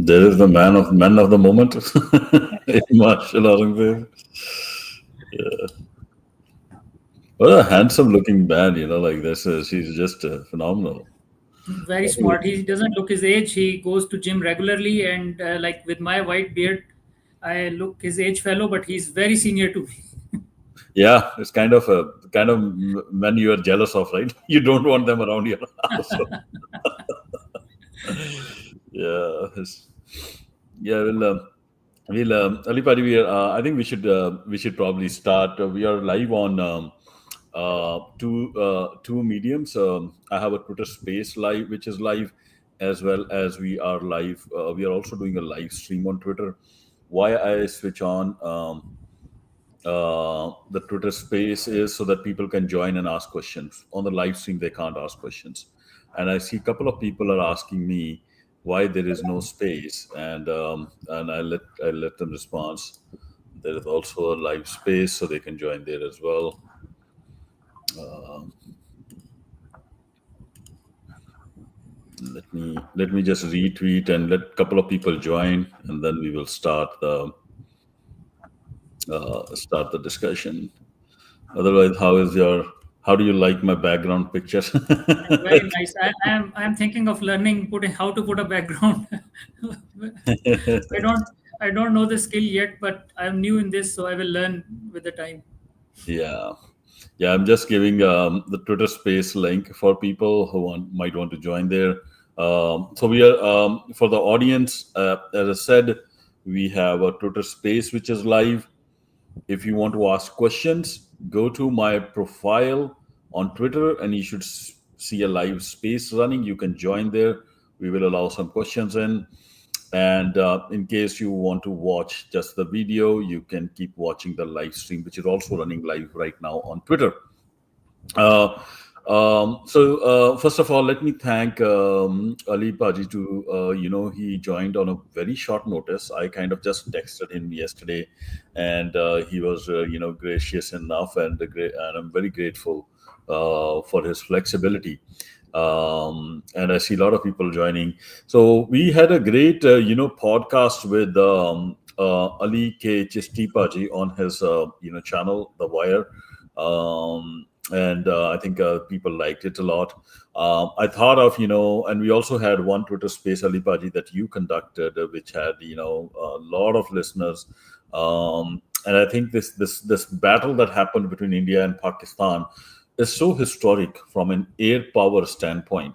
There is the man of the moment, Marshall Aurangzeb. Yeah. What a handsome looking man, like this. She's just phenomenal. Very smart. He doesn't look his age. He goes to gym regularly, and like with my white beard, I look his age fellow, but he's very senior to me. Yeah, it's kind of men you are jealous of, right? You don't want them around your house. Yeah, yeah. Ali Padi, I think we should probably start. We are live on two mediums. I have a Twitter Space live, which is live, as well as we are live. We are also doing a live stream on Twitter. Why I switch on the Twitter Space is so that people can join and ask questions. On the live stream, they can't ask questions, and I see a couple of people are asking me why there is no space, and I let them respond. There is also a live space, so they can join there as well. Um, let me just retweet and let a couple of people join, and then we will start the discussion. Otherwise, how do you like my background picture? Very nice. I'm thinking of learning putting how to put a background. I don't know the skill yet, but I'm new in this, so I will learn with the time. Yeah. Yeah, I'm just giving the Twitter Space link for people who might want to join there. So we are for the audience. As I said, we have a Twitter Space which is live. If you want to ask questions, go to my profile on Twitter, and you should see a live space running. You can join there. We will allow some questions in. And in case you want to watch just the video, you can keep watching the live stream, which is also running live right now on Twitter. Uh, so first of all, let me thank Ali Paji to he joined on a very short notice. I kind of just texted him yesterday, and he was gracious enough, and I'm very grateful for his flexibility. And I see a lot of people joining. So we had a great podcast with Ali K Chistipaji on his channel, The Wire. And I think people liked it a lot. I thought of, and we also had one Twitter Space, Alipaji, that you conducted, which had, a lot of listeners. And I think this battle that happened between India and Pakistan is so historic from an air power standpoint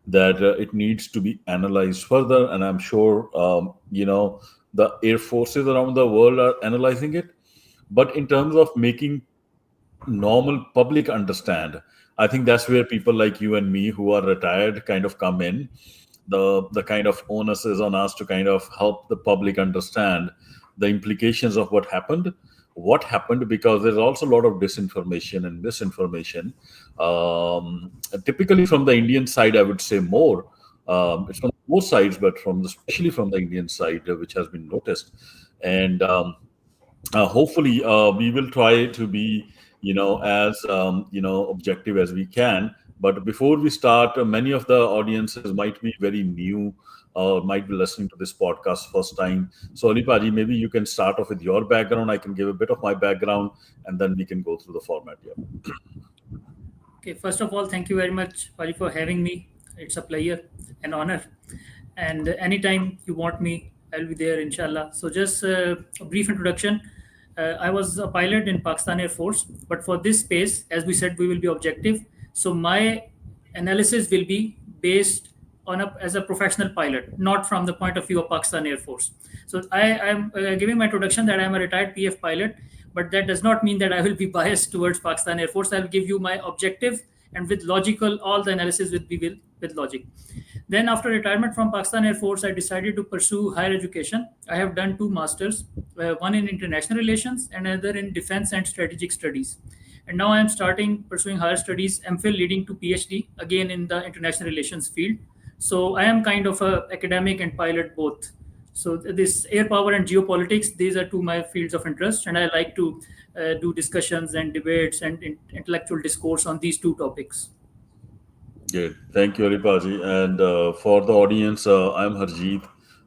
that it needs to be analyzed further. And I'm sure, the air forces around the world are analyzing it. But in terms of making normal public understand, I think that's where people like you and me who are retired kind of come in. The kind of onus is on us to kind of help the public understand the implications of what happened, because there's also a lot of disinformation and misinformation, typically from the Indian side, I would say more. It's from both sides, but especially from the Indian side, which has been noticed. And hopefully we will try to be as objective as we can. But before we start, many of the audiences might be very new or might be listening to this podcast first time. So Alipaji, maybe you can start off with your background. I can give a bit of my background, and then we can go through the format here. Okay, first of all, thank you very much, Pari, for having me. It's a pleasure, an honor. And anytime you want me, I'll be there, inshallah. So, just a brief introduction. I was a pilot in Pakistan Air Force, but for this space, as we said, we will be objective. So, my analysis will be based on as a professional pilot, not from the point of view of Pakistan Air Force. So, I am giving my introduction that I am a retired PF pilot, but that does not mean that I will be biased towards Pakistan Air Force. I will give you my objective, and with logical, all the analysis will be with logic. Then, after retirement from Pakistan Air Force, I decided to pursue higher education. I have done two masters, one in international relations and another in defense and strategic studies. And now I am starting pursuing higher studies, MPhil leading to PhD, again in the international relations field. So I am kind of a academic and pilot both. So this air power and geopolitics, these are two my fields of interest, and I like to do discussions and debates and intellectual discourse on these two topics. Good. Thank you, Aripaji. And for the audience, I'm Harjeet.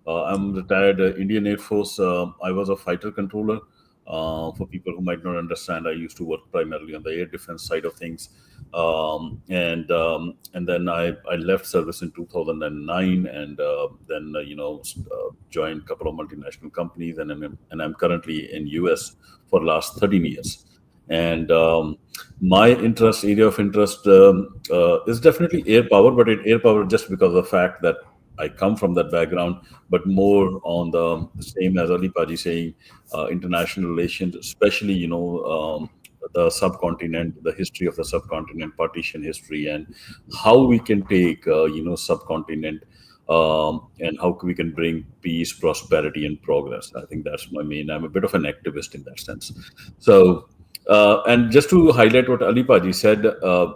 I'm retired Indian Air Force. I was a fighter controller. For people who might not understand, I used to work primarily on the air defense side of things, and then I left service in 2009, and then joined a couple of multinational companies, and I'm currently in US for last 13 years. And my area of interest is definitely air power, but air power just because of the fact that I come from that background, but more on the same as Ali Paji saying, international relations, especially the subcontinent, the history of the subcontinent, partition history, and how we can take subcontinent, and how we can bring peace, prosperity, and progress. I think that's my main. I'm a bit of an activist in that sense. So. And just to highlight what Ali Paji said,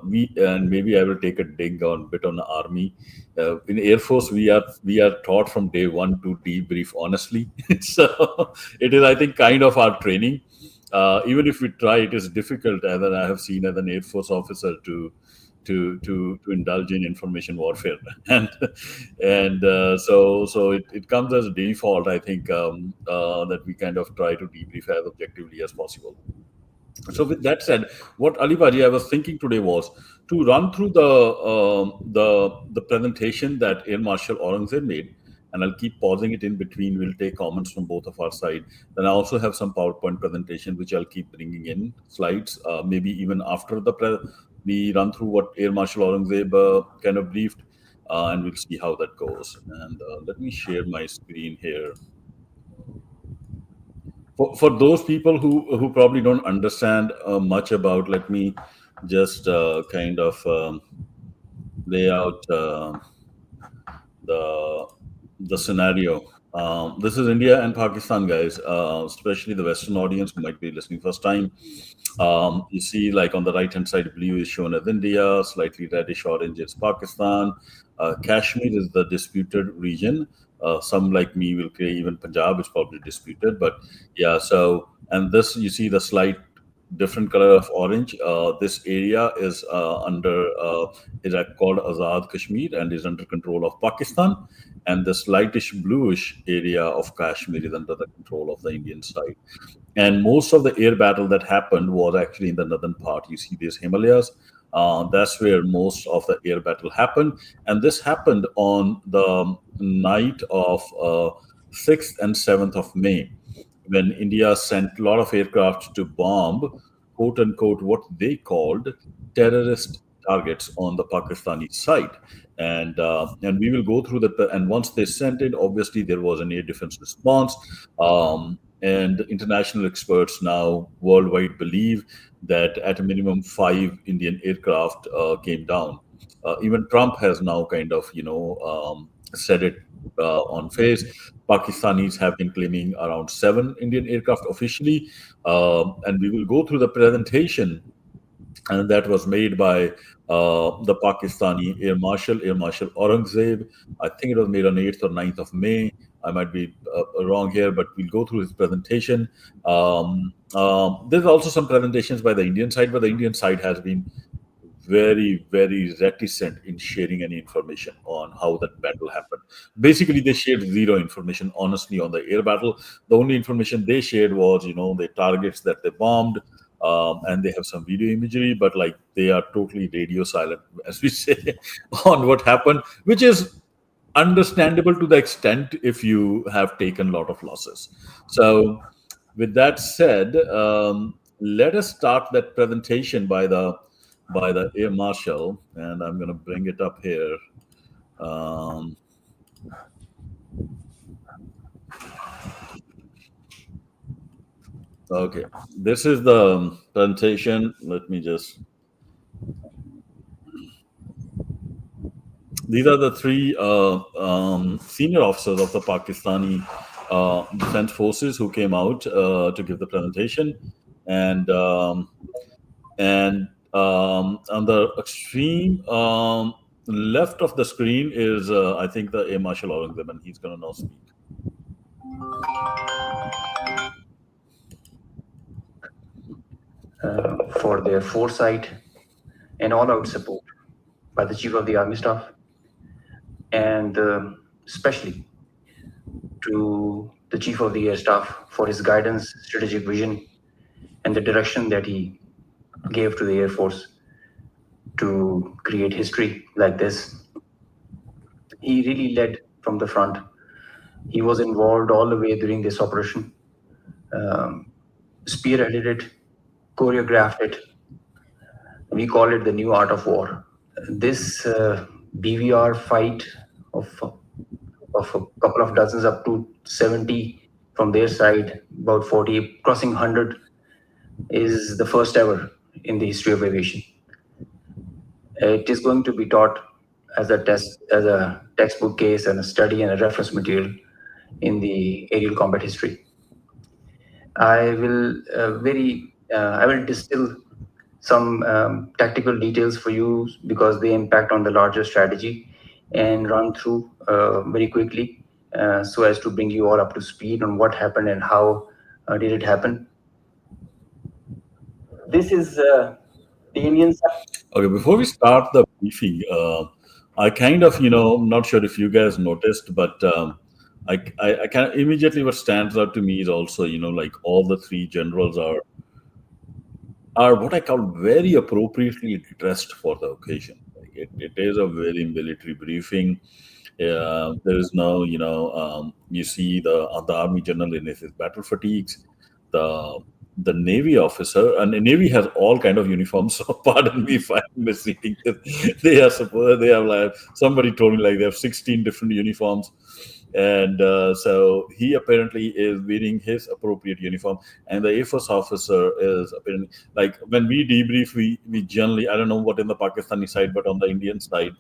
we and maybe I will take a dig on bit on the army. In Air Force, we are taught from day one to debrief honestly. So it is, I think, kind of our training. Even if we try, it is difficult. As I have seen as an Air Force officer to indulge in information warfare, and so it comes as a default. I think that we kind of try to debrief as objectively as possible. So with that said, what Ali Baji I was thinking today was to run through the presentation that Air Marshal Aurangzeb made, and I'll keep pausing it in between. We'll take comments from both of our side. Then I also have some PowerPoint presentation which I'll keep bringing in slides, maybe even after we run through what Air Marshal Aurangzeb kind of briefed, and we'll see how that goes. And let me share my screen here. For those people who probably don't understand much about, let me just kind of lay out the scenario. This is India and Pakistan, guys, especially the Western audience who might be listening first time. You see, like on the right hand side, blue is shown as India, slightly reddish orange is Pakistan. Kashmir is the disputed region. Some like me will say even Punjab is probably disputed, but yeah. So, and this you see the slight different color of orange. This area is called Azad Kashmir and is under control of Pakistan, and this lightish bluish area of Kashmir is under the control of the Indian side. And most of the air battle that happened was actually in the northern part. You see these Himalayas. That's where most of the air battle happened, and this happened on the night of 6th and 7th of May, when India sent a lot of aircraft to bomb, quote unquote, what they called terrorist targets on the Pakistani side. And we will go through that. And once they sent it, obviously there was an air defense response. And international experts now worldwide believe that at a minimum 5 Indian aircraft came down. Even Trump has now kind of, said it on face. Pakistanis have been claiming around 7 Indian aircraft officially. And we will go through the presentation, and that was made by the Pakistani Air Marshal Aurangzeb. I think it was made on 8th or 9th of May. I might be wrong here, but we'll go through his presentation. There's also some presentations by the Indian side, but the Indian side has been very, very reticent in sharing any information on how that battle happened. Basically, they shared zero information, honestly, on the air battle. The only information they shared was, the targets that they bombed, and they have some video imagery, but like they are totally radio silent, as we say, on what happened, which is understandable to the extent if you have taken a lot of losses. So, with that said, let us start that presentation by the Air Marshal, and I'm going to bring it up here. Okay, this is the presentation. Let me just. These are the three senior officers of the Pakistani defense forces who came out to give the presentation, and on the extreme left of the screen is, I think, the Air Marshal Aurangzeb, and he's going to now speak. For their foresight and all-out support by the Chief of the Army Staff, and especially to the Chief of the Air Staff for his guidance, strategic vision, and the direction that he gave to the Air Force to create history like this. He really led from the front. He was involved all the way during this operation, spearheaded it, choreographed it. We call it the new art of war. This BVR fight of a couple of dozens up to 70 from their side, about 40, crossing 100, is the first ever in the history of aviation. It is going to be taught as a textbook case and a study and a reference material in the aerial combat history. I will distill some tactical details for you because they impact on the larger strategy, and run through very quickly so as to bring you all up to speed on what happened and how did it happen. This is the Indian side. Okay, before we start the briefing, I kind of, I'm not sure if you guys noticed, but I kind of immediately what stands out to me is also, like all the three generals are what I call very appropriately dressed for the occasion. Like it is a very military briefing. There is no, you see the army general in his battle fatigues, the Navy officer, and the Navy has all kind of uniforms. So pardon me if I'm misreading this. They have like somebody told me like they have 16 different uniforms, and so he apparently is wearing his appropriate uniform, and the AirForce officer is apparently like when we debrief, we generally, I don't know what in the Pakistani side, but on the Indian side,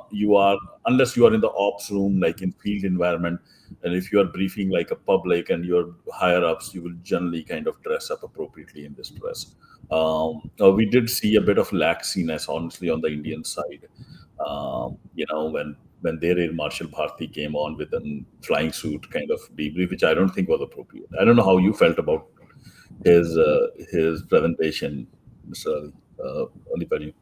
you are, unless you are in the ops room like in field environment, and if you are briefing like a public and your higher ups, you will generally kind of dress up appropriately in this dress. We did see a bit of laxiness honestly on the Indian side, when their Air Marshal Bharti came on with a flying suit kind of debrief, which I don't think was appropriate. I don't know how you felt about his presentation, Mr. Ali.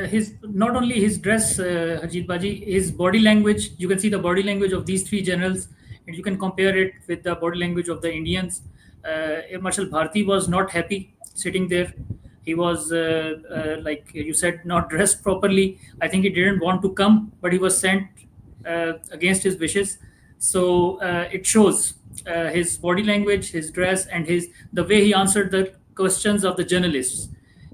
His not only his dress, Harjeet Baji, his body language. You can see the body language of these three generals, and you can compare it with the body language of the Indians. Air Marshal Bharti was not happy sitting there. He was, like you said, not dressed properly. I think he didn't want to come, but he was sent against his wishes. So it shows his body language, his dress, and the way he answered the questions of the journalists,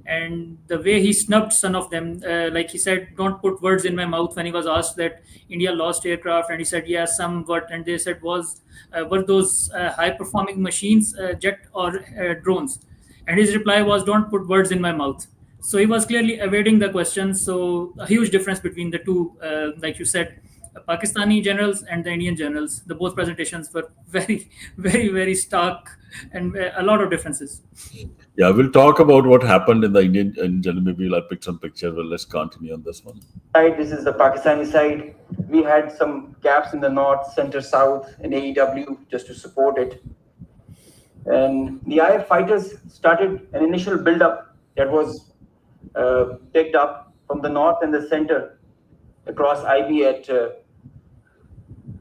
and the way he snubbed some of them. Like he said, "Don't put words in my mouth." When he was asked that India lost aircraft, and he said, "Yeah, somewhat," and they said, were those high performing machines, jet or drones?" And his reply was, "Don't put words in my mouth." So he was clearly evading the question. So a huge difference between the two, like you said, Pakistani generals and the Indian generals. The both presentations were very, very, very stark, and a lot of differences. Yeah, we'll talk about what happened in the Indian general. Maybe we'll pick some pictures, but let's continue on this one. This is the Pakistani side. We had some gaps in the north, center, south, and AEW just to support it. And the IF fighters started an initial buildup that was picked up from the north and the center across IB at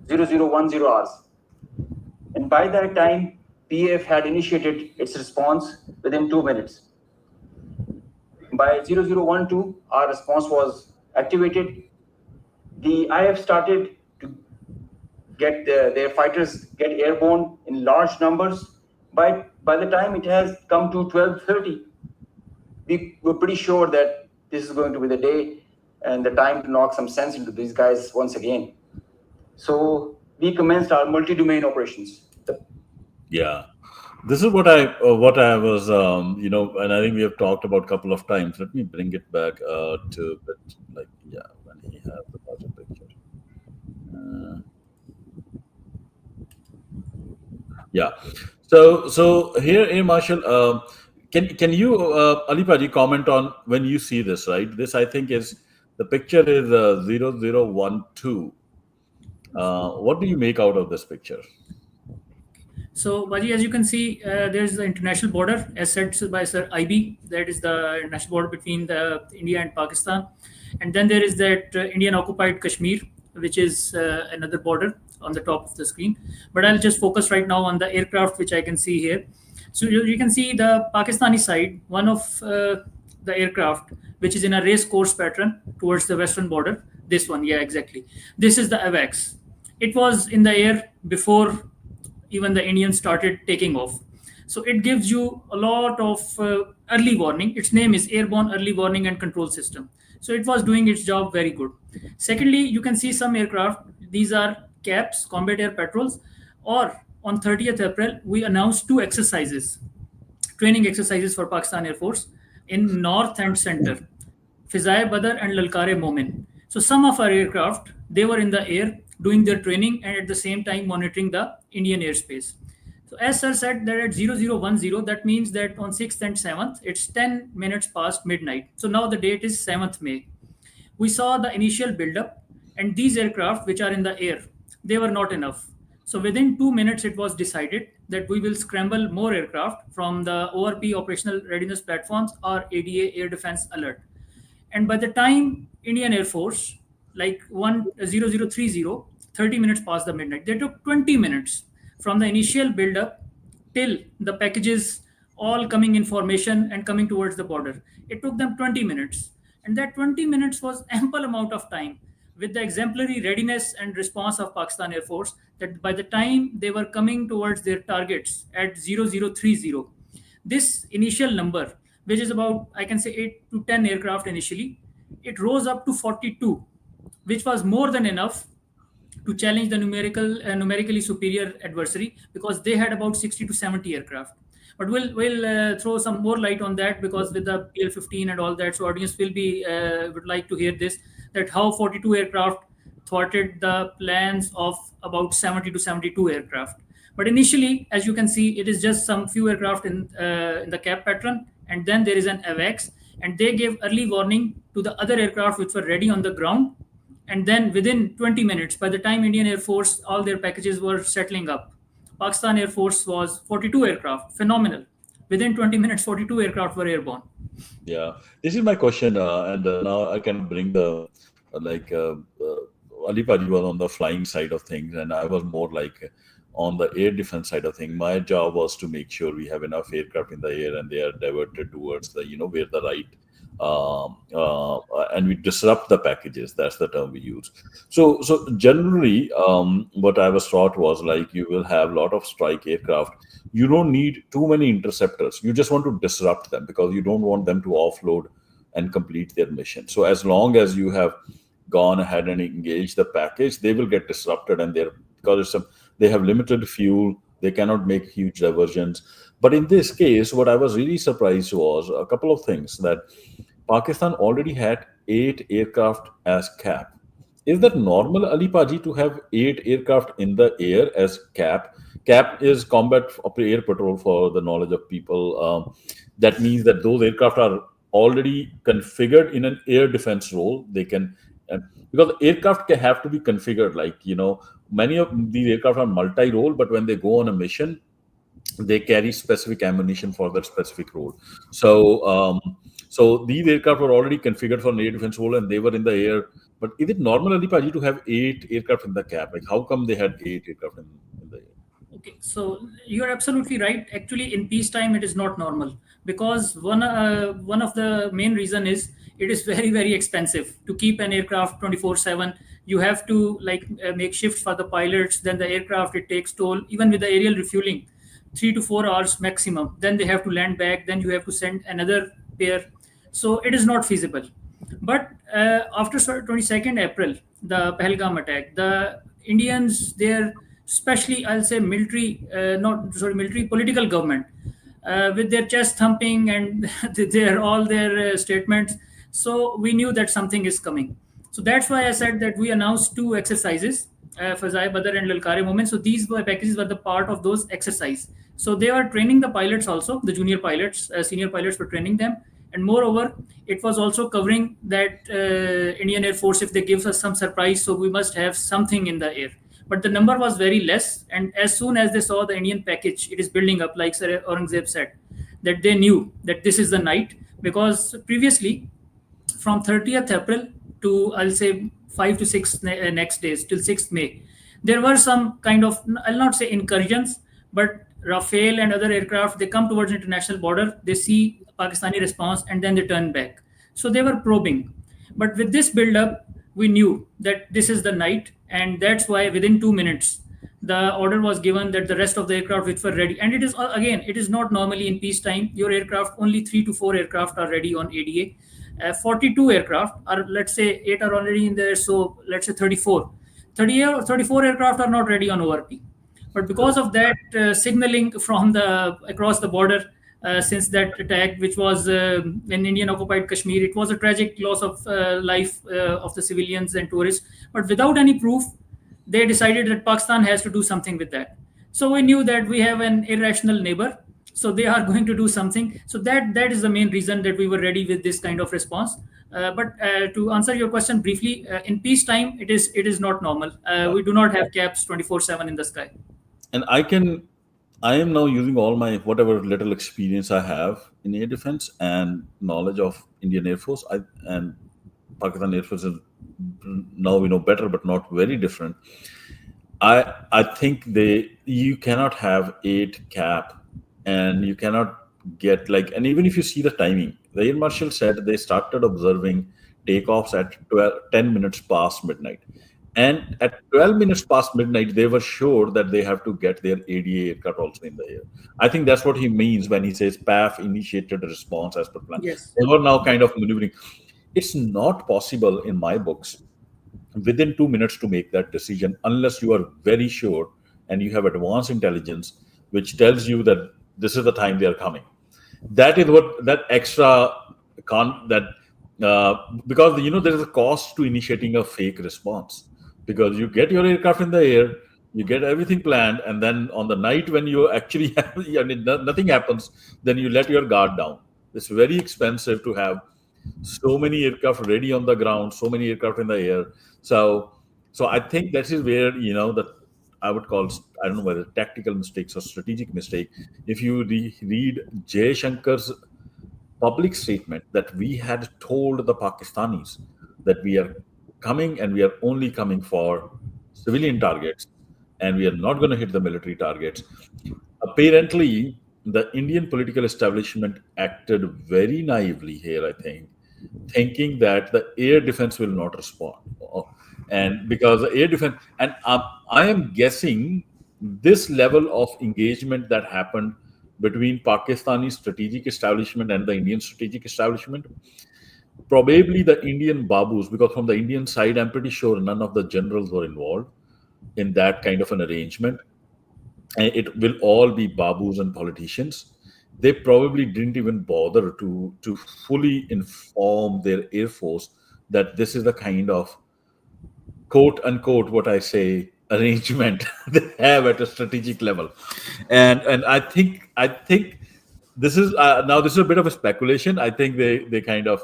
0010 hours. And by that time, PAF had initiated its response within 2 minutes. By 0012, our response was activated. The IF started to get their fighters get airborne in large numbers. By the time it has come to 12:30, we were pretty sure that this is going to be the day and the time to knock some sense into these guys once again. So we commenced our multi-domain operations. Yeah, this is what I was, and I think we have talked about a couple of times. Let me bring it back to it, like, yeah, when he has the larger picture. Yeah. So here, Air Marshal, can you, Ali Paji, comment on when you see this? Right, this I think is the picture is 0012. What do you make out of this picture? So, Baji, as you can see, there's the international border, as said by Sir IB. That is the international border between India and Pakistan. And then there is that Indian occupied Kashmir, which is another border on the top of the screen. But I'll just focus right now on the aircraft, which I can see here. So you can see the Pakistani side, one of the aircraft, which is in a race course pattern towards the western border. This one, yeah, exactly. This is the AVAX. It was in the air before even the Indians started taking off. So it gives you a lot of early warning. Its name is Airborne Early Warning and Control System. So it was doing its job very good. Secondly, you can see some aircraft. These are CAPs, Combat Air Patrols, or on 30th April, we announced two exercises, training exercises for Pakistan Air Force in north and center, Fizai Badr and Lalkare Momin. So some of our aircraft, they were in the air doing their training and at the same time monitoring the Indian airspace. So as sir said that at 0010, that means that on 6th and 7th, it's 10 minutes past midnight. So now the date is 7th May. We saw the initial buildup, and these aircraft which are in the air, they were not enough. So within 2 minutes, it was decided that we will scramble more aircraft from the ORP operational readiness platforms or ADA air defense alert. And by the time Indian Air Force, like 1030, 30 minutes past the midnight, they took 20 minutes from the initial build-up till the packages all coming in formation and coming towards the border. It took them 20 minutes. And that 20 minutes was ample amount of time with the exemplary readiness and response of Pakistan Air Force that by the time they were coming towards their targets at 0030, this initial number, which is about, I can say, 8 to 10 aircraft initially, it rose up to 42, which was more than enough to challenge the numerically superior adversary because they had about 60 to 70 aircraft. But we'll throw some more light on that because with the PL-15 and all that, so audience will be would like to hear this, that how 42 aircraft thwarted the plans of about 70 to 72 aircraft. But initially, as you can see, it is just some few aircraft in the cap pattern, and then there is an AVAX, and they gave early warning to the other aircraft which were ready on the ground. And then within 20 minutes, by the time Indian Air Force, all their packages were settling up, Pakistan Air Force was 42 aircraft, phenomenal. Within 20 minutes, 42 aircraft were airborne. Yeah, this is my question, and now I can bring the Ali Paji was on the flying side of things, and I was more like on the air defense side of things. My job was to make sure we have enough aircraft in the air and they are diverted towards the where the right and we disrupt the packages. That's the term we use. So generally, what I was taught was like you will have a lot of strike aircraft. You don't need too many interceptors. You just want to disrupt them because you don't want them to offload and complete their mission. So as long as you have gone ahead and engaged the package, they will get disrupted, and because they have limited fuel, they cannot make huge diversions. But in this case, what I was really surprised was a couple of things, that Pakistan already had 8 aircraft as cap. Is that normal, Ali Paji, to have 8 aircraft in the air as cap? Cap is combat air patrol for the knowledge of people. That means that those aircraft are already configured in an air defense role. They can, because aircraft can have to be configured, like, many of these aircraft are multi-role, but when they go on a mission, they carry specific ammunition for that specific role. So these aircraft were already configured for an air defense role, and they were in the air. But is it normal, Ali Paji, to have 8 aircraft in the cap? Like, how come they had 8 aircraft in the air? Okay, so you're absolutely right. Actually, in peacetime, it is not normal because one of the main reason is it is very, very expensive to keep an aircraft 24/7. You have to make shifts for the pilots. Then the aircraft, it takes toll. Even with the aerial refueling, 3 to 4 hours maximum. Then they have to land back. Then you have to send another pair. So it is not feasible. But after 22nd April, the Pahalgam attack, the Indians, their especially I'll say military, political government, with their chest thumping and all their statements. So we knew that something is coming. So that's why I said that we announced 2 exercises, Fazai Badr and Lalkare Momin. So these packages were the part of those exercises. So they were training the pilots also, the junior pilots, senior pilots were training them. And moreover, it was also covering that Indian Air Force, if they give us some surprise, so we must have something in the air. But the number was very less. And as soon as they saw the Indian package, it is building up, like Sir Aurangzeb said, that they knew that this is the night. Because previously, from 30th April to, I'll say, 5 to 6 next days till 6th May, there were some kind of, I'll not say incursions, but Rafale and other aircraft, they come towards international border, they see Pakistani response, and then they turn back. So they were probing. But with this build-up, we knew that this is the night, and that's why within 2 minutes, the order was given that the rest of the aircraft which were ready, and it is again, it is not normally in peacetime. Your aircraft, only 3 to 4 aircraft are ready on ADA. 42 aircraft, or let's say 8 are already in there, so let's say 34. 34 aircraft are not ready on ORP. But because of that signaling from the across the border, since that attack, which was in Indian occupied Kashmir, it was a tragic loss of life of the civilians and tourists. But without any proof, they decided that Pakistan has to do something with that. So we knew that we have an irrational neighbor, so they are going to do something. So that is the main reason that we were ready with this kind of response. But to answer your question briefly, in peacetime, it is not normal. We do not have caps 24/7 in the sky. And I am now using all my whatever little experience I have in air defense and knowledge of Indian Air Force. And Pakistan Air Force is now we know better, but not very different. I think you cannot have 8 cap, and you cannot get like, and even if you see the timing, the air marshal said they started observing takeoffs at 10 minutes past midnight. And at 12 minutes past midnight, they were sure that they have to get their ADA aircraft also in the air. I think that's what he means when he says PAF initiated a response as per plan. Yes. They were now kind of maneuvering. It's not possible in my books within 2 minutes to make that decision unless you are very sure and you have advanced intelligence which tells you that this is the time they are coming. That is what that extra because there is a cost to initiating a fake response, because you get your aircraft in the air, you get everything planned, and then on the night when you actually nothing happens, then you let your guard down. It's very expensive to have so many aircraft ready on the ground, so many aircraft in the air. So I think that is where that I would call, I don't know whether tactical mistakes or strategic mistake. If you read Jay Shankar's public statement that we had told the Pakistanis that we are coming and we are only coming for civilian targets and we are not going to hit the military targets. Apparently, the Indian political establishment acted very naively here, I think, thinking that the air defense will not respond. And because the air defense, and I am guessing this level of engagement that happened between Pakistani strategic establishment and the Indian strategic establishment, probably the Indian babus, because from the Indian side, I'm pretty sure none of the generals were involved in that kind of an arrangement. And it will all be babus and politicians. They probably didn't even bother to fully inform their Air Force that this is the kind of quote unquote what I say arrangement they have at a strategic level. And I think this is now this is a bit of a speculation. I think they kind of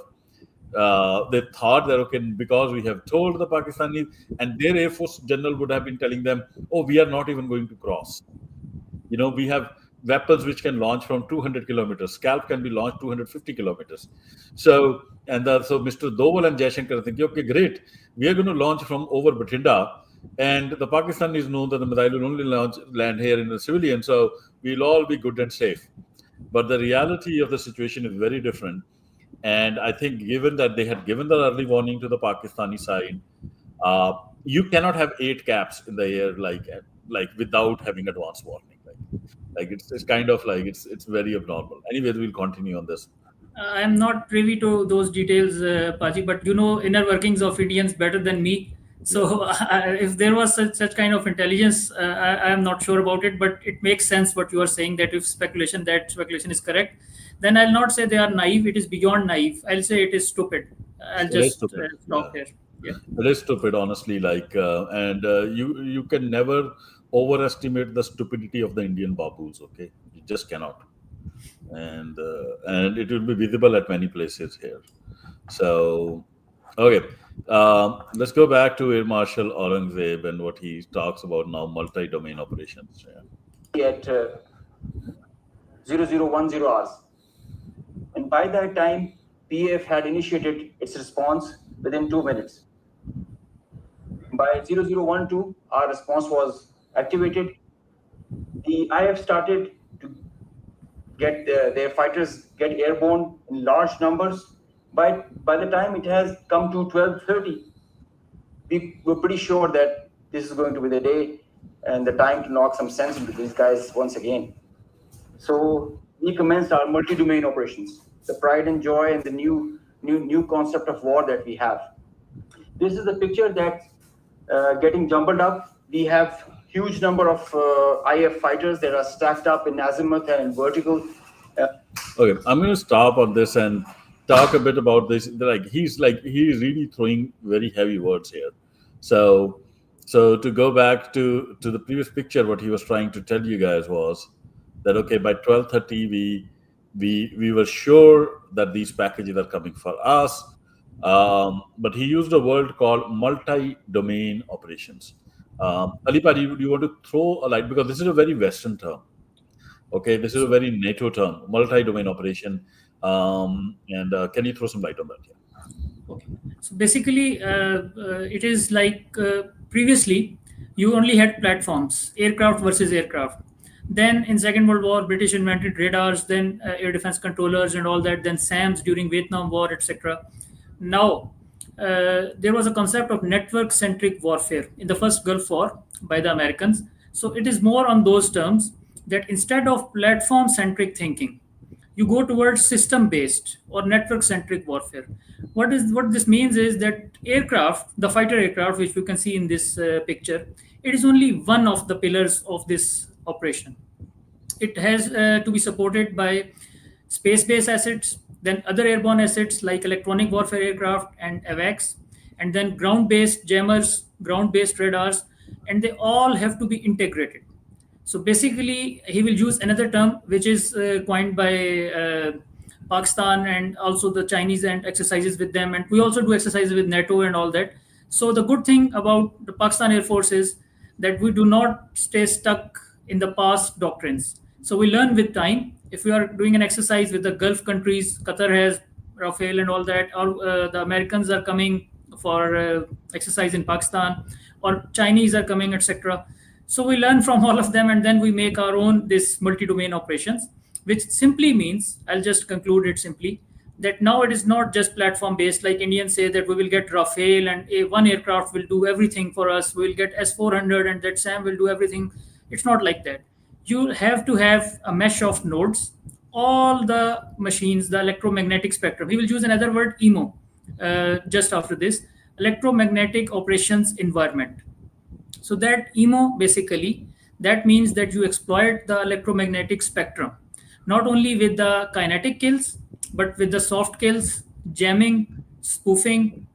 they thought that okay, because we have told the Pakistanis, and their Air Force general would have been telling them, oh, we are not even going to cross. We have weapons which can launch from 200 kilometers. Scalp can be launched 250 kilometers. So Mr. Doval and Jaishankar are thinking, okay, great, we are going to launch from over Bathinda, and the Pakistanis know that the missile will only land here in the civilian, so we'll all be good and safe. But the reality of the situation is very different. And I think given that they had given the early warning to the Pakistani side, you cannot have 8 caps in the air like without having advance warning. Like it's kind of like it's very abnormal. Anyways, we'll continue on this. I am not privy to those details, Paji, but inner workings of Indians better than me. So if there was such kind of intelligence, I am not sure about it, but it makes sense what you are saying, that if that speculation is correct, then I'll not say they are naive. It is beyond naive. I'll say it is stupid. I'll just stop here. Yeah. It is stupid, honestly. You can never overestimate the stupidity of the Indian babus. Okay, you just cannot. And it will be visible at many places here. So, okay, let's go back to Air Marshal Aurangzeb and what he talks about now: multi-domain operations. Yeah. At 0010 hours, and by that time, PAF had initiated its response within 2 minutes. By 0012, our response was activated. The IF started to get their fighters get airborne in large numbers. By the time it has come to 12:30, we were pretty sure that this is going to be the day and the time to knock some sense into these guys once again. So we commenced our multi-domain operations, the pride and joy and the new concept of war that we have. This is the picture that's getting jumbled up. We have huge number of IF fighters that are stacked up in azimuth and in vertical. Okay, I'm going to stop on this and talk a bit about this. He's really throwing very heavy words here. So to go back to the previous picture, what he was trying to tell you guys was that okay, by 12:30 we were sure that these packages are coming for us. But he used a word called multi-domain operations. Alipa, do you want to throw a light, because this is a very Western term. Okay, this is a very NATO term, multi-domain operation. And can you throw some light on that? Yeah. Okay. So basically, it is like previously you only had platforms, aircraft versus aircraft. Then in Second World War, British invented radars, then air defense controllers and all that, then SAMs during Vietnam War, etc. Now, there was a concept of network-centric warfare in the first Gulf War by the Americans. So it is more on those terms that instead of platform-centric thinking, you go towards system-based or network-centric warfare. What this means is that aircraft, the fighter aircraft, which you can see in this picture, it is only one of the pillars of this operation. It has to be supported by space-based assets, then other airborne assets like electronic warfare aircraft and AWACS, and then ground-based jammers, ground-based radars, and they all have to be integrated. So basically, he will use another term which is coined by Pakistan and also the Chinese, and exercises with them. And we also do exercises with NATO and all that. So the good thing about the Pakistan Air Force is that we do not stay stuck in the past doctrines. So we learn with time. If we are doing an exercise with the Gulf countries, Qatar has Rafale and all that, or the Americans are coming for exercise in Pakistan, or Chinese are coming, etc. So we learn from all of them, and then we make our own this multi-domain operations, which simply means, I'll just conclude it simply, that now it is not just platform-based, like Indians say that we will get Rafale and one aircraft will do everything for us. We will get S-400 and that SAM will do everything. It's not like that. You have to have a mesh of nodes, all the machines, the electromagnetic spectrum. We will use another word, EMO, just after this, electromagnetic operations environment. So that EMO, basically, that means that you exploit the electromagnetic spectrum, not only with the kinetic kills, but with the soft kills, jamming, spoofing,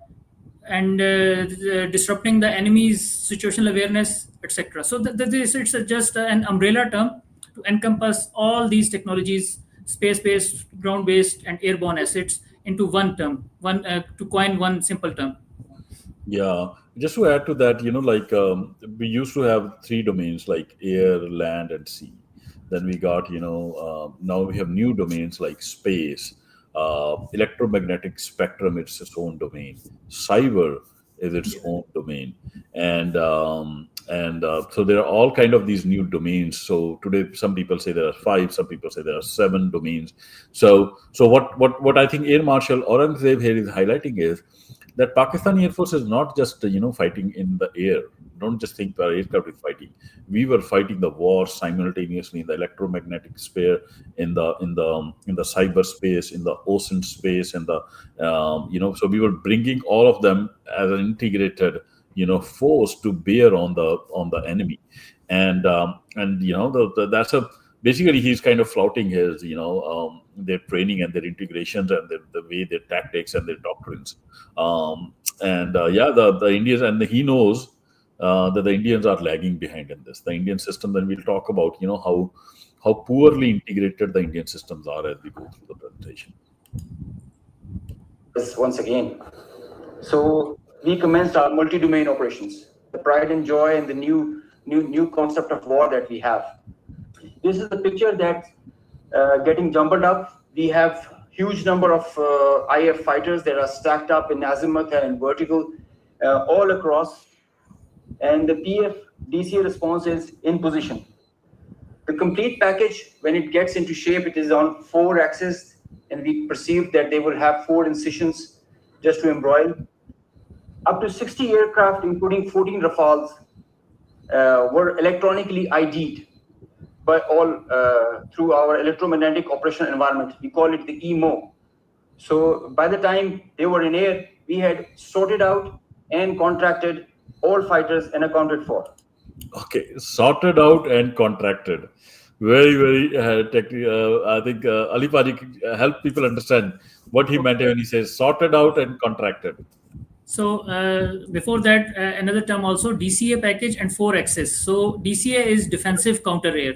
and disrupting the enemy's situational awareness, etc. So this it's just an umbrella term to encompass all these technologies, space-based, ground-based, and airborne assets into one term, to coin one simple term. Yeah, just to add to that, we used to have three domains like air, land, and sea. Then we got, now we have new domains like space, electromagnetic spectrum, it's its own domain. Cyber is its own domain, and so there are all kind of these new domains. So today, some people say there are 5, some people say there are 7 domains. So what I think Air Marshal Aurangzeb here is highlighting is that Pakistani Air Force is not just fighting in the air. Don't just think our aircraft is fighting. We were fighting the war simultaneously in the electromagnetic sphere, in the cyberspace, in the ocean space, and the So we were bringing all of them as an integrated force to bear on the enemy, and that's a basically he's kind of flouting his their training and their integrations and the way their tactics and their doctrines. The Indians, and he knows that the Indians are lagging behind in this. The Indian system, then we'll talk about how poorly integrated the Indian systems are as we go through the presentation. Once again, so we commenced our multi-domain operations, the pride and joy and the new concept of war that we have. This is the picture that's getting jumbled up. We have huge number of IF fighters that are stacked up in azimuth and in vertical all across. and the PF DCA response is in position. The complete package, when it gets into shape, it is on 4 axes, and we perceive that they will have 4 incisions just to embroil. Up to 60 aircraft, including 14 Rafales, were electronically ID'd by all through our electromagnetic operational environment. We call it the EMO. So by the time they were in air, we had sorted out and contracted all fighters and accounted for. Okay, sorted out and contracted. Very, very technical. I think Ali Paji help people understand what he meant when he says sorted out and contracted. So before that, another term also, DCA package and 4 axis. So DCA is defensive counter air.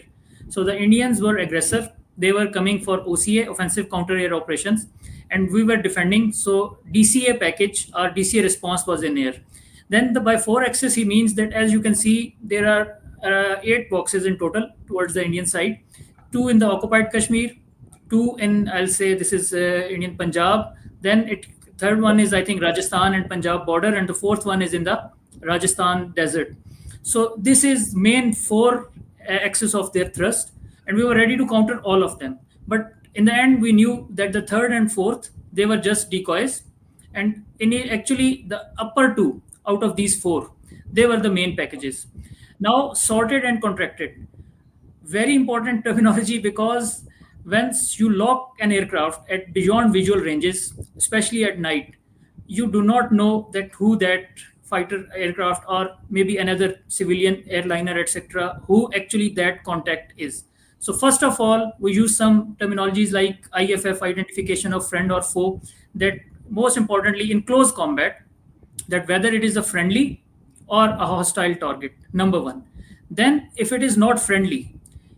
So the Indians were aggressive. They were coming for OCA, offensive counter air operations, and we were defending. So DCA package or DCA response was in air. Then by 4 axis, he means that, as you can see, there are 8 boxes in total towards the Indian side, 2 in the occupied Kashmir, 2 in, I'll say this is Indian Punjab. Then third one is, I think, Rajasthan and Punjab border, and the fourth one is in the Rajasthan desert. So this is main 4 axis of their thrust, and we were ready to counter all of them. But in the end, we knew that the third and fourth, they were just decoys, and actually the upper 2 out of these 4, they were the main packages. Now sorted and contracted, very important terminology, because once you lock an aircraft at beyond visual ranges, especially at night, you do not know that who that fighter aircraft or maybe another civilian airliner, etc., who actually that contact is. So first of all, we use some terminologies like IFF, identification of friend or foe, that most importantly in close combat, that whether it is a friendly or a hostile target, number one. Then if it is not friendly,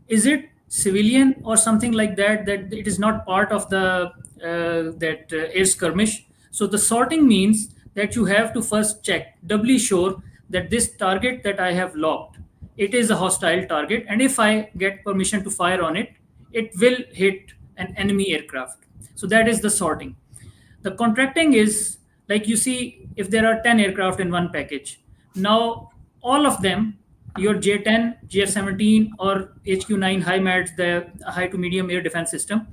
is it civilian or something like that, that it is not part of the air skirmish. So the sorting means that you have to first check, doubly sure that this target that I have locked, it is a hostile target, and if I get permission to fire on it, it will hit an enemy aircraft. So that is the sorting. The contracting is, like you see, if there are 10 aircraft in one package, now all of them, your J10, GF-17 or HQ-9 HIMARS, the high to medium air defense system,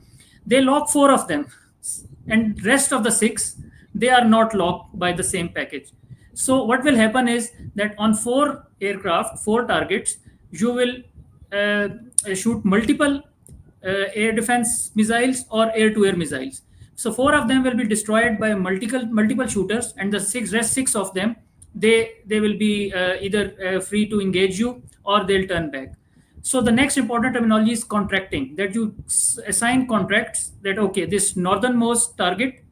they lock 4 of them, and rest of the 6, they are not locked by the same package. So what will happen is that on 4 aircraft, 4 targets, you will shoot multiple air defense missiles or air-to-air missiles. So 4 of them will be destroyed by multiple shooters, and the rest 6 of them, they will be either free to engage you or they'll turn back. So the next important terminology is contracting, that you assign contracts that, okay, this northernmost target,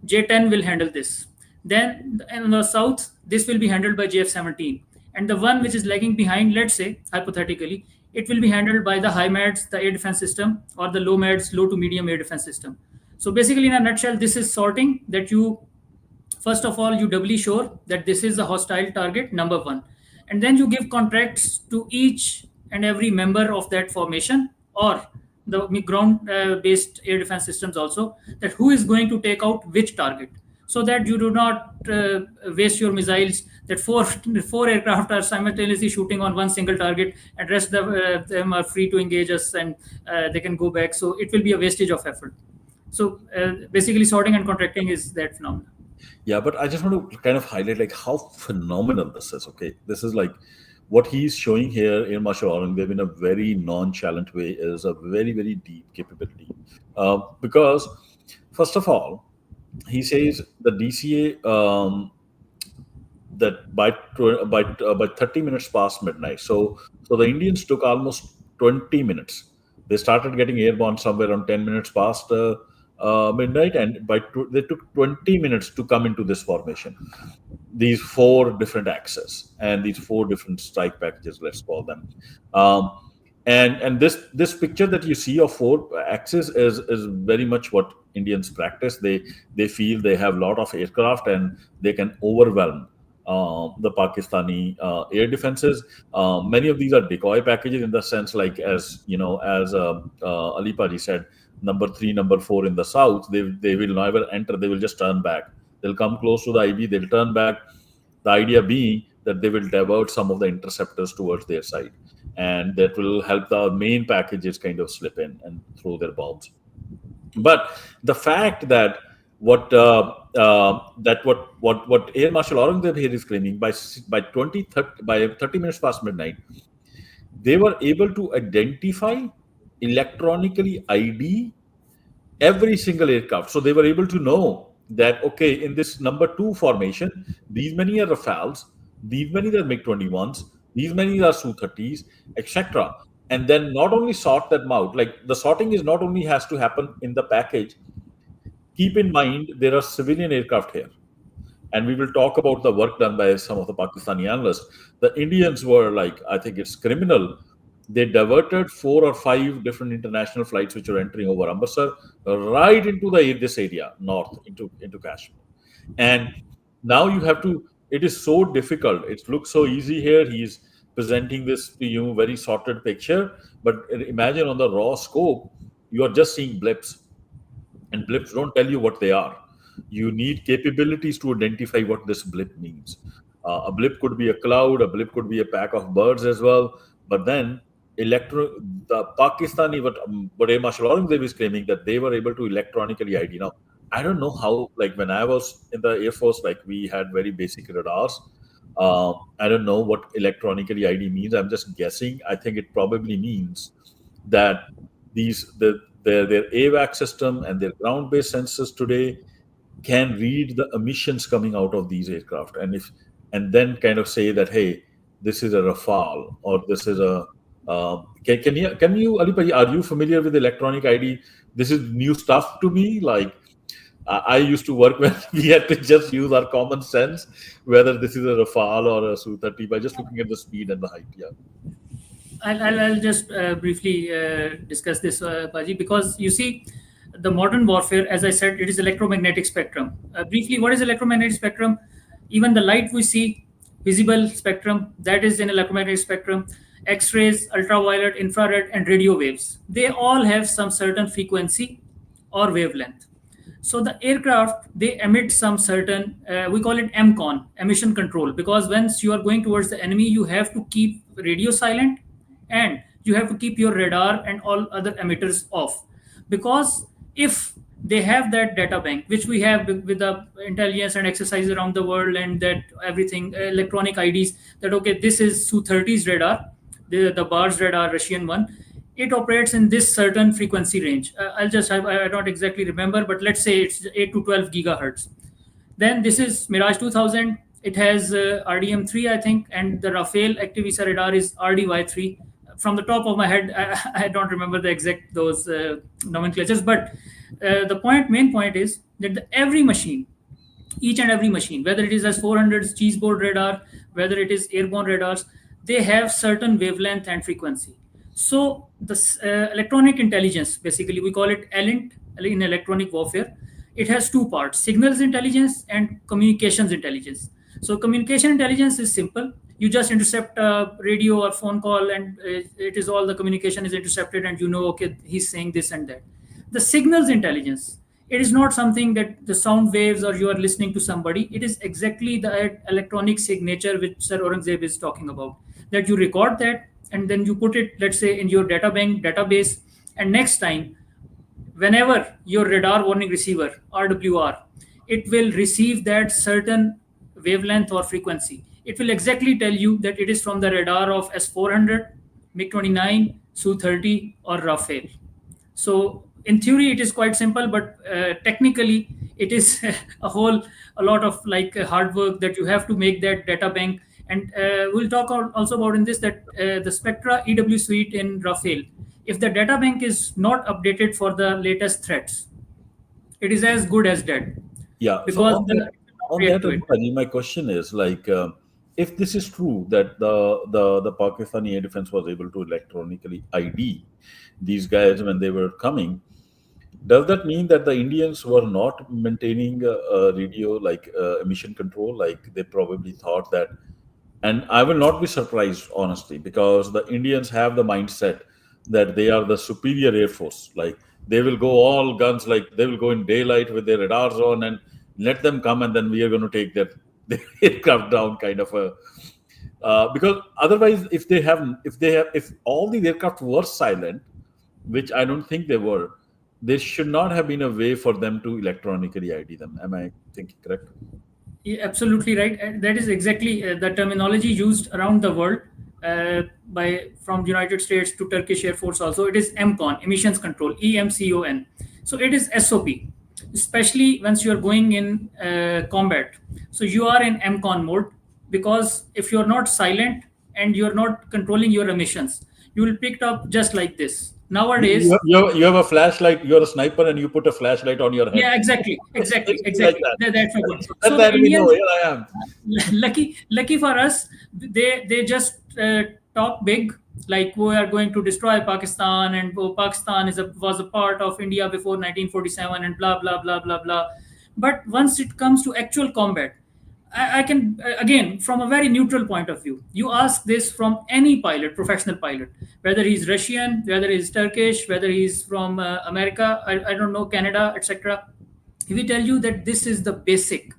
J10 will handle this. Then in the south, this will be handled by JF-17. And the one which is lagging behind, let's say, hypothetically, it will be handled by the HIMARS, the air defense system, or the LOMADS, low to medium air defense system. So basically, in a nutshell, this is sorting, that you, first of all, you doubly sure that this is a hostile target, number one. And then you give contracts to each and every member of that formation, or the ground-based air defense systems also, that who is going to take out which target, so that you do not waste your missiles, that four aircraft are simultaneously shooting on one single target, and rest of them are free to engage us, and they can go back. So it will be a wastage of effort. So basically, sorting and contracting is that phenomenon. Yeah, but I just want to kind of highlight like how phenomenal this is. Okay, this is like what he's showing here in Marshal Aurangzeb in a very nonchalant way is a very, very deep capability. Because first of all, he says the DCA that by 30 minutes past midnight. So the Indians took almost 20 minutes. They started getting airborne somewhere around 10 minutes past midnight, and they took 20 minutes to come into this formation. These 4 different axes and these 4 different strike packages, let's call them. And this picture that you see of 4 axes is very much what Indians practice. They feel they have a lot of aircraft and they can overwhelm the Pakistani air defenses. Many of these are decoy packages in the sense, like as Ali Paji said, number 3, number 4 in the south, they will never enter. They will just turn back. They'll come close to the IB. They'll turn back. The idea being that they will divert some of the interceptors towards their side, and that will help the main packages kind of slip in and throw their bombs. But the fact that what Air Marshal Aurangzeb here is claiming, by 2030, by 30 minutes past midnight, they were able to identify, electronically ID every single aircraft. So they were able to know that, okay, in this number two formation, these many are Rafales, these many are MiG-21s, these many are Su-30s, etc. And then not only sort them out, like the sorting is not only has to happen in the package. Keep in mind there are civilian aircraft here, and we will talk about the work done by some of the Pakistani analysts. The Indians were like, I think it's criminal. They diverted 4 or 5 different international flights which are entering over Amritsar right into this area north into Kashmir. And now you have to. It is so difficult. It looks so easy here. He's presenting this to you very sorted picture, but imagine on the raw scope, you are just seeing blips, and blips don't tell you what they are. You need capabilities to identify what this blip means. A blip could be a cloud, a blip could be a pack of birds as well. But then, the Pakistani, what Air Marshal Aurangzeb is claiming, that they were able to electronically ID. Now, I don't know how, like when I was in the Air Force, like we had very basic radars. I don't know what electronically ID means. I'm just guessing. I think it probably means that their AVAC system and their ground-based sensors today can read the emissions coming out of these aircraft, and then kind of say that, hey, this is a Rafale, or this is a can you Ali Bhai, are you familiar with electronic ID? This is new stuff to me. Like I used to work when we had to just use our common sense whether this is a Rafale or a Su-30 by just looking at the speed and the height. Yeah. I'll just briefly discuss this, Paji, because you see, the modern warfare, as I said, it is electromagnetic spectrum. Briefly, what is electromagnetic spectrum? Even the light we see, visible spectrum, that is in electromagnetic spectrum. X-rays, ultraviolet, infrared, and radio waves. They all have some certain frequency or wavelength. So the aircraft, they emit some certain, we call it MCON, emission control, because once you are going towards the enemy, you have to keep radio silent, and you have to keep your radar and all other emitters off. Because if they have that data bank, which we have with the intelligence and exercise around the world, and that everything, electronic IDs, that okay, this is Su-30's radar, the BARS radar, Russian one, it operates in this certain frequency range. I don't exactly remember, but let's say it's 8 to 12 gigahertz. Then this is Mirage 2000. It has RDM3, I think, and the Rafale Activisa radar is RDY3. From the top of my head, I don't remember the exact those nomenclatures, but the main point is that every machine, each and every machine, whether it is S400's cheeseboard radar, whether it is airborne radars, they have certain wavelength and frequency. So the electronic intelligence, basically we call it ELINT in electronic warfare. It has two parts: signals intelligence and communications intelligence. So communication intelligence is simple. You just intercept a radio or phone call, and it is all the communication is intercepted, and you know, okay, he's saying this and that. The signals intelligence, it is not something that the sound waves or you are listening to somebody. It is exactly the electronic signature which Sir Aurangzeb is talking about, that you record that and then you put it, let's say, in your database, and next time, whenever your radar warning receiver, RWR, it will receive that certain wavelength or frequency. It will exactly tell you that it is from the radar of S400, MiG-29, Su-30, or Rafale. So in theory, it is quite simple, but technically, it is a lot of like hard work that you have to make that data bank. And we'll talk also about in this that the Spectra EW suite in Rafale, if the data bank is not updated for the latest threats, it is as good as dead. Yeah. Because on that, Raji, my question is like, if this is true that the Pakistani air defense was able to electronically ID these guys when they were coming, does that mean that the Indians were not maintaining radio like emission control? Like they probably thought that, and I will not be surprised honestly, because the Indians have the mindset that they are the superior air force. Like they will go all guns, like they will go in daylight with their radars on and let them come, and then we are going to take their aircraft down, kind of a Because otherwise, if all the aircraft were silent, which I don't think they were, there should not have been a way for them to electronically ID them. Am I thinking correct? Yeah, absolutely right. And that is exactly the terminology used around the world by from United States to Turkish Air Force. Also, it is MCON, emissions control, EMCON. So it is SOP, especially once you are going in combat. So you are in MCON mode, because if you are not silent and you are not controlling your emissions, you will pick it up just like this. You Nowadays, have, you have a flashlight. You're a sniper, and you put a flashlight on your head. yeah, exactly, It's exactly, basically like exactly. that. That's my point. So So the that we know. Indians, Here I am. lucky for us, they just talk big, like we are going to destroy Pakistan, and oh, Pakistan was a part of India before 1947, and blah blah blah blah blah. But once it comes to actual combat, I can again, from a very neutral point of view, you ask this from any pilot, professional pilot, whether he's Russian, whether he's Turkish, whether he's from America, I don't know, Canada, etc. He will tell you that this is the basic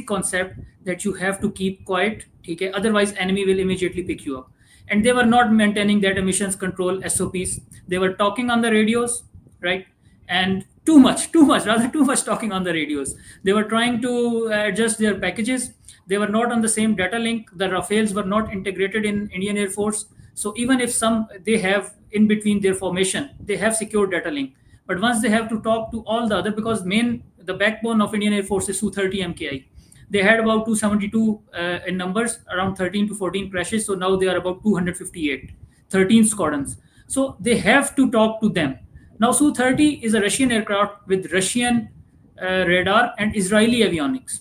concept, that you have to keep quiet, okay? Otherwise enemy will immediately pick you up. And they were not maintaining that emissions control SOPs. They were talking on the radios, right? And too much, rather too much talking on the radios. They were trying to adjust their packages. They were not on the same data link. The Rafales were not integrated in Indian Air Force. So even if some they have in between their formation, they have secure data link. But once they have to talk to all the other, because the backbone of Indian Air Force is Su-30 MKI. They had about 272 in numbers, around 13 to 14 crashes. So now they are about 258, 13 squadrons. So they have to talk to them. Now Su-30 is a Russian aircraft with Russian radar and Israeli avionics.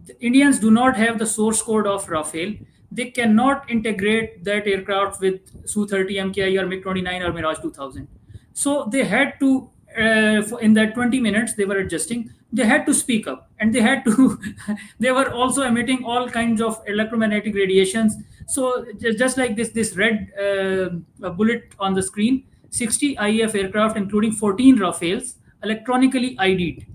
The Indians do not have the source code of Rafale. They cannot integrate that aircraft with Su-30 MKI or MiG-29 or Mirage 2000. So they had to, in that 20 minutes they were adjusting, they had to speak up, and they had to, they were also emitting all kinds of electromagnetic radiations. So just like this red bullet on the screen, 60 IEF aircraft, including 14 Rafales, electronically ID'd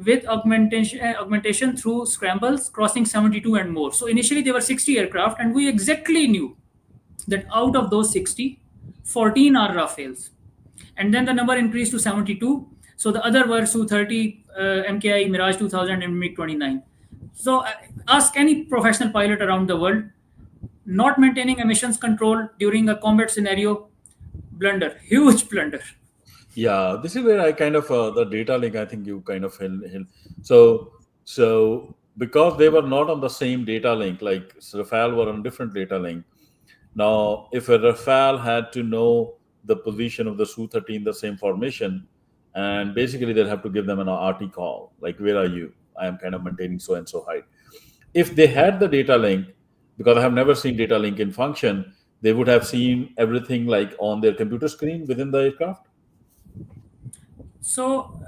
with augmentation through scrambles, crossing 72 and more. So initially there were 60 aircraft, and we exactly knew that out of those 60, 14 are Rafales. And then the number increased to 72. So the other were Su-30, MKI, Mirage 2000, and MiG-29. So ask any professional pilot around the world, not maintaining emissions control during a combat scenario, blunder, huge blunder. Yeah, this is where I kind of the data link. I think you kind of held. So because they were not on the same data link, like Rafale were on different data link. Now, if a Rafale had to know the position of the Su-30 in the same formation, and basically they'll have to give them an RT call, like, where are you? I am kind of maintaining so and so height. If they had the data link, because I have never seen data link in function, they would have seen everything like on their computer screen within the aircraft. So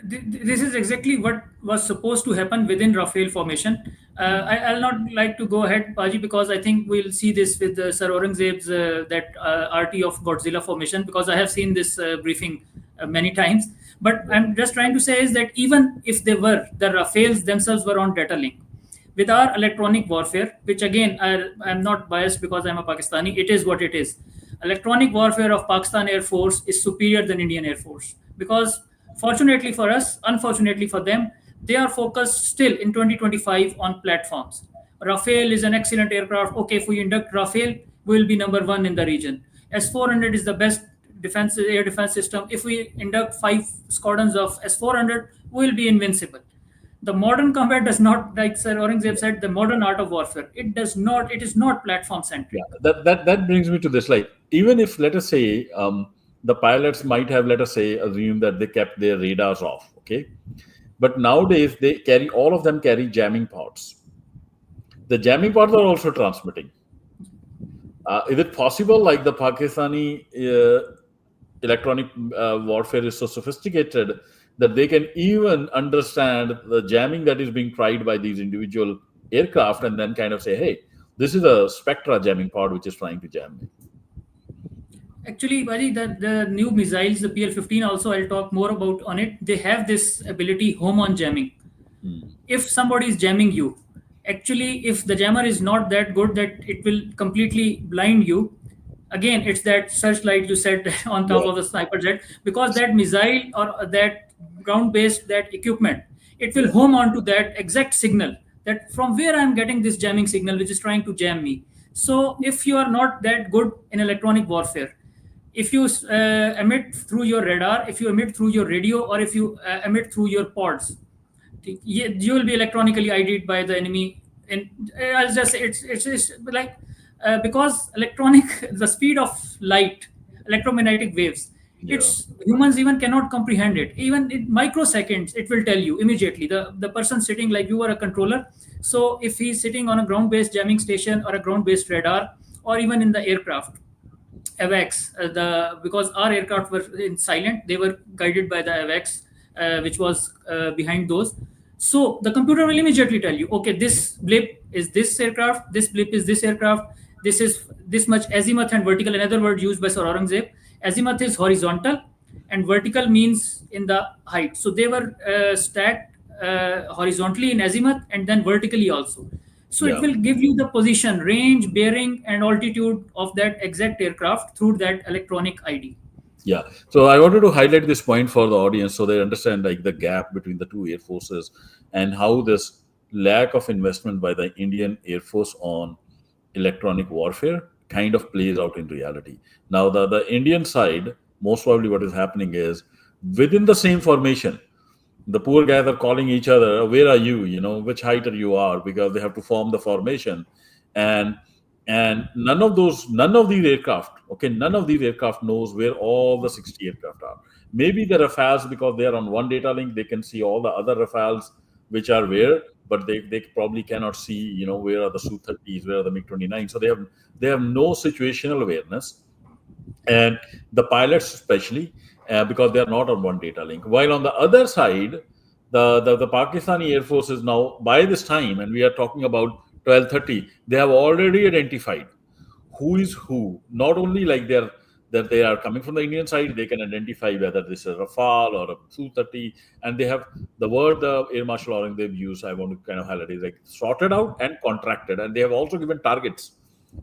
this is exactly what was supposed to happen within Rafale formation. I'll not like to go ahead, Paji, because I think we'll see this with Sir Aurangzeb's that RT of Godzilla formation, because I have seen this briefing many times. But I'm just trying to say is that even if the Rafales themselves were on data link, with our electronic warfare, which again, I'm not biased because I'm a Pakistani, it is what it is. Electronic warfare of Pakistan Air Force is superior than Indian Air Force, because fortunately for us, unfortunately for them, they are focused still in 2025 on platforms. Rafale is an excellent aircraft. Okay, if we induct Rafale, we will be number one in the region. S-400 is the best air defense system. If we induct 5 squadrons of S-400, we will be invincible. The modern combat does not, like Sir Aurangzeb said, the modern art of warfare, it is not platform centric. Yeah, that brings me to this. Like, even if, let us say, the pilots might have, let us say, assumed that they kept their radars off, okay? But nowadays, all of them carry jamming pods. The jamming pods are also transmitting. Is it possible, like the Pakistani electronic warfare is so sophisticated that they can even understand the jamming that is being tried by these individual aircraft, and then kind of say, hey, this is a Spectra jamming pod which is trying to jam me? Actually, Baji, the new missiles, the PL-15, also I'll talk more about on it. They have this ability, home on jamming. If somebody is jamming you Actually, if the jammer is not that good that it will completely blind you, again, it's that searchlight you said on top Yeah. of the sniper jet, because that missile or that ground-based that equipment, it will Yeah. home onto that exact signal that from where I'm getting this jamming signal, which is trying to jam me. So if you are not that good in electronic warfare, if you emit through your radar, if you emit through your radio, or if you emit through your pods, you will be electronically ID'd by the enemy. And I'll just say it's like because electronic the speed of light, electromagnetic waves, Yeah. it's humans even cannot comprehend it. Even in microseconds, it will tell you immediately. The person sitting, like you are a controller, so if he's sitting on a ground-based jamming station or a ground-based radar, or even in the aircraft, AVAX, because our aircraft were in silent, they were guided by the AVAX, which was behind those. So the computer will immediately tell you, okay, this blip is this aircraft, this blip is this aircraft, this is this much azimuth and vertical. Another word used by Sir Aurangzeb, azimuth is horizontal, and vertical means in the height. So they were stacked horizontally in azimuth and then vertically also. So it Yeah. will give you the position, range, bearing, and altitude of that exact aircraft through that electronic ID. Yeah. So I wanted to highlight this point for the audience so they understand like the gap between the two air forces and how this lack of investment by the Indian Air Force on electronic warfare kind of plays out in reality. Now the Indian side, most probably what is happening is within the same formation, the poor guys are calling each other, where are you, which height are you are, because they have to form the formation. And and none of these aircraft, okay, none of these aircraft knows where all the 60 aircraft are. Maybe the Rafales, because they are on one data link, they can see all the other Rafales which are where, but they probably cannot see, where are the Su-30s, where are the MiG-29. So they have no situational awareness, and the pilots especially, because they are not on one data link. While on the other side, the Pakistani Air Force is now, by this time, and we are talking about 12:30, they have already identified who is who. Not only like that they are coming from the Indian side, they can identify whether this is a Rafale or a Su-30, and they have the word the Air Marshal Aurangzeb used. I want to kind of highlight is like sorted out and contracted, and they have also given targets.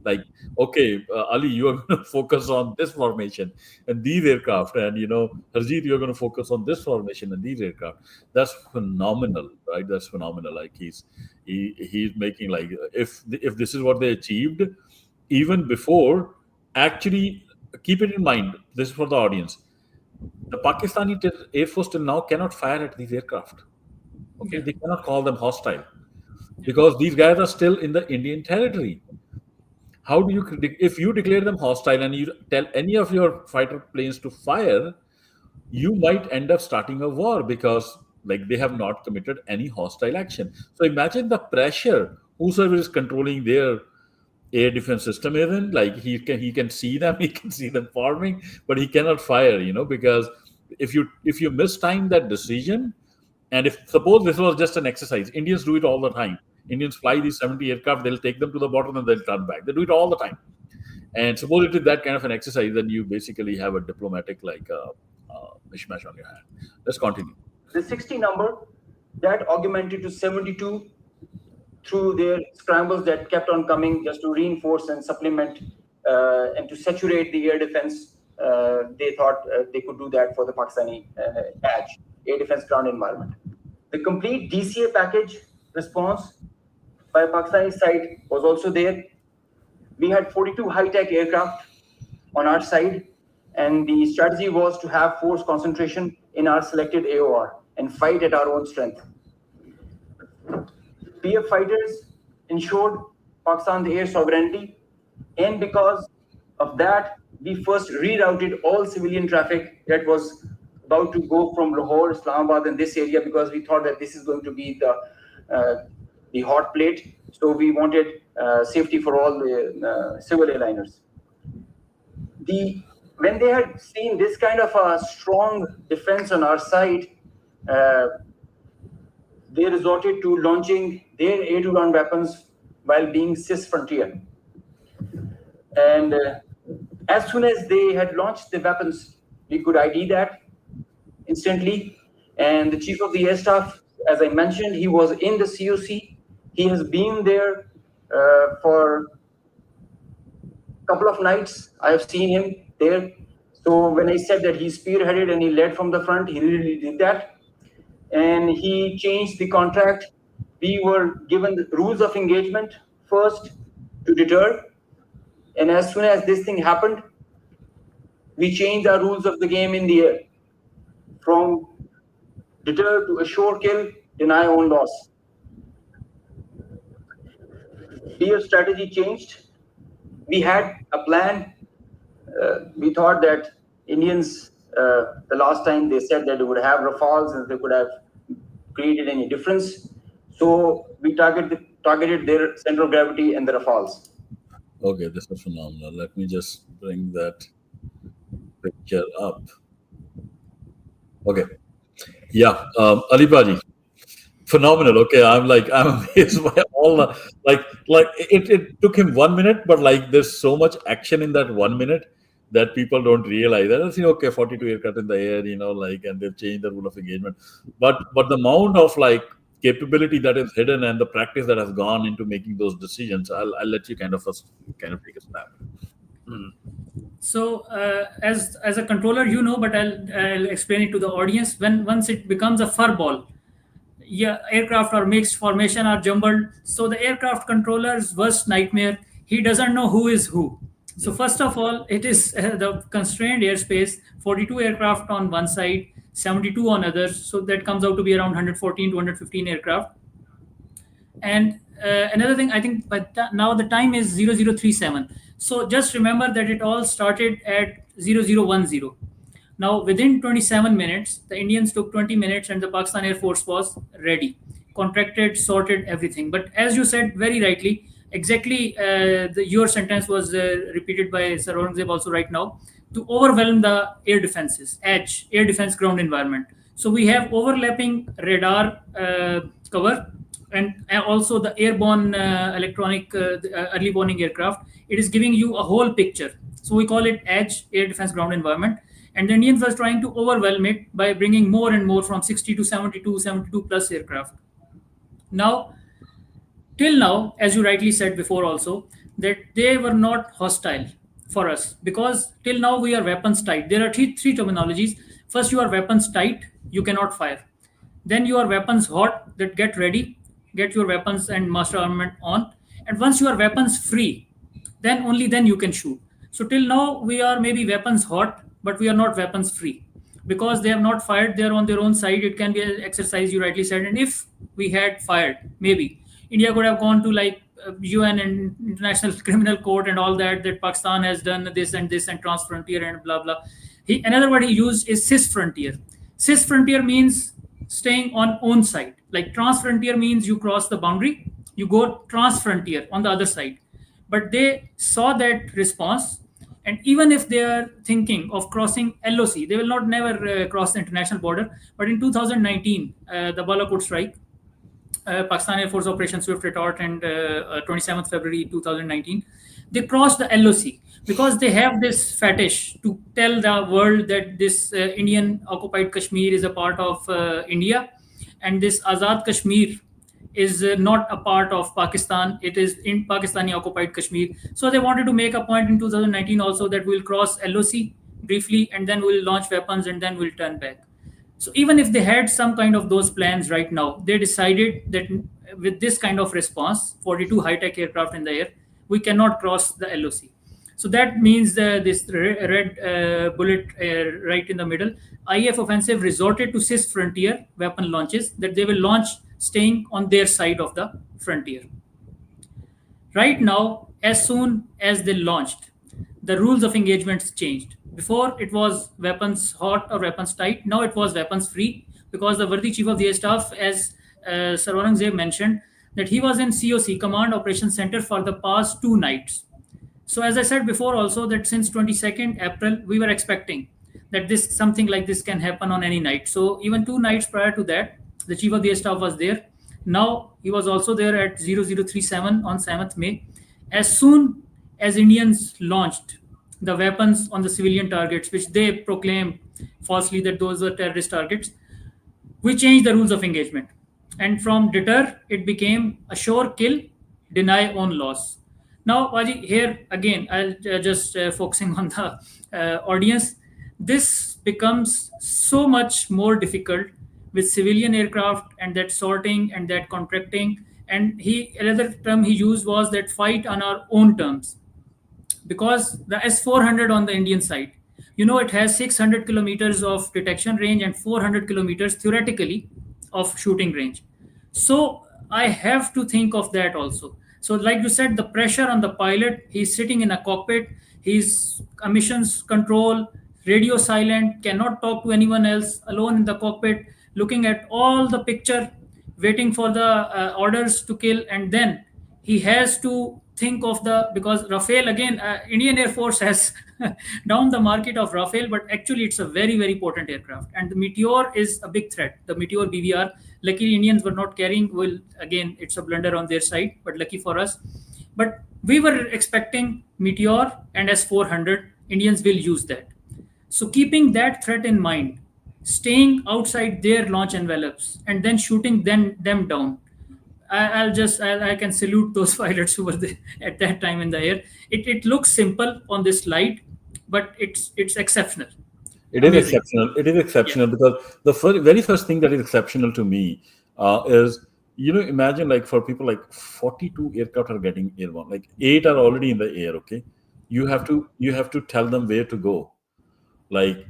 Like, okay, Ali, you are going to focus on this formation and these aircraft, and Harjeet, you're going to focus on this formation and these aircraft. That's phenomenal, right? That's phenomenal. Like he's making like, if this is what they achieved even before, actually, keep it in mind, this is for the audience, the Pakistani Air Force till now cannot fire at these aircraft. Okay, Yeah. they cannot call them hostile because these guys are still in the Indian territory. How do you, if you declare them hostile and you tell any of your fighter planes to fire, you might end up starting a war because like they have not committed any hostile action. So imagine the pressure whosoever is controlling their air defense system is in. Like he can see them, he can see them forming, but he cannot fire, because if you mistime that decision, and if suppose this was just an exercise, Indians do it all the time. Indians fly these 70 aircraft, they'll take them to the bottom and they'll turn back. They do it all the time. And suppose it is that kind of an exercise, then you basically have a diplomatic like mishmash on your hand. Let's continue. The 60 number that augmented to 72 through their scrambles that kept on coming just to reinforce and supplement and to saturate the air defense. They thought they could do that for the Pakistani edge, air defense ground environment. The complete DCA package response by Pakistani side was also there. We had 42 high-tech aircraft on our side, and the strategy was to have force concentration in our selected AOR and fight at our own strength. PF fighters ensured Pakistan's air sovereignty, and because of that, we first rerouted all civilian traffic that was about to go from Lahore, Islamabad, and this area, because we thought that this is going to be the hot plate. So we wanted safety for all the civil airliners. When they had seen this kind of a strong defense on our side, they resorted to launching their air-to-ground weapons while being cis frontier. And as soon as they had launched the weapons, we could ID that instantly. And the chief of the air staff, as I mentioned, he was in the COC. He has been there for a couple of nights. I have seen him there. So when I said that he spearheaded and he led from the front, he really did that. And he changed the contract. We were given the rules of engagement first to deter. And as soon as this thing happened, we changed our rules of the game in the air from deter to assure kill, deny own loss. Our strategy changed. We had a plan. We thought that Indians, the last time they said that they would have Rafales and they could have created any difference. So we targeted their center of gravity and the Rafales. Okay, this is phenomenal. Let me just bring that picture up. Okay. Yeah, Ali Baji, phenomenal. Okay, I'm amazed by all the it took him 1 minute, but like there's so much action in that 1 minute that people don't realize. And I think okay, 42 aircraft in the air, and they've changed the rule of engagement. But the amount of capability that is hidden and the practice that has gone into making those decisions, I'll let you kind of take a snap. So, as a controller, but I'll explain it to the audience. Once it becomes a fur ball, yeah, aircraft are mixed, formation are jumbled. So the aircraft controller's worst nightmare, he doesn't know who is who. So first of all, it is the constrained airspace, 42 aircraft on one side, 72 on others. So that comes out to be around 114 to 115 aircraft. And another thing, I think, but now the time is 0037. So just remember that it all started at 0010. Now, within 27 minutes, the Indians took 20 minutes and the Pakistan Air Force was ready, contracted, sorted, everything. But as you said very rightly, exactly your sentence was repeated by Sir Aurangzeb also right now, to overwhelm the air defenses, edge, air defense ground environment. So we have overlapping radar cover and also the airborne electronic early warning aircraft. It is giving you a whole picture. So we call it edge, air defense ground environment. And the Indians were trying to overwhelm it by bringing more and more from 60 to 72, 72 plus aircraft. Now, till now, as you rightly said before also, that they were not hostile for us because till now we are weapons tight. There are three terminologies. First, you are weapons tight, you cannot fire. Then you are weapons hot, that get ready, get your weapons and master armament on. And once you are weapons free, then only then you can shoot. So till now we are maybe weapons hot, but we are not weapons free because they have not fired. They are on their own side. It can be an exercise, you rightly said. And if we had fired, maybe India could have gone to UN and International Criminal Court and all that Pakistan has done this and transfrontier and blah, blah. Another word he used is cisfrontier. Cisfrontier means staying on own side. Like transfrontier means you cross the boundary, you go transfrontier on the other side. But they saw that response. And even if they are thinking of crossing LOC, they will not never cross the international border. But in 2019, the Balakot strike, Pakistan Air Force Operation Swift Retort, and 27th February 2019, they crossed the LOC because they have this fetish to tell the world that this Indian occupied Kashmir is a part of India, and this Azad Kashmir is not a part of Pakistan. It is in Pakistani occupied Kashmir. So they wanted to make a point in 2019 also that we'll cross LOC briefly and then we'll launch weapons and then we'll turn back. So even if they had some kind of those plans right now, they decided that with this kind of response, 42 high-tech aircraft in the air, we cannot cross the LOC. So that means this red bullet right in the middle. IAF offensive resorted to cis frontier weapon launches that they will launch staying on their side of the frontier. Right now, as soon as they launched, the rules of engagements changed. Before it was weapons hot or weapons tight. Now it was weapons free because the Worthy Chief of the Air Staff, as Sir Aurangzeb mentioned, that he was in COC, Command Operations Center, for the past 2 nights. So as I said before also that since 22nd April, we were expecting that something like this can happen on any night. So even 2 nights prior to that, the Chief of the Air Staff was there. Now he was also there at 0037 on 7th May. As soon as Indians launched the weapons on the civilian targets, which they proclaimed falsely that those were terrorist targets, we changed the rules of engagement. And from deter, it became assure kill, deny own loss. Now, Waji, here again, I'll just focusing on the audience. This becomes so much more difficult with civilian aircraft and that sorting and that contracting. And another term he used was that fight on our own terms, because the S-400 on the Indian side, it has 600 kilometers of detection range and 400 kilometers theoretically of shooting range. So I have to think of that also. So, like you said, the pressure on the pilot, he's sitting in a cockpit, he's emissions control, radio silent, cannot talk to anyone else, alone in the cockpit, looking at all the picture, waiting for the orders to kill, and then he has to think of the, because Rafale again, Indian Air Force has down the market of Rafale, but actually it's a very very potent aircraft, and the Meteor is a big threat. The Meteor BVR, luckily Indians were not carrying. Well, again, it's a blunder on their side, but lucky for us. But we were expecting Meteor and S-400. Indians will use that. So keeping that threat in mind, staying outside their launch envelopes and then shooting them down, I can salute those pilots who were there at that time in the air. It looks simple on this slide, but it's exceptional, It is amazing. exceptional. It is Yeah, exceptional because the very first thing that is exceptional to me is, imagine, like, for people, like 42 aircraft are getting airborne, like 8 are already in the air. Okay, you have to tell them where to go, like,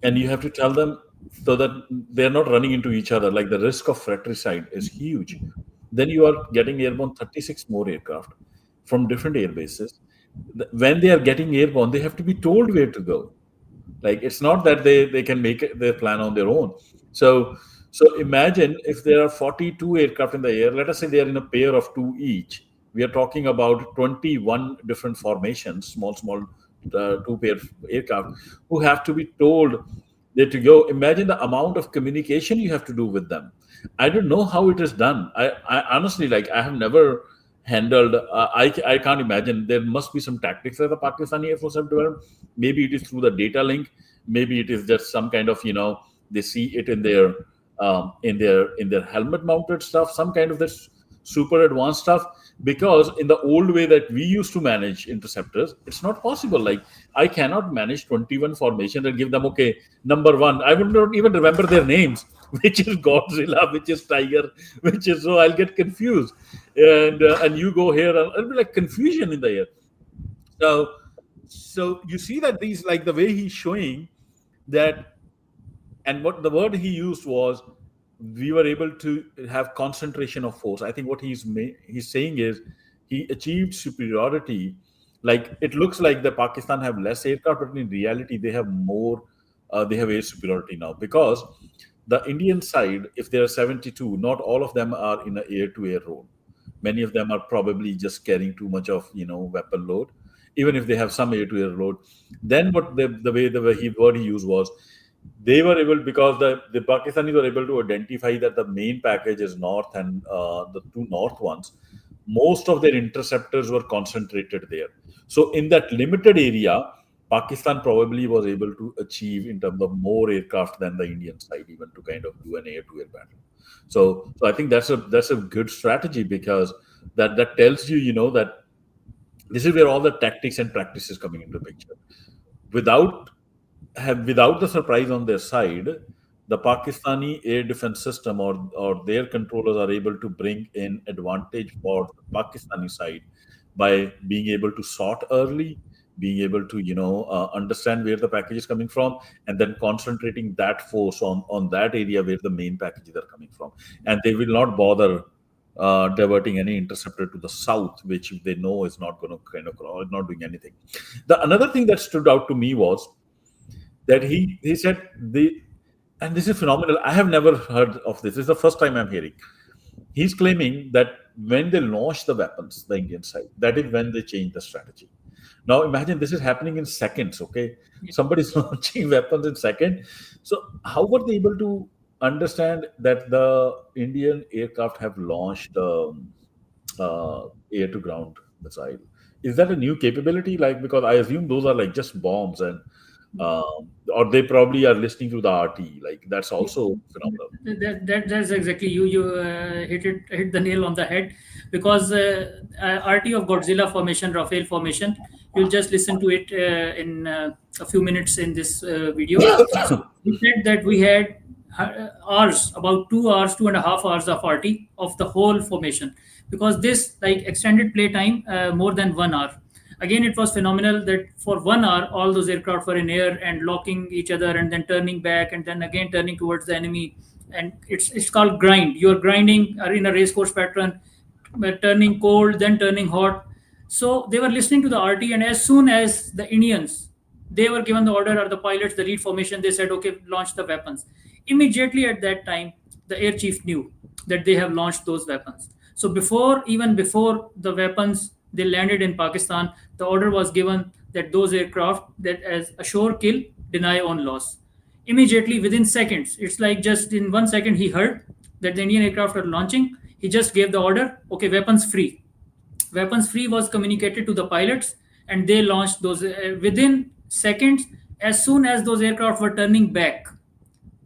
and you have to tell them so that they're not running into each other. Like, the risk of fratricide is huge. Then you are getting airborne 36 more aircraft from different air bases. When they are getting airborne, they have to be told where to go. Like, it's not that they can make their plan on their own. So imagine if there are 42 aircraft in the air. Let us say they are in a pair of two each. We are talking about 21 different formations, small two pair aircraft, who have to be told where to go. Imagine the amount of communication you have to do with them. I don't know how it is done. I honestly, like, I have never handled. I can't imagine. There must be some tactics that the Pakistani Air Force have developed. Maybe it is through the data link. Maybe it is just some kind of, they see it in their helmet mounted stuff, some kind of this super advanced stuff. Because in the old way that we used to manage interceptors, it's not possible. Like, I cannot manage 21 formations and give them, okay, number one, I would not even remember their names, which is Godzilla, which is Tiger, which is, so I'll get confused. And you go here, and it'll be like confusion in the air. So so you see that these, like, the way he's showing that, and what the word he used was, we were able to have concentration of force. I think what he's saying is, he achieved superiority. Like, it looks like the Pakistan have less aircraft, but in reality they have more. They have air superiority now, because the Indian side, if there are 72, not all of them are in an air to air role. Many of them are probably just carrying too much of, weapon load, even if they have some air to air load. Then what the word he used was, they were able, because the Pakistanis were able to identify that the main package is north, and the two north ones, most of their interceptors were concentrated there. So in that limited area, Pakistan probably was able to achieve in terms of more aircraft than the Indian side, even to kind of do an air-to-air battle. So I think that's a good strategy, because that tells you, that this is where all the tactics and practices coming into picture. Without without the surprise on their side, the Pakistani air defense system, or their controllers, are able to bring in advantage for the Pakistani side by being able to sort early, being able to, understand where the package is coming from, and then concentrating that force on that area where the main packages are coming from, and they will not bother diverting any interceptor to the south, which they know is not going to kind of, not doing anything. The another thing that stood out to me was that he said, and this is phenomenal. I have never heard of this. This is the first time I'm hearing. He's claiming that when they launch the weapons, the Indian side, that is when they change the strategy. Now imagine this is happening in seconds. Okay, somebody's launching weapons in second. So how were they able to understand that the Indian aircraft have launched air to ground missile? Is that a new capability? Like, because I assume those are like just bombs, and or they probably are listening to the RT. Like that's also phenomenal. That's exactly you hit the nail on the head, because RT of Godzilla formation, Rafael formation, you'll just listen to it in a few minutes in this video. So we said that we had hours, about 2 hours, 2.5 hours of RT of the whole formation, because this like extended play time more than 1 hour. Again, it was phenomenal that for 1 hour, all those aircraft were in air and locking each other and then turning back and then again turning towards the enemy. And it's called grind. You're grinding in a race course pattern, turning cold, then turning hot. So they were listening to the RT, and as soon as the Indians, they were given the order, or the pilots, the lead formation, they said, okay, launch the weapons. Immediately at that time, the air chief knew that they have launched those weapons. So even before the weapons they landed in Pakistan, the order was given that those aircraft, that as a shore kill, deny on loss. Immediately within seconds, it's like just in 1 second, he heard that the Indian aircraft are launching. He just gave the order, okay, weapons free. Weapons free was communicated to the pilots, and they launched those within seconds. As soon as those aircraft were turning back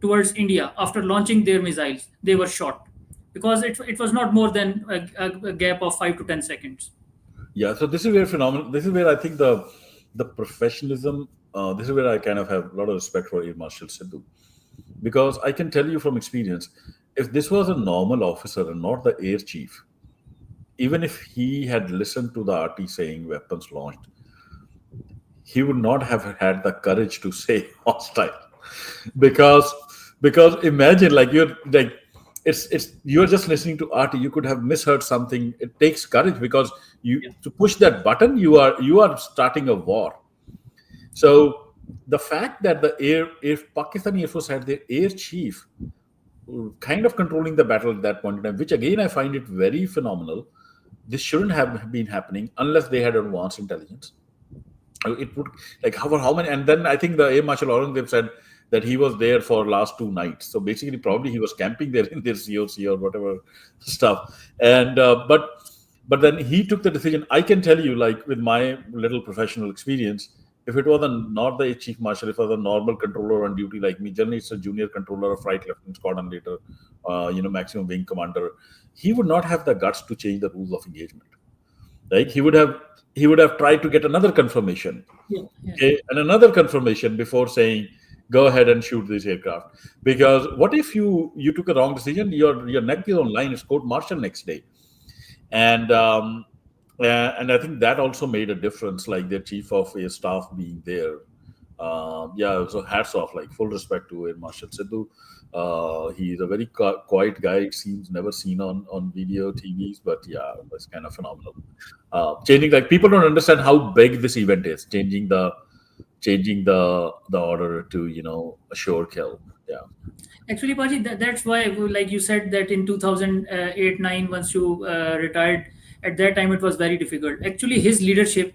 towards India after launching their missiles, they were shot, because it was not more than a gap of 5 to 10 seconds. Yeah, so this is where phenomenal. This is where I think the professionalism. This is where I kind of have a lot of respect for Air Marshal Sidhu, because I can tell you from experience, if this was a normal officer and not the air chief, even if he had listened to the RT saying weapons launched, he would not have had the courage to say hostile, because imagine, like, you're like, it's you're just listening to RT, you could have misheard something. It takes courage, because you Yeah. to push that button, you are starting a war. So the fact that the if Pakistani Air Force had their air chief kind of controlling the battle at that point in time, which again I find it very phenomenal. This shouldn't have been happening unless they had advanced intelligence. It would, like, how many, and then I think the Air Marshal Aurangzeb said that he was there for last 2 nights. So basically, probably he was camping there in their COC or whatever stuff. And but then he took the decision. I can tell you, like, with my little professional experience, if it was not the chief marshal, if it was a normal controller on duty like me, generally it's a junior controller, a flight lieutenant, squadron leader, maximum wing commander, he would not have the guts to change the rules of engagement. Like, he would have tried to get another confirmation, Yeah, yeah. okay, and another confirmation before saying go ahead and shoot this aircraft. Because what if you took a wrong decision? Your neck is on line. It's court martial next day. And I think that also made a difference, like their chief of air staff being there. Yeah, so hats off, like, full respect to Air Marshal Sidhu. He's a very quiet guy. It seems never seen on video TVs, but yeah, that's kind of phenomenal. Changing, like, people don't understand how big this event is. Changing the order to a shore kill. Yeah. Actually, Paji, that's why, like you said, that in 2008-9, once you retired, at that time it was very difficult. Actually, his leadership,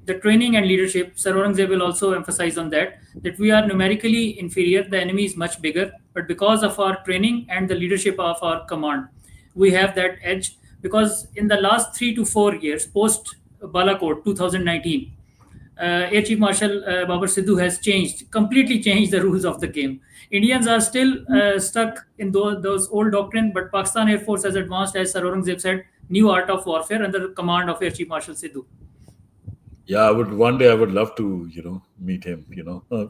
the training and leadership, Sir Aurangzeb will also emphasize on that we are numerically inferior. The enemy is much bigger, but because of our training and the leadership of our command, we have that edge. Because in the last 3 to 4 years, post Balakot 2019, Air Chief Marshal Babar Sidhu has completely changed the rules of the game. Indians are still stuck in those old doctrine, but Pakistan Air Force has advanced, as Sir Aurangzeb said, new art of warfare under the command of Air Chief Marshal Sidhu. Yeah, one day I would love to, meet him.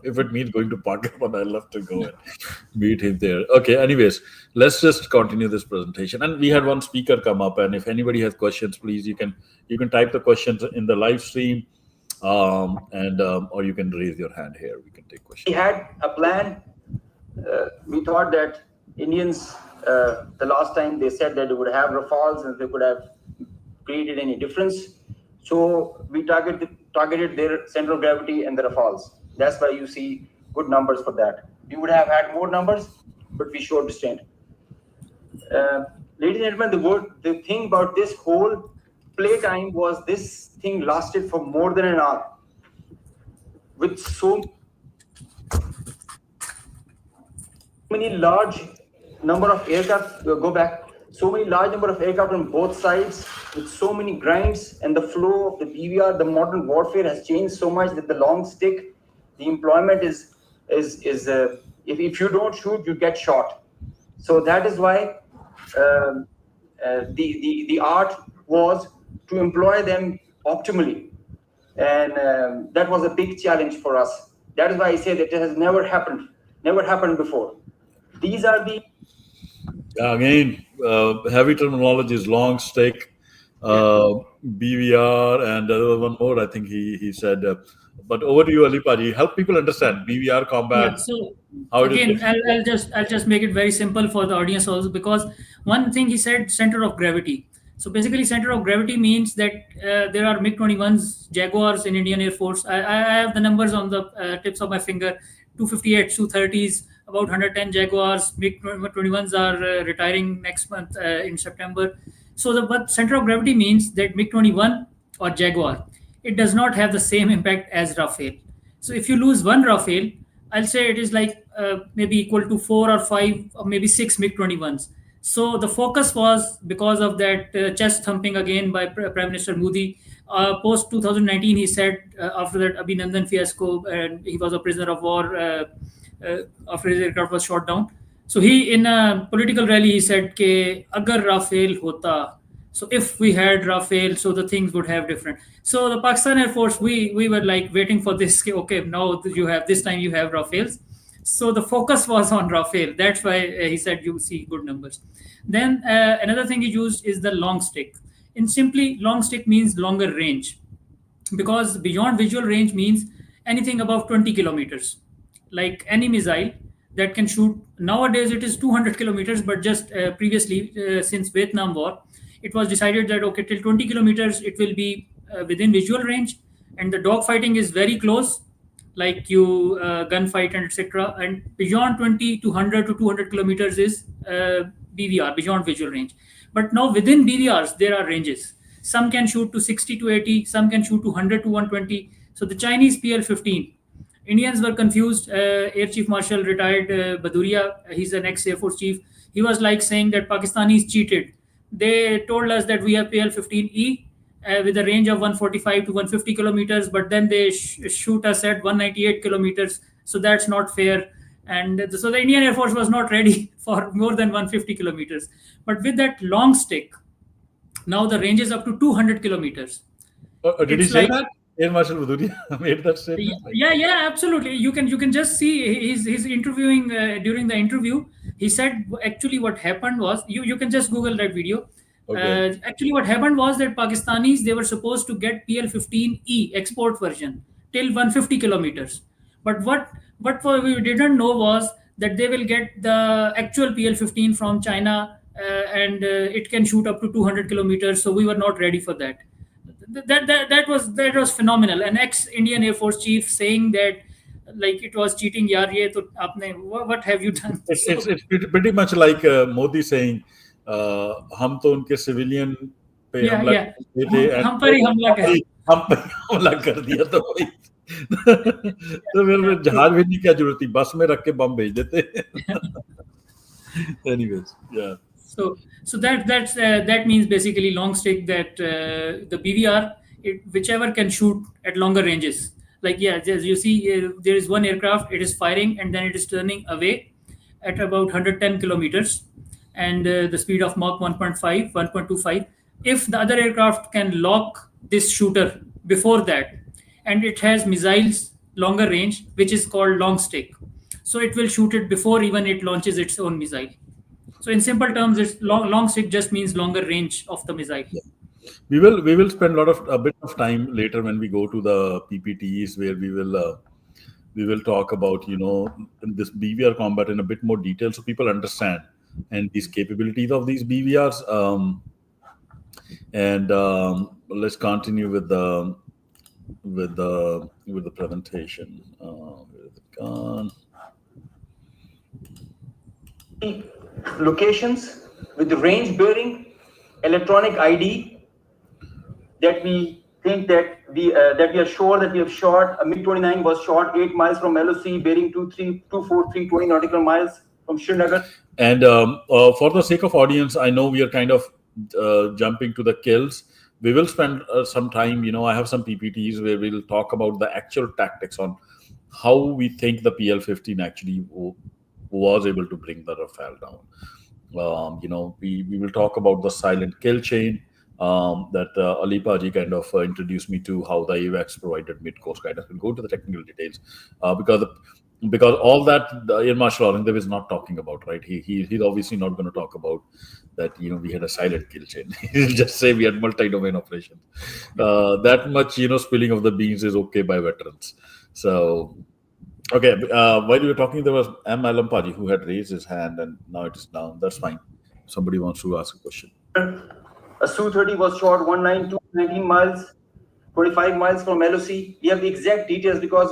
If it means going to Pakistan, I'd love to go and meet him there. Okay, anyways, let's just continue this presentation. And we had one speaker come up, and if anybody has questions, please, you can type the questions in the live stream, or you can raise your hand here. We can take questions. We had a plan. We thought that Indians, the last time they said that they would have Rafales and they could have created any difference. So we targeted their center of gravity and the Rafales. That's why you see good numbers for that. We would have had more numbers, but we showed restraint. Ladies and gentlemen, the thing about this whole play time was this thing lasted for more than an hour. With so many large number of aircraft, so many large number of aircraft on both sides, with so many grinds, and the flow of the PVR, the modern warfare has changed so much that the long stick The employment is if you don't shoot, you get shot. So that is why the art was to employ them optimally, and that was a big challenge for us. That is why I say that it has never happened before. These are the Again, heavy terminology is long stick, BVR, and the other one more. I think he said. But over to you, Alipaji. Help people understand BVR Yeah. combat, So how it is again, different. I'll just make it very simple for the audience also, because one thing he said, center of gravity. So basically, center of gravity means that there are MiG-21s, Jaguars in Indian Air Force. I have the numbers on the tips of my finger. 258 Su-30s, about 110 Jaguars. MiG-21s are retiring next month in September. So the but center of gravity means that MiG-21 or Jaguar, it does not have the same impact as Rafale. So if you lose one Rafale, I'll say it is like maybe equal to 4 or 5 or maybe 6 MiG-21s. So the focus was because of that chest thumping again by Prime Minister Modi. Post 2019, he said after that Abhinandan fiasco, and he was a prisoner of war after his aircraft was shot down. So he, in a political rally, he said, "Ke agar Rafale hota." So if we had Rafale, so the things would have different. So the Pakistan Air Force, we were like waiting for this. Okay, now you have this time you have Rafales. So the focus was on Rafale. That's why he said you see good numbers. Then another thing he used is the long stick. In simply, long stick means longer range, because beyond visual range means anything above 20 kilometers, like any missile that can shoot. Nowadays it is 200 kilometers, but just previously, since Vietnam War, it was decided that okay, till 20 kilometers it will be within visual range, and the dog fighting is very close, like you gunfight and etc. And beyond 20 to 100 to 200 kilometers is BVR, beyond visual range. But now within BVRs there are ranges. Some can shoot to 60 to 80, some can shoot to 100 to 120. So the Chinese PL-15, Indians were confused. Air Chief Marshal retired Baduria, he's an ex-Air Force chief. He was like saying that Pakistanis cheated. They told us that we have PL-15E with a range of 145 to 150 kilometers, but then they shoot us at 198 kilometers. So that's not fair. And so the Indian Air Force was not ready for more than 150 kilometers. But with that long stick, now the range is up to 200 kilometers. Did he It's say like, that? Air Marshal Bhaduria made that statement. yeah, absolutely. You can just see he's interviewing during the interview. He said actually what happened was, you can just Google that video. Okay. Actually, what happened was that Pakistanis, they were supposed to get PL-15E export version till 150 kilometers. But what we didn't know was that they will get the actual PL-15 from China, and it can shoot up to 200 kilometers. So we were not ready for that. That was phenomenal. An ex-Indian Air Force chief saying that like it was cheating, yaar, ye to aapne, what have you done? It's pretty much like Modi saying, हम तो उनके civilian पे Yeah, हमला yeah. किए थे and हम पर ही हमला कर. हम पे हमला कर दिया तो वही तो फिर जहाज भेजने की क्या जरूरत थी, बस में रख के बम भेज देते. Anyways, yeah. So that means basically long stick, that the BVR, whichever can shoot at longer ranges. Like, yeah, as you see, there is one aircraft, it is firing and then it is turning away at about 110 kilometers, and the speed of Mach 1.5, 1.25. If the other aircraft can lock this shooter before that, and it has missiles longer range, which is called long stick, so it will shoot it before even it launches its own missile. So in simple terms, it's long stick just means longer range of the missile. We will spend a bit of time later when we go to the PPTs, where we will talk about this BVR combat in a bit more detail, so people understand and these capabilities of these BVRs. And let's continue with the presentation. Where is it gone? Locations with the range bearing electronic ID that we think that we are sure that we have shot. A MiG-29 was shot 8 miles from LOC, bearing 24320 nautical miles from Srinagar. And for the sake of audience, I know we are kind of jumping to the kills. We will spend some time. I have some PPTs where we'll talk about the actual tactics on how we think the PL-15 actually was able to bring the Rafale down. We will talk about the silent kill chain that Ali Paji kind of introduced me to, how the AVAX provided mid-course guidance. We'll go into the technical details because all that Air Marshal Aurangzeb is not talking about, right? He's obviously not going to talk about that. We had a silent kill chain. He'll just say we had multi-domain operations. That much, spilling of the beans is okay by veterans. So. Okay, while you were talking, there was M. Alampaji who had raised his hand and now it is down. That's fine. Somebody wants to ask a question. A Su-30 was shot 192, 19 miles, 25 miles from LOC. We have the exact details because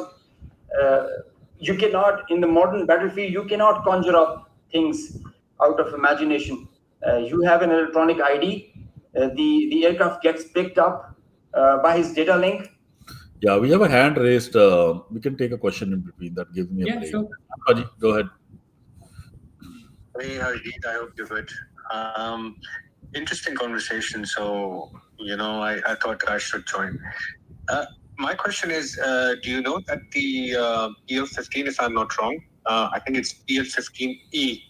you cannot, in the modern battlefield, you cannot conjure up things out of imagination. You have an electronic ID. The aircraft gets picked up by his data link. Yeah, we have a hand raised. We can take a question in between. That gives me a break. Sure. Haji, go ahead. Hey, Harjeet, I hope you're good. Interesting conversation. So, I thought I should join. My question is, do you know that the PL-15, if I'm not wrong, I think it's PL-15E,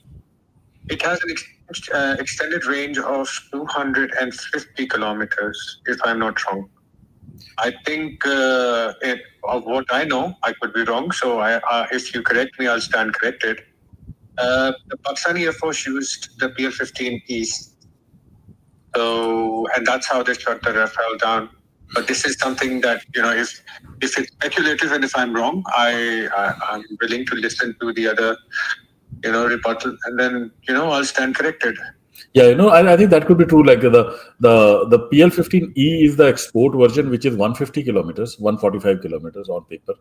it has an extended range of 250 kilometers, if I'm not wrong. I think of what I know, I could be wrong. So if you correct me, I'll stand corrected. The Pakistani Air Force used the PL-15 East. So, and that's how they shut the Rafale down. But this is something that, if it's speculative and if I'm wrong, I'm willing to listen to the other, rebuttal, and then, I'll stand corrected. Yeah, I think that could be true. Like the PL-15E is the export version, which is 150 kilometers, 145 kilometers on paper.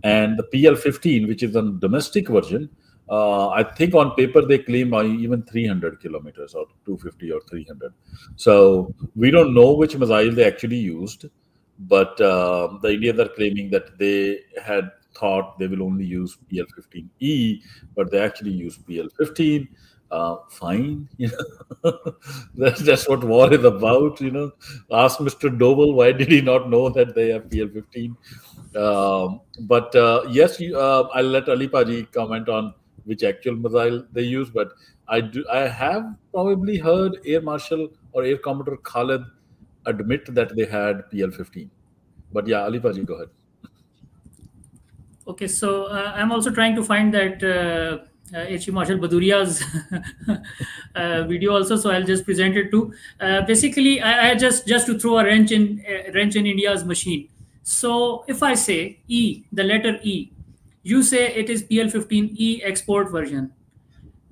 And the PL-15, which is the domestic version, I think on paper they claim even 300 kilometers or 250 or 300. So we don't know which missile they actually used, but the Indians are claiming that they had thought they will only use PL-15E, but they actually use PL-15. Fine, that's what war is about. Ask Mr. Doble, why did he not know that they have PL-15? But yes, I'll let Ali Paji comment on which actual missile they use. But I have probably heard Air Marshal or Air Commodore Khalid admit that they had PL-15. But yeah, Ali Paji, go ahead. Okay, so I'm also trying to find that Air Chief Marshal Baduria's video also, so I'll just present it too. Basically, I just to throw a wrench in India's machine. So if I say E, the letter E, you say it is PL-15E export version.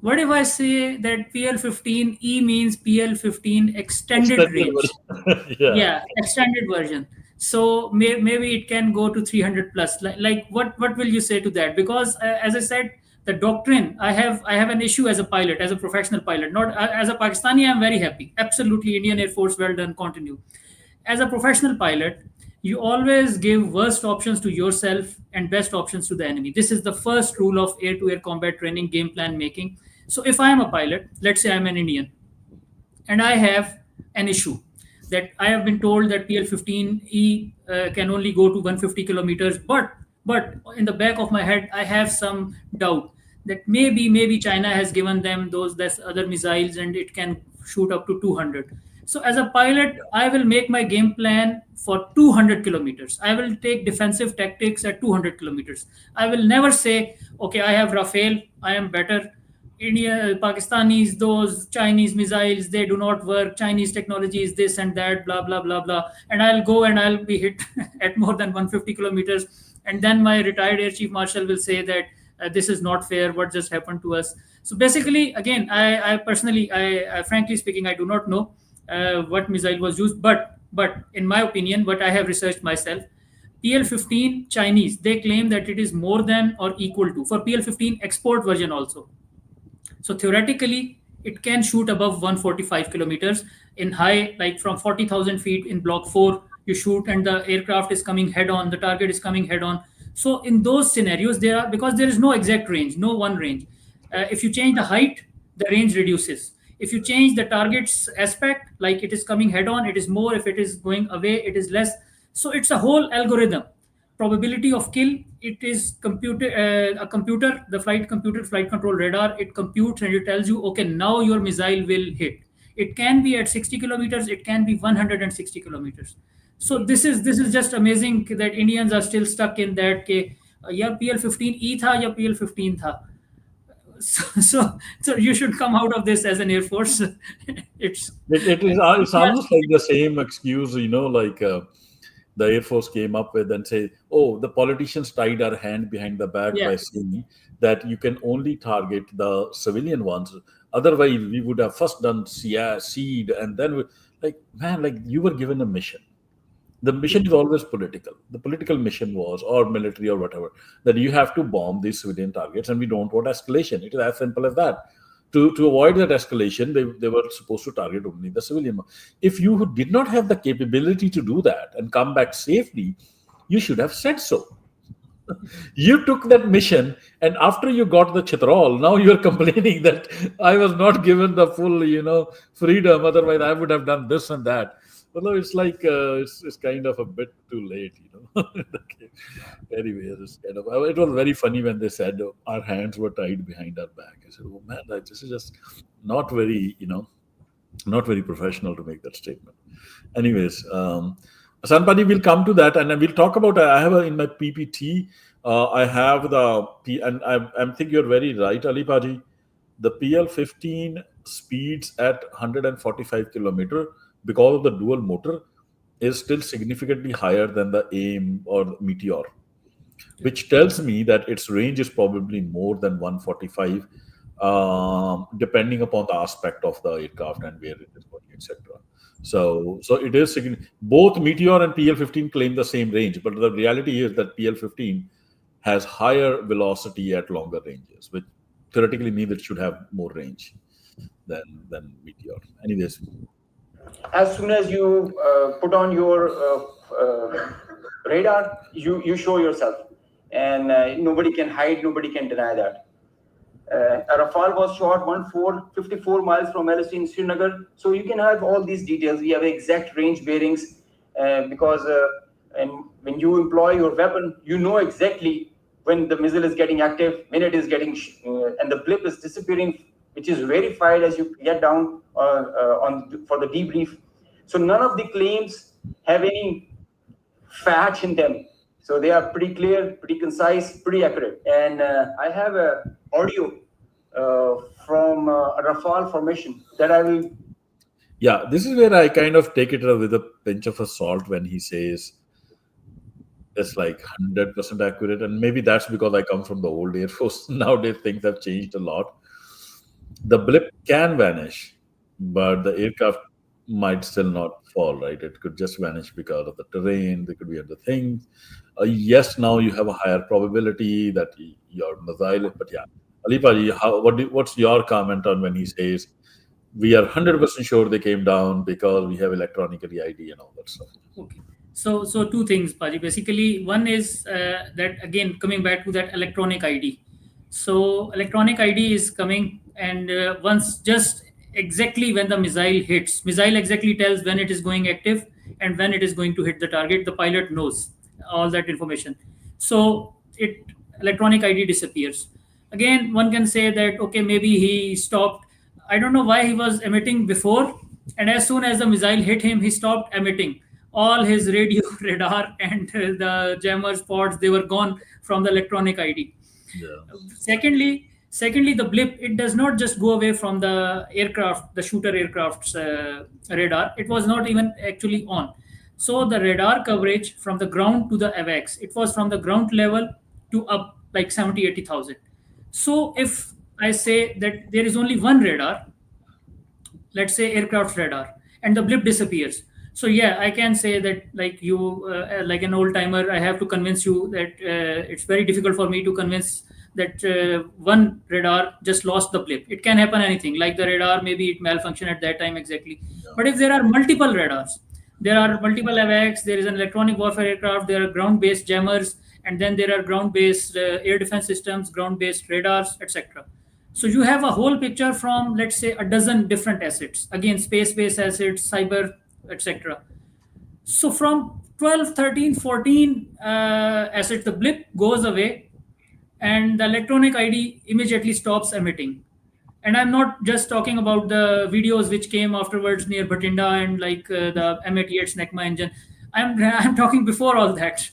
What if I say that PL-15E means PL-15 extended range? Yeah, extended version. So maybe it can go to 300 plus. Like what will you say to that? Because as I said, the doctrine, I have an issue as a pilot, as a professional pilot. Not as a Pakistani, I'm very happy. Absolutely, Indian Air Force, well done, continue. As a professional pilot, you always give worst options to yourself and best options to the enemy. This is the first rule of air-to-air combat training, game plan making. So if I am a pilot, let's say I'm an Indian, and I have an issue that I have been told that PL-15E can only go to 150 kilometers, but in the back of my head, I have some doubt that maybe China has given them those other missiles and it can shoot up to 200. So as a pilot, I will make my game plan for 200 kilometers. I will take defensive tactics at 200 kilometers. I will never say, okay, I have Rafale, I am better. India, Pakistanis, those Chinese missiles, they do not work. Chinese technology is this and that, blah, blah, blah, blah. And I'll go and I'll be hit at more than 150 kilometers. And then my retired Air Chief Marshal will say that this is not fair, what just happened to us. So basically, again, I personally, frankly speaking, I do not know what missile was used. But in my opinion, what I have researched myself, PL-15 Chinese, they claim that it is more than or equal to, for PL-15 export version also. So theoretically, it can shoot above 145 kilometers in high, like from 40,000 feet in Block 4, you shoot and the aircraft is coming head on, the target is coming head on. So in those scenarios, because there is no exact range, no one range. If you change the height, the range reduces. If you change the target's aspect, like it is coming head on, it is more. If it is going away, it is less. So it's a whole algorithm. Probability of kill it is a computer, the flight computer, flight control radar. It computes and it tells you, okay, now your missile will hit. It can be at 60 kilometers. It can be 160 kilometers. So this is just amazing that Indians are still stuck in that. Ke, या PL-15E था या PL-15 था. So you should come out of this as an Air Force. It's It's almost like the same excuse, like the Air Force came up with and say, oh, the politicians tied our hand behind the back yeah, by saying that you can only target the civilian ones. Otherwise, we would have first done seed and then, like, man, like you were given a mission. The mission is always political. The political mission was, or military or whatever, that you have to bomb these civilian targets and we don't want escalation. It is as simple as that. To avoid that escalation, they were supposed to target only the civilian one. If you did not have the capability to do that and come back safely, you should have said so. You took that mission, and after you got the chitrol, now you're complaining that I was not given the full, freedom. Otherwise, I would have done this and that. Although it's like it's kind of a bit too late, Okay. Anyway, it was very funny when they said our hands were tied behind our back. I said, "Oh man, this is just not very, not very professional to make that statement." Anyways, Sanpati, we'll come to that, and then we'll talk about. I have in my PPT. I have and I think you're very right, Ali Paji. The PL-15 speeds at 145 kilometer because of the dual motor is still significantly higher than the AIM or Meteor, which tells me that its range is probably more than 145, depending upon the aspect of the aircraft and where it is going, etc. So it is both Meteor and PL-15 claim the same range, but the reality is that PL-15 has higher velocity at longer ranges, which theoretically means it should have more range than Meteor. Anyways. As soon as you put on your radar, you show yourself, and nobody can hide, nobody can deny that. A Rafale was shot 54 miles from LST in Srinagar, so you can have all these details. We have exact range bearings because and when you employ your weapon, you know exactly when the missile is getting active, when it is getting and the blip is disappearing, which is verified as you get down for the debrief. So none of the claims have any fat in them. So they are pretty clear, pretty concise, pretty accurate. And I have a audio from a Rafale formation that I will. Yeah, this is where I kind of take it with a pinch of salt when he says it's like 100% accurate. And maybe that's because I come from the old Air Force. Nowadays, things have changed a lot. The blip can vanish, but the aircraft might still not fall, right? It could just vanish because of the terrain. There could be other things. Yes, now you have a higher probability that your missile, but yeah. Alipa, what's your comment on when he says we are 100% sure they came down because we have electronically ID and all that stuff? Okay. So two things, Paji. Basically, one is that, again, coming back to that electronic ID. So electronic ID is coming, and once just exactly when the missile hits, missile exactly tells when it is going active and when it is going to hit the target. The pilot knows all that information. So electronic ID disappears. Again, one can say that, okay, maybe he stopped. I don't know why he was emitting before, and as soon as the missile hit him, he stopped emitting. All his radio, radar, and the jammers pods, they were gone from the electronic ID. Yeah. Secondly, the blip, it does not just go away from the aircraft, the shooter aircraft's radar. It was not even actually on. So the radar coverage from the ground to the AVAX, it was from the ground level to up like 70, 80,000. So if I say that there is only one radar, let's say aircraft radar, and the blip disappears. So yeah, I can say that, like you, like an old timer, I have to convince you that it's very difficult for me to convince that one radar just lost the blip. It can happen anything. Like the radar, maybe it malfunctioned at that time exactly. But if there are multiple radars, there are multiple AVAX, there is an electronic warfare aircraft, there are ground-based jammers, and then there are ground-based air defense systems, ground-based radars, etc. So you have a whole picture from, let's say, a dozen different assets. Again, space-based assets, cyber, etc. So from 12, 13, 14 assets, the blip goes away and the electronic ID immediately stops emitting. And I'm not just talking about the videos which came afterwards near Batinda and like the M88 SNECMA engine. I'm talking before all that.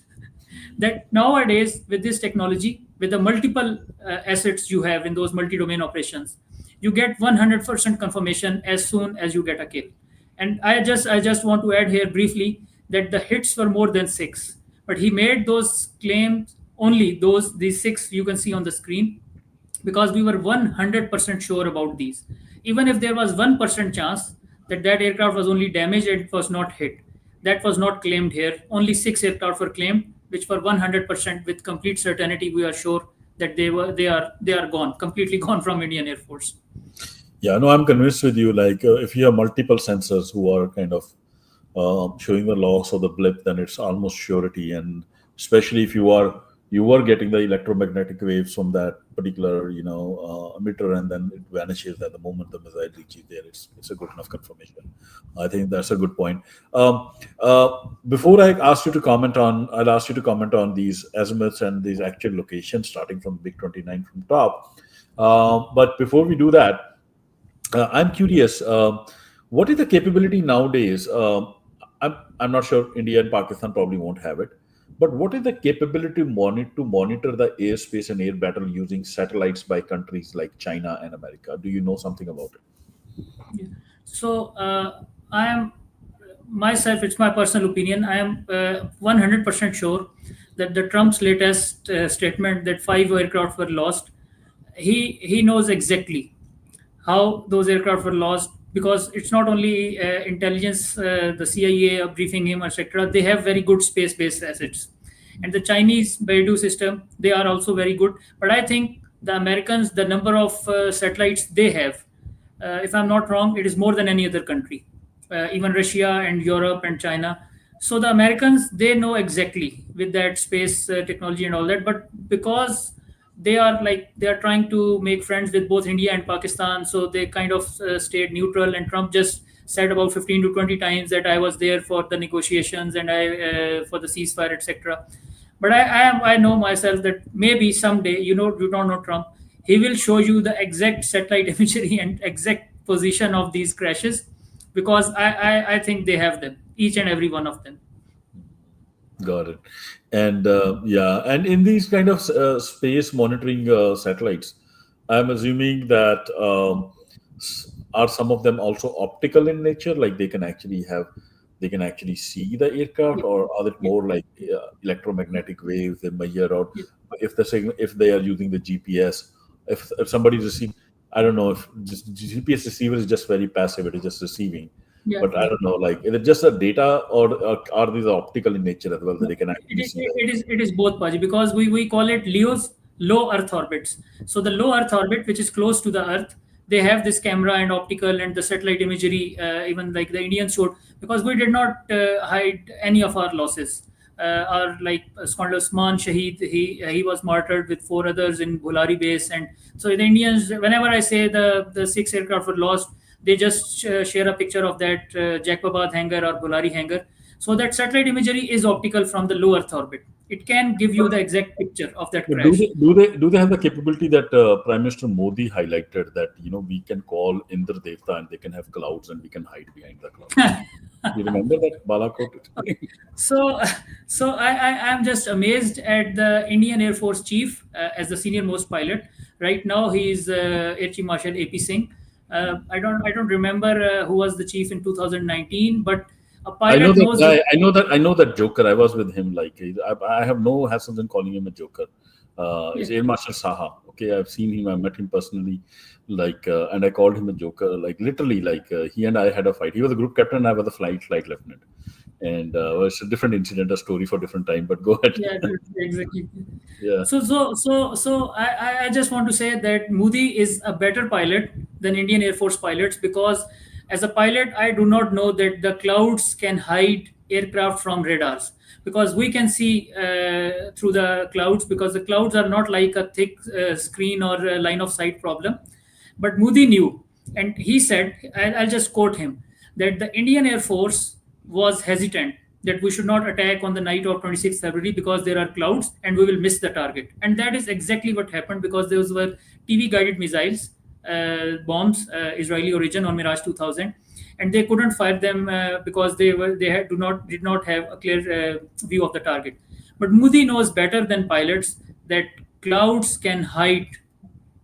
That nowadays with this technology, with the multiple assets you have in those multi-domain operations, you get 100% confirmation as soon as you get a kill. And I just want to add here briefly that the hits were more than six, but he made those claims only these six you can see on the screen because we were 100% sure about these. Even if there was 1% chance that that aircraft was only damaged and it was not hit, that was not claimed here. Only six aircraft were claimed, which were 100% with complete certainty. We are sure that they are gone, completely gone from Indian Air Force. Yeah, no, I'm convinced with you. Like, if you have multiple sensors who are kind of showing the loss of the blip, then it's almost surety. And especially if you are getting the electromagnetic waves from that particular emitter, and then it vanishes at the moment the missile reaches there. It's a good enough confirmation. I think that's a good point. Before I'll ask you to comment on these azimuths and these actual locations starting from Big 29 from top. But before we do that, I'm curious. What is the capability nowadays? I'm not sure. India and Pakistan probably won't have it. But what is the capability to monitor the airspace and air battle using satellites by countries like China and America? Do you know something about it? Yeah. So I am myself. It's my personal opinion. I am 100% sure that the Trump's latest statement that 5 aircraft were lost, he knows exactly how those aircraft were lost because it's not only intelligence, the CIA are briefing him, etc. They have very good space-based assets, and the Chinese Beidou system they are also very good. But I think the Americans, the number of satellites they have, if I'm not wrong, it is more than any other country, even Russia and Europe and China. So the Americans they know exactly with that space technology and all that, but because they are trying to make friends with both India and Pakistan, so they kind of stayed neutral. And Trump just said about 15 to 20 times that I was there for the negotiations and I for the ceasefire, etc. But I know myself that maybe someday, you don't know Trump, he will show you the exact satellite imagery and exact position of these crashes because I think they have them, each and every one of them. Got it. And yeah, and in these kind of space monitoring satellites, I'm assuming that are some of them also optical in nature, like they can actually see the aircraft, Yeah. or are they Yeah. more like electromagnetic waves they measure, or Yeah. if the signal, if they are using the GPS, if somebody's receiving, I don't know if just GPS receiver is just very passive, it is just receiving. Yeah, But I yeah. don't know, like, is it just a data, or are these optical in nature as well that No, they can it actually is see that? it is both, Paji, because we call it LEO's low Earth orbits. So the low Earth orbit, which is close to the Earth, they have this camera and optical and the satellite imagery, even like the Indians showed, because we did not hide any of our losses. Our like scholar Usman Shahid, he was martyred with four others in Bholari base, and so the Indians. Whenever I say the 6 aircraft were lost, they just share a picture of that Jacobabad hangar or Bholari hangar. So that satellite imagery is optical from the low Earth orbit. It can give you the exact picture of that But do crash. they have the capability that Prime Minister Modi highlighted, that we can call Indra Devta and they can have clouds and we can hide behind the clouds? You remember that Balakot? So, I'm just amazed at the Indian Air Force chief as the senior most pilot. Right now, he is Air Chief Marshal AP Singh. I don't remember who was the chief in 2019, but a I know pilot that knows guy. the. I know that Joker. I was with him. Like, I have no hassles in calling him a Joker. Yeah, It's Air Marshal Saha. Okay, I've seen him. I met him personally. Like, and I called him a Joker. Like, literally, like, he and I had a fight. He was a group captain. I was a flight lieutenant. And it's a different incident, a story for different time. But go ahead. yeah, exactly. Yeah. So I just want to say that Modi is a better pilot than Indian Air Force pilots because as a pilot, I do not know that the clouds can hide aircraft from radars because we can see through the clouds because the clouds are not like a thick screen or a line of sight problem. But Modi knew, and he said, I'll just quote him, that the Indian Air Force was hesitant that we should not attack on the night of 26th February because there are clouds and we will miss the target. And that is exactly what happened, because those were TV guided missiles, bombs, Israeli origin, on Mirage 2000, and they couldn't fire them because did not have a clear view of the target. But Moody knows better than pilots that clouds can hide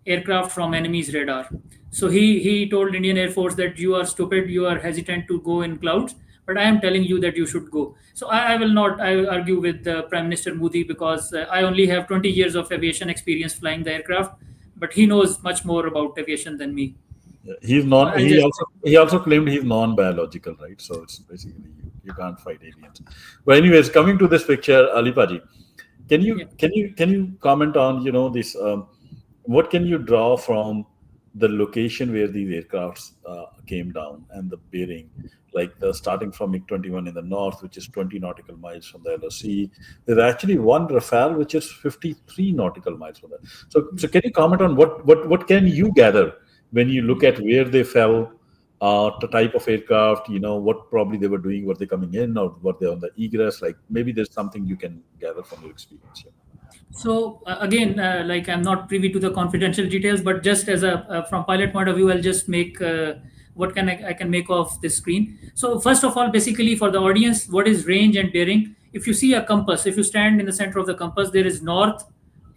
aircraft from enemy's radar. So he told Indian Air Force that you are stupid, you are hesitant to go in clouds, but I am telling you that you should go. So I will not argue with Prime Minister Modi, because I only have 20 years of aviation experience flying the aircraft, but he knows much more about aviation than me. Yeah, he's So non. I'll just He also claimed he's non-biological, right? So it's basically you can't fight aliens. But anyways, coming to this picture, Alipaji, yeah. can you comment on this? What can you draw from the location where these aircrafts came down and the bearing, like the starting from MiG-21 in the north, which is 20 nautical miles from the LOC. There's actually one Rafale which is 53 nautical miles from that. So can you comment on what can you gather when you look at where they fell, the type of aircraft, what probably they were doing, were they coming in or were they on the egress? Like maybe there's something you can gather from your experience here. So again, like I'm not privy to the confidential details, but just as a from pilot point of view, I'll just make what can I can make of this screen. So first of all, basically for the audience, what is range and bearing? If you see a compass, if you stand in the center of the compass, there is north,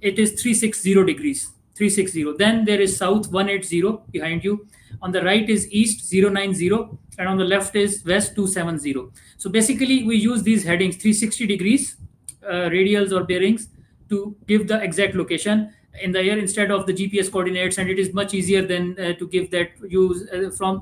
it is 360 degrees, 360. Then there is south 180 behind you. On the right is east 090, and on the left is west 270. So basically, we use these headings 360 degrees, radials or bearings, to give the exact location in the air instead of the GPS coordinates, and it is much easier than to give that use from.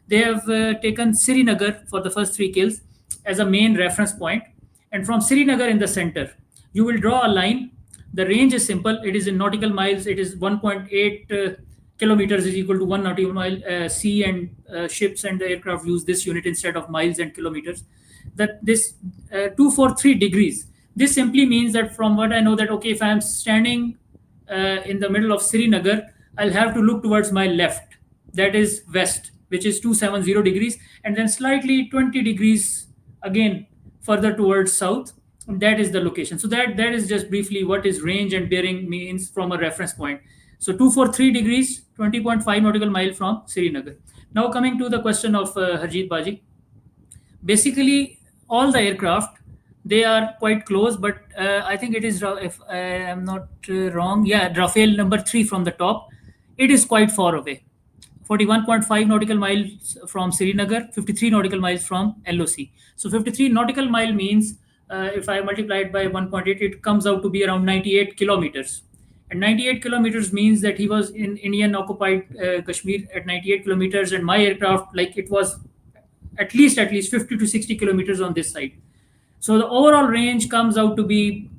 They have taken Srinagar for the first 3 kills as a main reference point, and from Srinagar in the center, you will draw a line. The range is simple. It is in nautical miles. It is 1.8 kilometers is equal to 1 nautical mile. Sea and ships and the aircraft use this unit instead of miles and kilometers. That this 243 degrees. This simply means that from what I know that, okay, if I'm standing in the middle of Srinagar, I'll have to look towards my left. That is west, which is 270 degrees, and then slightly 20 degrees again further towards south. That is the location. So that is just briefly what is range and bearing means from a reference point. So 243 degrees, 20.5 nautical mile from Srinagar. Now coming to the question of Harjeet Baji. Basically, all the aircraft, they are quite close, but I think it is, if I am not wrong, yeah, Rafale number 3 from the top, it is quite far away. 41.5 nautical miles from Srinagar, 53 nautical miles from LOC. So 53 nautical mile means, if I multiply it by 1.8, it comes out to be around 98 kilometers. And 98 kilometers means that he was in Indian occupied Kashmir at 98 kilometers, and my aircraft, like it was at least 50 to 60 kilometers on this side. So the overall range comes out to be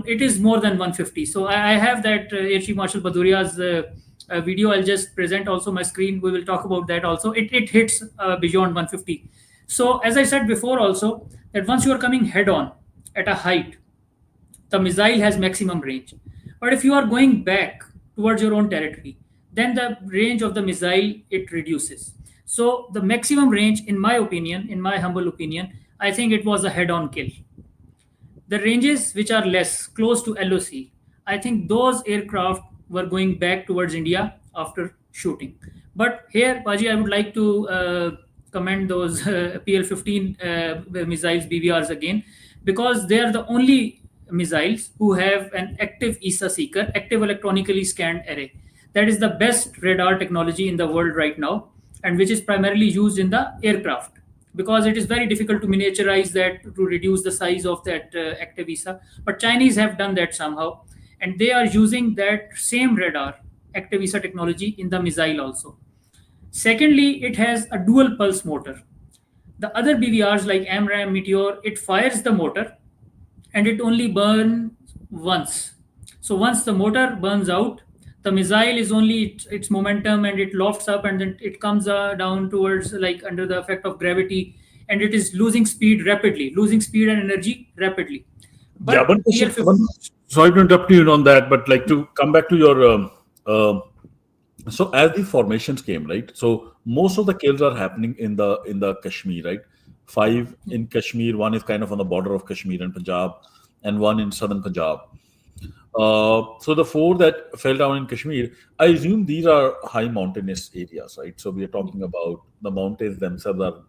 it is more than 150. So I have that Air Chief Marshal Baduria's video. I'll just present also my screen. We will talk about that also. It hits beyond 150. So as I said before also, that once you are coming head on at a height, the missile has maximum range. But if you are going back towards your own territory, then the range of the missile, it reduces. So the maximum range, in my opinion, in my humble opinion, I think it was a head-on kill. The ranges which are less, close to LOC, I think those aircraft were going back towards India after shooting. But here, Paji, I would like to commend those PL-15 missiles, BVRs again, because they are the only missiles who have an active ESA seeker, active electronically scanned array. That is the best radar technology in the world right now, and which is primarily used in the aircraft, because it is very difficult to miniaturize that to reduce the size of that active ESA. But Chinese have done that somehow, and they are using that same radar, active ESA technology, in the missile also. Secondly, it has a dual pulse motor. The other BVRs like AMRAAM, Meteor, it fires the motor and it only burns once. So once the motor burns out, the missile is only its momentum, and it lofts up and then it comes down towards, like, under the effect of gravity, and it is losing speed and energy rapidly. But sorry to interrupt you on that, but like to come back to your so as the formations came, right? So most of the kills are happening in the Kashmir, right? 5 in Kashmir. One is kind of on the border of Kashmir and Punjab, and one in southern Punjab. So the 4 that fell down in Kashmir, I assume these are high mountainous areas, right? So we are talking about the mountains themselves are,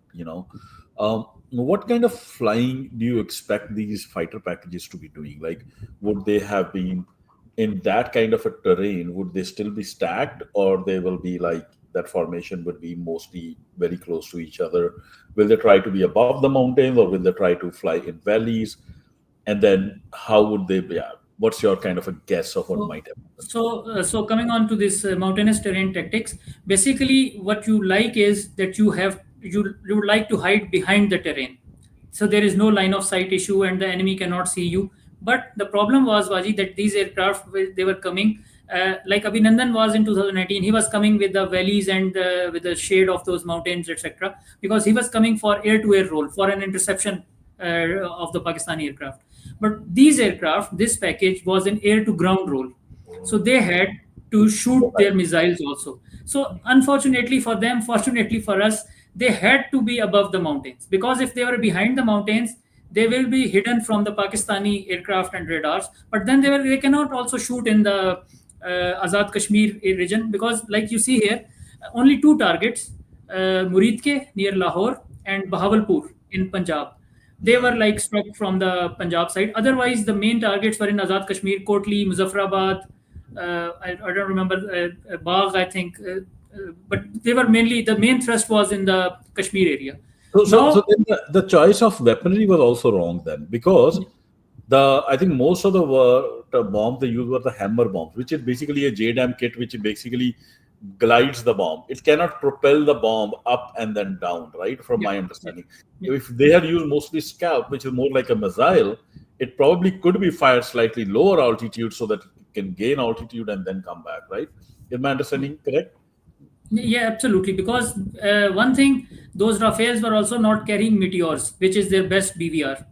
what kind of flying do you expect these fighter packages to be doing? Like, would they have been in that kind of a terrain? Would they still be stacked, or they will be like that formation would be mostly very close to each other? Will they try to be above the mountains, or will they try to fly in valleys? And then how would they? Yeah, what's your kind of a guess of what So, might happen? so coming on to this mountainous terrain tactics, basically what you like is that you would like to hide behind the terrain, so there is no line of sight issue and the enemy cannot see you. But the problem was, Waji, that these aircraft they were coming. Like Abhinandan was in 2019, he was coming with the valleys and with the shade of those mountains, etc. Because he was coming for air-to-air role for an interception of the Pakistani aircraft. But these aircraft, this package was an air-to-ground role, so they had to shoot their missiles also. So unfortunately for them, fortunately for us, they had to be above the mountains, because if they were behind the mountains, they will be hidden from the Pakistani aircraft and radars. But then they cannot also shoot in the Azad Kashmir region, because like you see here, only 2 targets, Muridke near Lahore and Bahawalpur in Punjab, they were like struck from the Punjab side. Otherwise, the main targets were in Azad Kashmir, Kotli, Muzaffarabad. I don't remember Bagh, I think, but they were mainly the main thrust was in the Kashmir area. So Now, then the choice of weaponry was also wrong then, because I think most of the bombs they used were the hammer bombs, which is basically a JDAM kit, which basically glides the bomb. It cannot propel the bomb up and then down, right? From yeah, my yeah, understanding, yeah. if they had used mostly scalp, which is more like a missile, it probably could be fired slightly lower altitude so that it can gain altitude and then come back, right? Is my understanding correct? Yeah, absolutely. Because one thing, those Rafales were also not carrying meteors, which is their best BVR.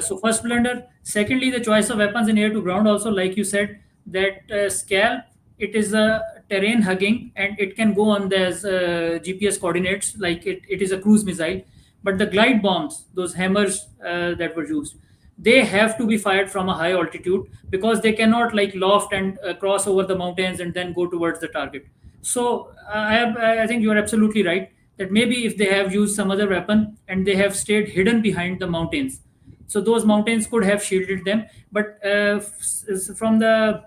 So first blunder. Secondly, the choice of weapons in air to ground also, like you said, that scalp, it is a terrain hugging and it can go on the GPS coordinates, like it is a cruise missile. But the glide bombs, those hammers that were used, they have to be fired from a high altitude, because they cannot like loft and cross over the mountains and then go towards the target. So I think you are absolutely right that maybe if they have used some other weapon and they have stayed hidden behind the mountains, so those mountains could have shielded them. But from the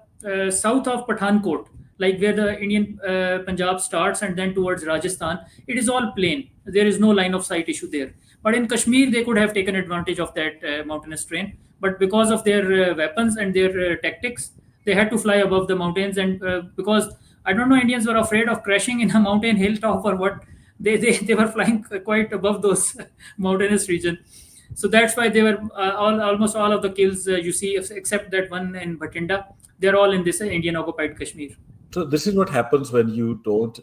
south of Pathankot, like where the Indian Punjab starts and then towards Rajasthan, it is all plain. There is no line of sight issue there. But in Kashmir, they could have taken advantage of that mountainous terrain. But because of their weapons and their tactics, they had to fly above the mountains. And because I don't know, Indians were afraid of crashing in a mountain hilltop or what. They were flying quite above those mountainous region. So that's why they were almost all of the kills you see, except that one in Bhatinda, they're all in this Indian occupied Kashmir. So this is what happens when you don't,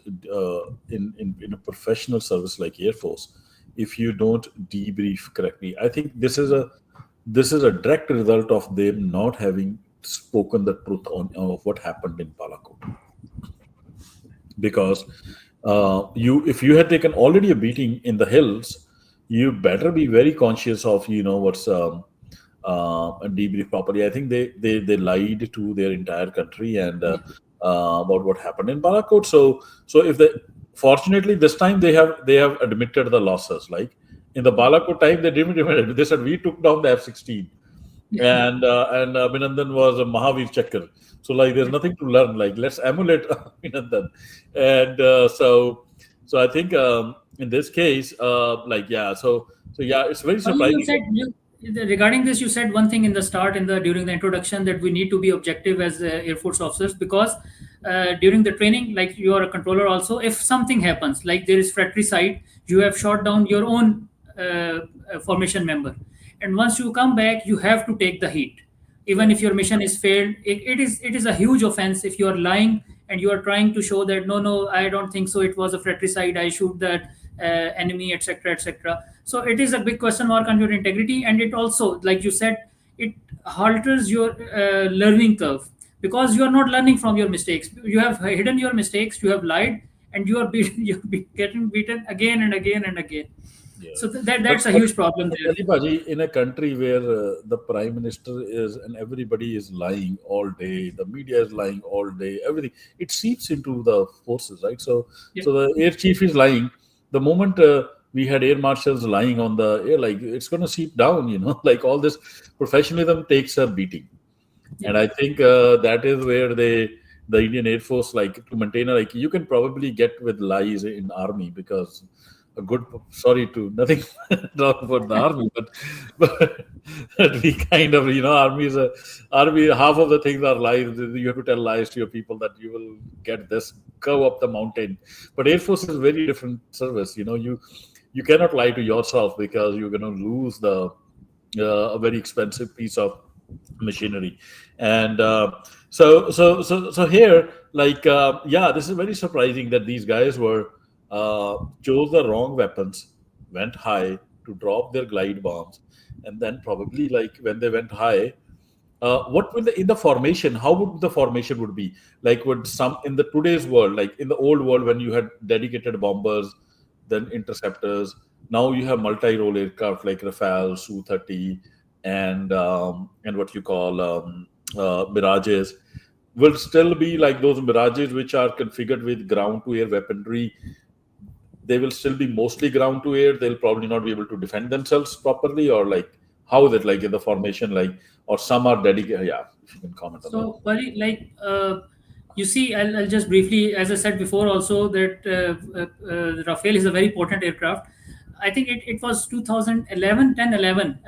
in a professional service like Air Force, if you don't debrief correctly. I think this is a direct result of them not having spoken the truth of what happened in Balakot. Because if you had taken already a beating in the hills, you better be very conscious of what's debrief properly. I think they lied to their entire country and about what happened in Balakot. So if they, fortunately this time they have admitted the losses. Like in the Balakot time, they didn't admit it. They said we took down the F-16, and Abhinandan was a Mahavir Chakra. So like there's nothing to learn. Like let's emulate Abhinandan, and so I think in this case, it's very surprising. You said regarding this, you said one thing in the start, during the introduction, that we need to be objective as Air Force officers, because during the training, like you are a controller also, if something happens, like there is fratricide, you have shot down your own formation member, and once you come back, you have to take the heat, even if your mission is failed. It is a huge offense if you are lying and you are trying to show that no, I don't think so, it was a fratricide, I shoot that enemy, etc., etc. So it is a big question mark on your integrity, and it also, like you said, it halters your learning curve, because you are not learning from your mistakes. You have hidden your mistakes, you have lied, and you are getting beaten again and again and again. Yeah. So that's a huge problem there. Baji, in a country where the prime minister is and everybody is lying all day, the media is lying all day, everything, it seeps into the forces, right? So, Yeah. so the air chief is lying. The moment we had air marshals lying on the air, like it's going to seep down, like all this professionalism takes a beating. Yeah. And I think that is where the Indian Air Force, like to maintain, like you can probably get with lies in army because a good, sorry to nothing talk about the army, but we kind of, army is army, half of the things are lies. You have to tell lies to your people that you will get this, go up the mountain. But Air Force is a very different service. You cannot lie to yourself because you're going to lose the a very expensive piece of machinery. And so here, like yeah, this is very surprising that these guys were chose the wrong weapons, went high to drop their glide bombs, and then probably like when they went high, what will in the formation, how would the formation would be, like would some in the today's world, like in the old world when you had dedicated bombers, then interceptors, now you have multi-role aircraft like Rafale, Su-30, and what you call Mirages, will still be like those Mirages which are configured with ground to air weaponry. They will still be mostly ground to air. They'll probably not be able to defend themselves properly, or like how is it like in the formation, like, or some are dedicated. Yeah, if you can comment on that. So, Pari, like you see, I'll just briefly, as I said before, also that Rafale is a very potent aircraft. I think it was 2011, 10, 11.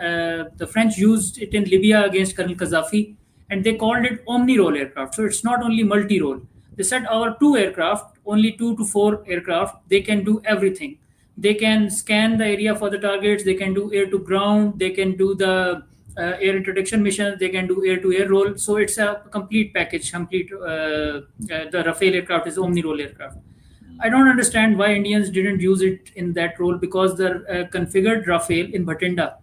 The French used it in Libya against Colonel Gaddafi, and they called it omni-role aircraft. So it's not only multi-role. They said our two aircraft, only 2 to 4 aircraft, they can do everything. They can scan the area for the targets. They can do air to ground. They can do the air interdiction missions. They can do air to air roll. So it's a complete package. Complete. The Rafale aircraft is omni-role aircraft. I don't understand why Indians didn't use it in that role, because the configured Rafale in Bhatinda,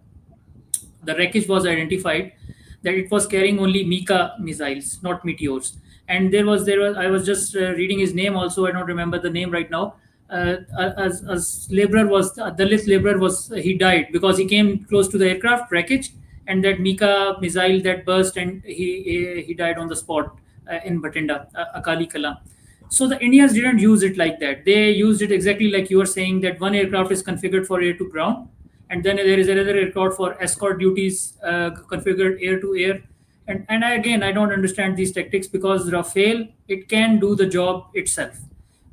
the wreckage was identified that it was carrying only Mika missiles, not meteors. And there was I was just reading his name also. I don't remember the name right now. As laborer was the Dalit laborer was he died because he came close to the aircraft wreckage, and that Mika missile that burst, and he died on the spot in Bhatinda, Akali Kala. So the Indians didn't use it like that. They used it exactly like you were saying, that one aircraft is configured for air to ground, and then there is another aircraft for escort duties, configured air to air. And again, I don't understand these tactics, because Rafale, it can do the job itself.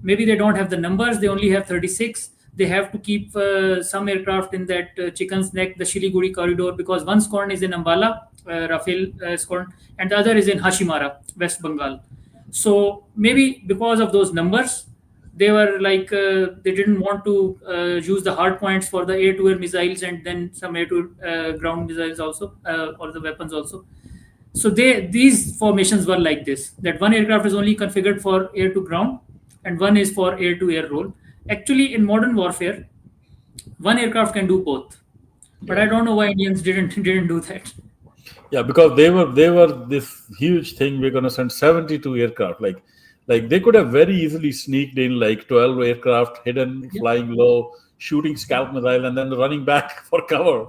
Maybe they don't have the numbers, they only have 36. They have to keep some aircraft in that chicken's neck, the Shiliguri corridor, because one squadron is in Ambala, Rafale squadron, and the other is in Hashimara, West Bengal. So maybe because of those numbers, they were like they didn't want to use the hard points for the air-to-air missiles, and then some air-to-ground missiles also, or the weapons also. So these formations were like this: that one aircraft is only configured for air-to-ground, and one is for air-to-air role. Actually, in modern warfare, one aircraft can do both, but I don't know why Indians didn't do that. Yeah, because they were this huge thing. We're gonna send 72 aircraft. Like they could have very easily sneaked in like 12 aircraft, hidden, flying low, shooting scalp missile, and then running back for cover.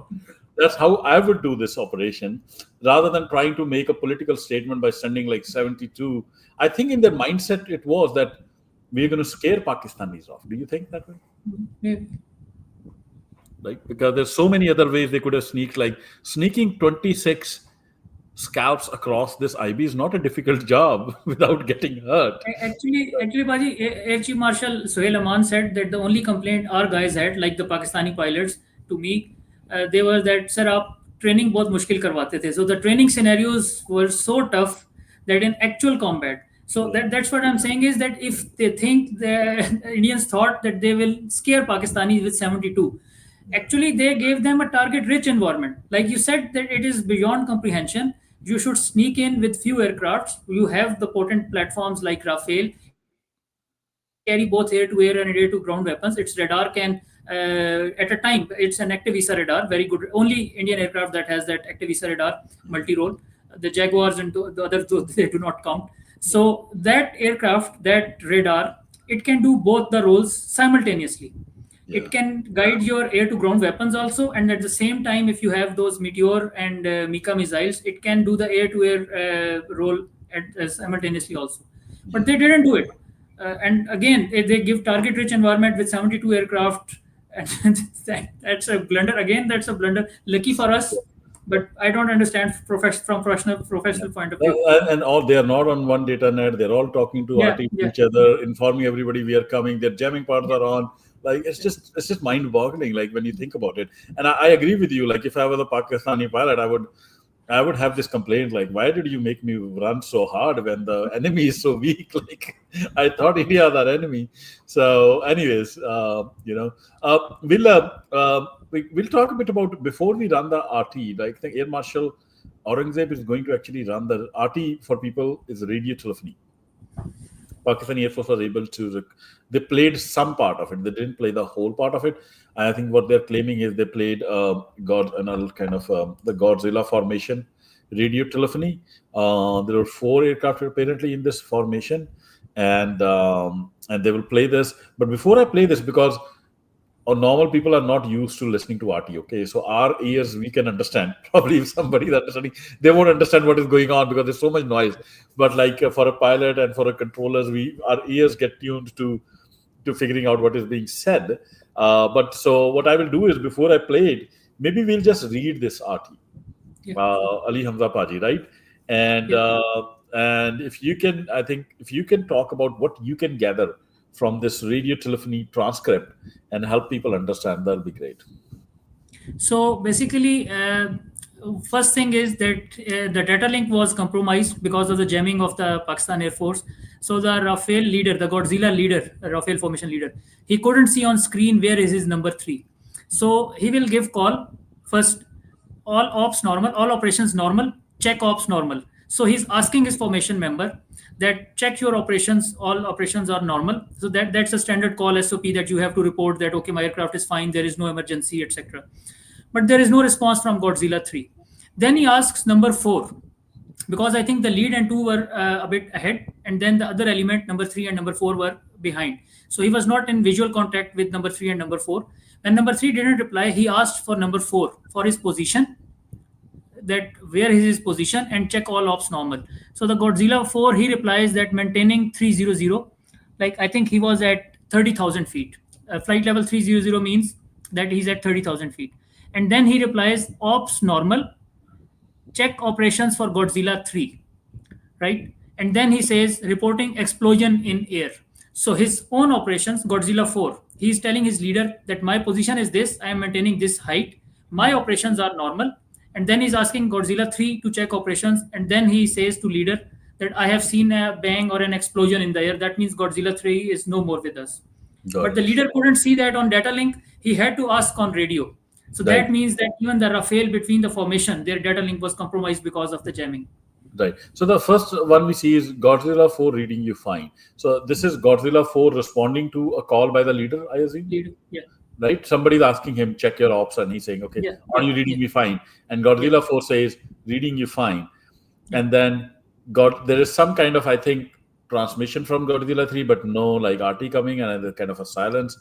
That's how I would do this operation, rather than trying to make a political statement by sending like 72. I think in their mindset it was that we're going to scare Pakistanis off. Do you think that way? Maybe. Like, because there's so many other ways they could have sneaked. Like sneaking 26 scalps across this IB is not a difficult job without getting hurt. Actually, Baji, Air Chief Marshal Sohail Aman said that the only complaint our guys had, like the Pakistani pilots, to me, they were that, sir, aap training bahut mushkil karwate the. So the training scenarios were so tough that in actual combat. So that's what I'm saying, is that if they think the Indians thought that they will scare Pakistanis with 72, actually they gave them a target-rich environment. Like you said, that it is beyond comprehension. You should sneak in with few aircrafts. You have the potent platforms like Rafale. It can carry both air-to-air and air-to-ground weapons. Its radar can, at a time, it's an active ESA radar, very good. Only Indian aircraft that has that active ESA radar, multi-role. The Jaguars and the others, they do not count. So that aircraft, that radar, it can do both the roles simultaneously. It can guide your air to ground weapons also, and at the same time, if you have those Meteor and Mika missiles, it can do the air to air role simultaneously also. But they didn't do it. And again, they give target rich environment with 72 aircraft. And that's a blunder. Again, that's a blunder. Lucky for us, but I don't understand from professional point of view. And all, they are not on one data net. They're all talking to Yeah, RT yeah, each other, informing everybody we are coming. Their jamming parts are on. Like it's just mind-boggling. Like when you think about it. And I agree with you. Like if I was a Pakistani pilot, I would have this complaint like, why did you make me run so hard when the enemy is so weak? Like, I thought India is our enemy. So, anyways, we'll talk a bit about before we run the RT. Like, the Air Marshal Aurangzeb is going to actually run the RT for people is radio telephony. Pakistani Air Force was able to. They played some part of it. They didn't play the whole part of it. I think what they're claiming is they played the Godzilla formation radio telephony. There were 4 aircraft apparently in this formation, and they will play this. But before I play this, because normal people are not used to listening to RT. Okay, so our ears we can understand. Probably if somebody is understanding, they won't understand what is going on because there's so much noise. But like for a pilot and for a controllers, our ears get tuned to figuring out what is being said. But so what I will do is before I play it, maybe we'll just read this RT. Ali Hamza Paji, right? And if you can, I think if you can talk about what you can gather from this radio telephony transcript and help people understand, that'll be great. So basically, first thing is that the data link was compromised because of the jamming of the Pakistan Air Force. So the Rafael leader, the Godzilla leader, Rafael formation leader, he couldn't see on screen where is his number 3. So he will give call first, all ops normal, all operations normal, check ops normal. So he's asking his formation member that check your operations, all operations are normal. So that's a standard call SOP that you have to report that, okay, my aircraft is fine, there is no emergency, etc. But there is no response from Godzilla 3. Then he asks number 4, because I think the lead and 2 were a bit ahead, and then the other element, number 3 and number 4, were behind. So he was not in visual contact with number 3 and number 4. When number 3 didn't reply, he asked for number 4 for his position, that where is his position, and check all ops normal. So the Godzilla 4, he replies that maintaining 300, like I think he was at 30,000 feet. Flight level 300 means that he's at 30,000 feet. And then he replies ops normal, check operations for Godzilla 3, right? And then he says reporting explosion in air. So his own operations, Godzilla 4, he's telling his leader that my position is this, I am maintaining this height, my operations are normal. And then he's asking Godzilla 3 to check operations. And then he says to leader that I have seen a bang or an explosion in the air. That means Godzilla 3 is no more with us. But the leader couldn't see that on data link. He had to ask on radio. So that means that even the Rafael between the formation, their data link was compromised because of the jamming. Right. So the first one we see is Godzilla 4 reading you fine. So this is Godzilla 4 responding to a call by the leader, I assume? Leader, yeah. Right? Somebody's asking him, check your ops, and he's saying, okay, are you reading me fine? And Godzilla 4 says, reading you fine. And then there is some kind of, I think, transmission from Godzilla 3, but no like RT coming, and there's kind of a silence.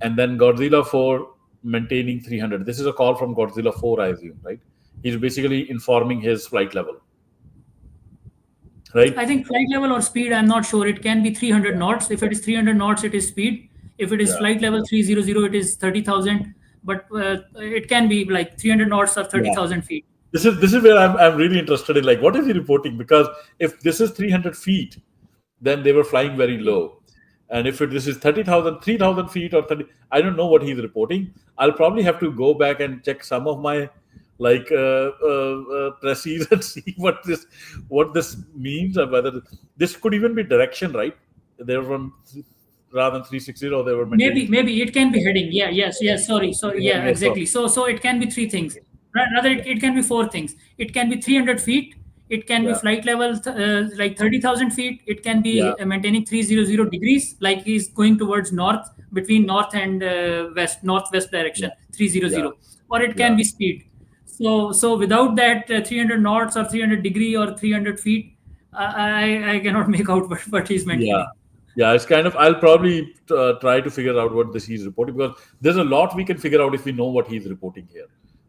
And then Godzilla 4 maintaining 300. This is a call from Godzilla 4, I assume, right? He's basically informing his flight level. Right? I think flight level or speed, I'm not sure. It can be 300 knots. If it is 300 knots, it is speed. If it is flight level 300, it is 30,000. But it can be like 300 knots or 30,000 feet. This is where I'm really interested in, like, what is he reporting? Because if this is 300 feet, then they were flying very low. And if this is 30,000, 3,000 feet or 30, I don't know what he's reporting. I'll probably have to go back and check some of my presses and see what this means, or whether this could even be direction, right? They were from rather than 360, or they were maybe it can be heading. Yes. Sorry. Yeah, exactly. So it can be 3 things. Rather, it can be 4 things. It can be 300 feet. It can be flight level like 30,000 feet. It can be maintaining 300 degrees, like he's going towards north, between north and northwest direction, 300. Or it can be speed. So without that 300 knots or 300 degree or 300 feet, I cannot make out what he's maintaining. Yeah, it's kind of. I'll probably try to figure out what this he's reporting, because there's a lot we can figure out if we know what he's reporting here.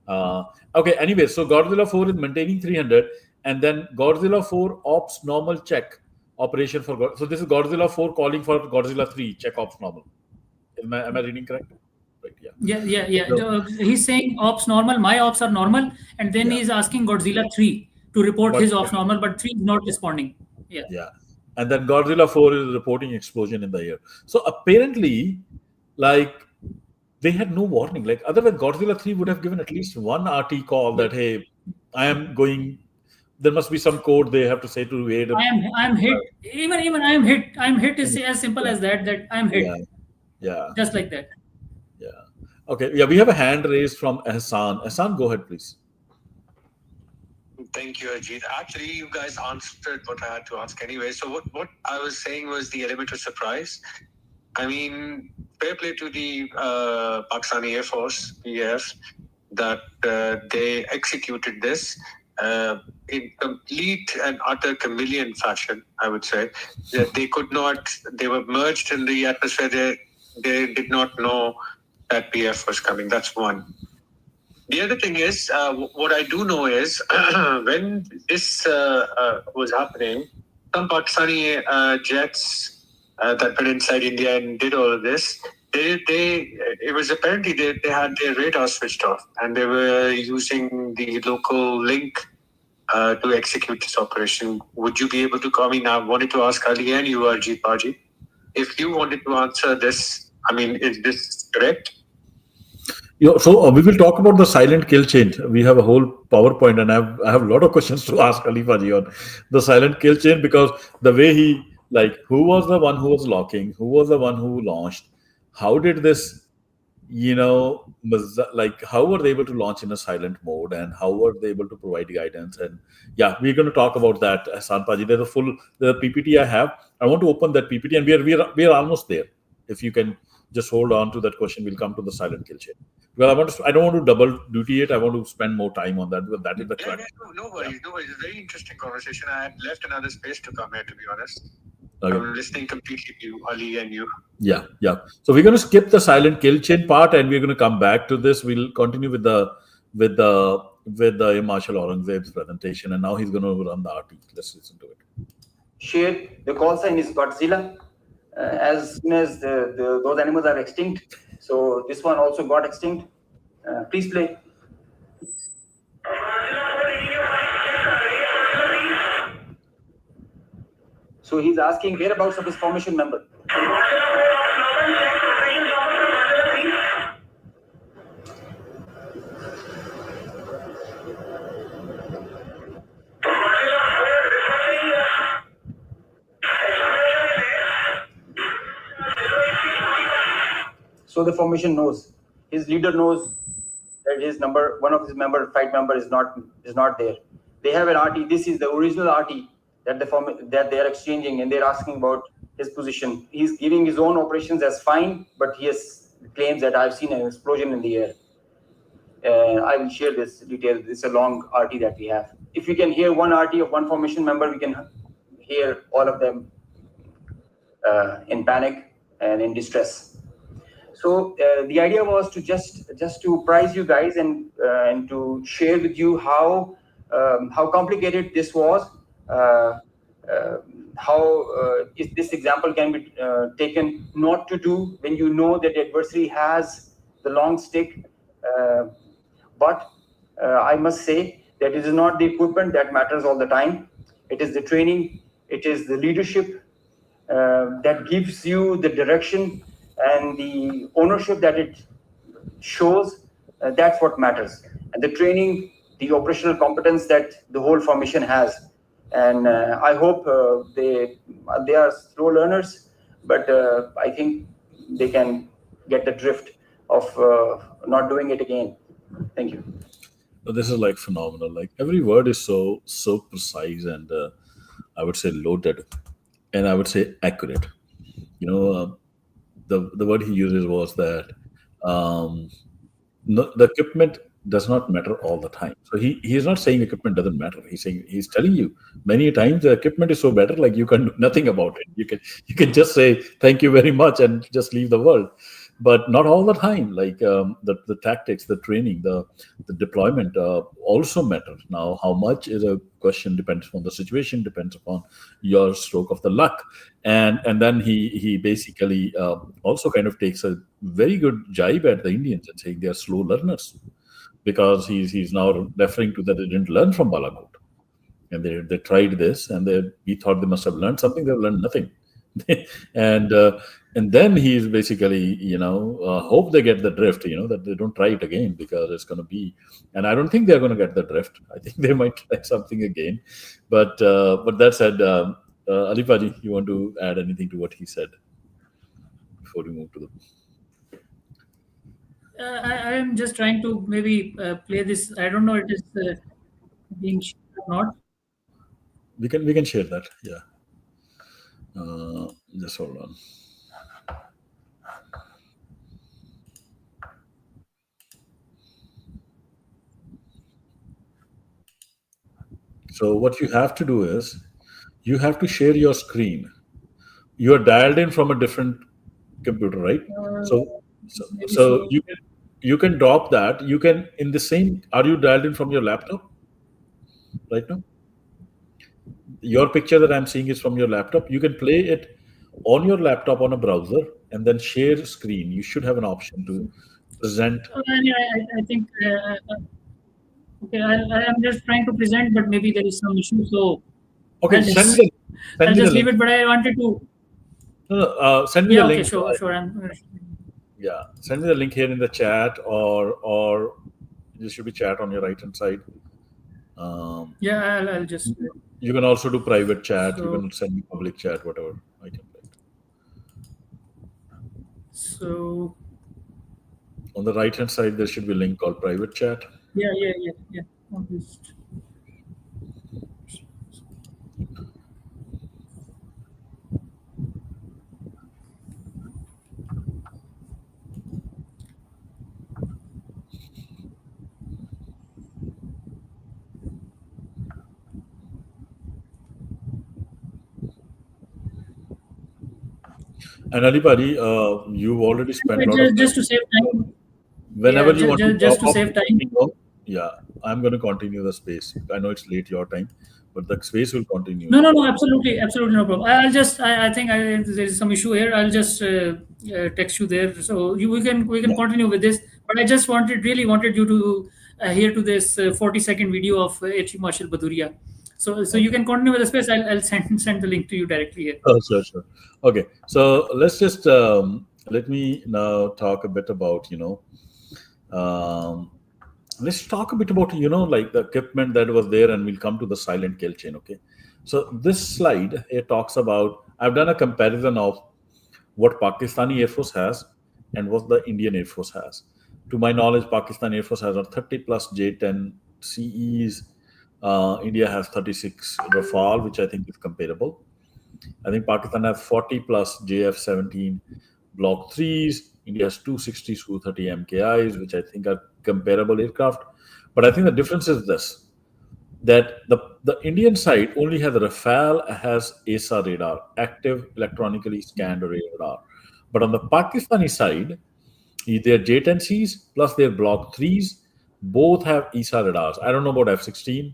Uh, okay. Anyway, so Godzilla 4 is maintaining 300, and then Godzilla 4 ops normal check operation for. So this is Godzilla 4 calling for Godzilla 3 check ops normal. Am I reading correct? Right. Yeah. Yeah. So, He's saying ops normal, my ops are normal, and then yeah. he's asking Godzilla 3 to report But his ops normal, but 3 is not responding. Yeah. yeah. And then Godzilla 4 is reporting explosion in the air. So apparently, like, they had no warning. Like, otherwise, Godzilla 3 would have given at least one RT call that, hey, I am going. There must be some code they have to say to aid. I am hit. Even I am hit. I am hit is as simple Yeah. as that. That I am Yeah. hit. Yeah. Just like that. Yeah. Okay. Yeah. We have a hand raised from Hassan. Hassan, go ahead, please. Thank you, Ajit. Actually, you guys answered what I had to ask anyway. So what I was saying was the element of surprise. I mean, fair play to the Pakistani Air Force, PF, that they executed this in complete and utter chameleon fashion, I would say. That they could not, they were merged in the atmosphere. They did not know that PF was coming. That's one. The other thing is, what I do know is when this was happening, some Pakistani jets that went inside India and did all of this, it was apparently they had their radar switched off and they were using the local link to execute this operation. Would you be able to come in? I wanted to ask Ali and you, Arjit Baji, if you wanted to answer this. I mean, is this correct? Yeah, so we will talk about the silent kill chain. We have a whole PowerPoint, and I have a lot of questions to ask Khalifa ji on the silent kill chain, because the way he, like, who was the one who was locking, who was the one who launched, how did this, like, how were they able to launch in a silent mode, and how were they able to provide guidance? And yeah, we're going to talk about that, Hassan Paji. There's the PPT I have. I want to open that PPT, and we are almost there. If you can just hold on to that question, we'll come to the silent kill chain. Well, I don't want to double duty it. I want to spend more time on that, because that is the track. No worries. It's a very interesting conversation. I had left another space to come here, to be honest. Okay. I'm listening completely to you, Ali, and you. Yeah. So we're going to skip the silent kill chain part, and we're going to come back to this. We'll continue with the Marshal Aurangzeb's presentation, and now he's going to run the RT. Let's listen to it. Share the call sign is Godzilla. As soon as those animals are extinct, so this one also got extinct. Please play. So he's asking whereabouts of his formation member. So the formation knows, his leader knows that his number, one of his fight member is not there. They have an RT. This is the original RT that they are exchanging, and they're asking about his position. He's giving his own operations as fine, but he claims that I've seen an explosion in the air. I will share this detail. It's a long RT that we have. If we can hear one RT of one formation member, we can hear all of them in panic and in distress. So the idea was to just to prize you guys and to share with you how complicated this was, how if this example can be taken not to do when you know that the adversary has the long stick. But I must say that it is not the equipment that matters all the time. It is the training, it is the leadership that gives you the direction and the ownership that it shows. That's what matters. And the training, the operational competence that the whole formation has. And I hope they are slow learners, but I think they can get the drift of not doing it again. Thank you. This is like phenomenal. Like, every word is so precise and I would say loaded, and I would say accurate. The word he uses was that the equipment does not matter all the time. So he is not saying equipment doesn't matter. He's telling you many times the equipment is so better, like you can do nothing about it. You can just say thank you very much and just leave the world, but not all the time. Like the tactics, the training, the deployment also matter. Now, how much is a question, depends on the situation, depends upon your stroke of the luck, and then he basically also kind of takes a very good jibe at the Indians and saying they are slow learners, because he's now referring to that they didn't learn from Balakot, and they tried this, and we thought they must have learned something. They've learned nothing. and and then he's basically hope they get the drift, that they don't try it again, because it's going to be, and I don't think they're going to get the drift. I think they might try something again, but that said, Alipaji, you want to add anything to what he said before we move to the I am just trying to maybe play this. I don't know it is being shared or not. we can share that, yeah. Just hold on. So what you have to do is you have to share your screen. You are dialed in from a different computer, right? So Maybe so so. you can drop that. You can in the same. Are you dialed in from your laptop right now? Your picture that I'm seeing is from your laptop. You can play it on your laptop on a browser and then share screen. You should have an option to present. I think okay. I am just trying to present, but maybe there is some issue. So Okay, I'll send just me the I'll send me the just leave link. it. But I wanted to. No, no, send me the Yeah. Okay. link. Sure. Sure. Yeah, send me the link here in the chat, or there should be chat on your right hand side. Yeah. I'll just. You can also do private chat. You So can send me public chat, whatever. I can. so On the right hand side, there should be a link called private chat. yeah. I'll just. And Alipadi, you've already spent a lot of Just time. to save time. Whenever Yeah. you want to Just drop to off, save time. yeah, I'm going to continue the space. I know it's late your time, but the space will continue. No. Absolutely, no problem. I'll just. I think there is some issue here. I'll just text you there, so we can continue with this. But I just really wanted you to hear to this 40-second video of H. Marshal Baduria. So you Okay. can continue with the space. I'll send the link to you directly here. Oh, sure. Okay, so let's just let me now talk a bit about um, let's talk a bit about like the equipment that was there, and we'll come to the silent kill chain. Okay, so this slide, it talks about, I've done a comparison of what Pakistani Air Force has and what the Indian Air Force has. To my knowledge, Pakistan Air Force has a 30 plus J-10 CEs. India has 36 Rafale, which I think is comparable. I think Pakistan has 40 plus JF-17 Block 3s. India has 260 Su-30 MKIs, which I think are comparable aircraft. But I think the difference is this, that the Indian side only has Rafale has ASA radar, active electronically scanned array radar. But on the Pakistani side, their J-10Cs plus their Block 3s both have ESA radars. I don't know about F-16,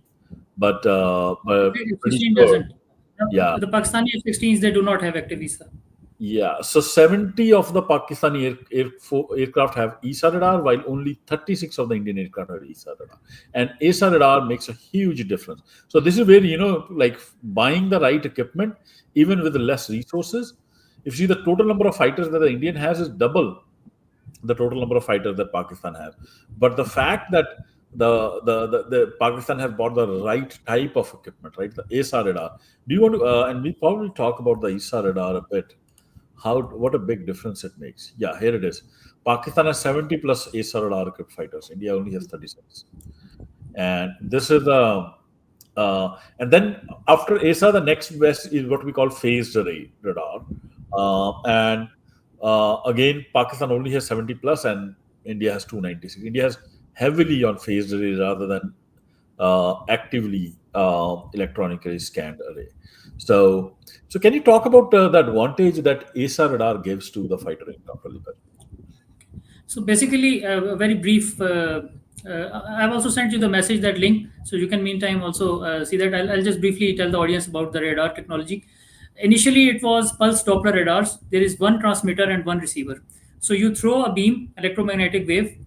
but pretty F-16 sure. doesn't. Yeah. The Pakistani F-16s, they do not have active visa. Yeah, so 70 of the Pakistani aircraft have ESA radar, while only 36 of the Indian aircraft have ESA radar. And ESA radar makes a huge difference. So this is where, like buying the right equipment, even with less resources. If you see the total number of fighters that the Indian has is double the total number of fighters that Pakistan has. But the fact that the Pakistan has bought the right type of equipment, right? The ESA radar. Do you want to? And we probably talk about the ESA radar a bit. What a big difference it makes. Yeah, here it is. Pakistan has 70 plus ESA radar equipped fighters. India only has 36. And this is and then after ESA, the next best is what we call phased array radar. And again, Pakistan only has 70 plus, and India has 296. India has heavily on phased array rather than actively electronically scanned array. So, so can you talk about the advantage that ASA radar gives to the fighter aircraft, Alibar? So basically, a very brief. I've also sent you the message, that link, so you can meantime also see that. I'll just briefly tell the audience about the radar technology. Initially, it was pulse Doppler radars. There is one transmitter and one receiver. So you throw a beam, electromagnetic wave,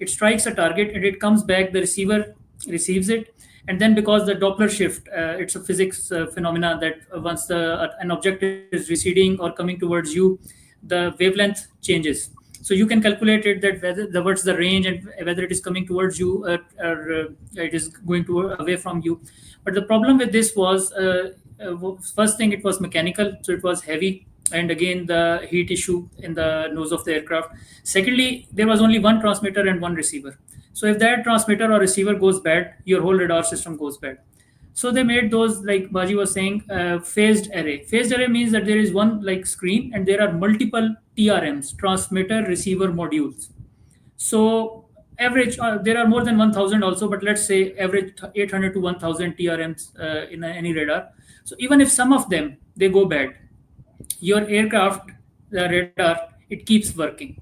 it strikes a target, and it comes back. The receiver receives it, and then because the Doppler shift, it's a physics phenomena that once an object is receding or coming towards you, the wavelength changes. So you can calculate it, that whether what's the range and whether it is coming towards you, or it is going away from you. But the problem with this was, first thing, it was mechanical, so it was heavy, and again the heat issue in the nose of the aircraft. Secondly, there was only one transmitter and one receiver. So if that transmitter or receiver goes bad, your whole radar system goes bad. So they made those, like Baji was saying, phased array. Phased array means that there is one like screen and there are multiple TRMs, transmitter receiver modules. So average, there are more than 1,000 also, but let's say average 800 to 1,000 TRMs in any radar. So even if some of them they go bad, your aircraft, the radar, it keeps working.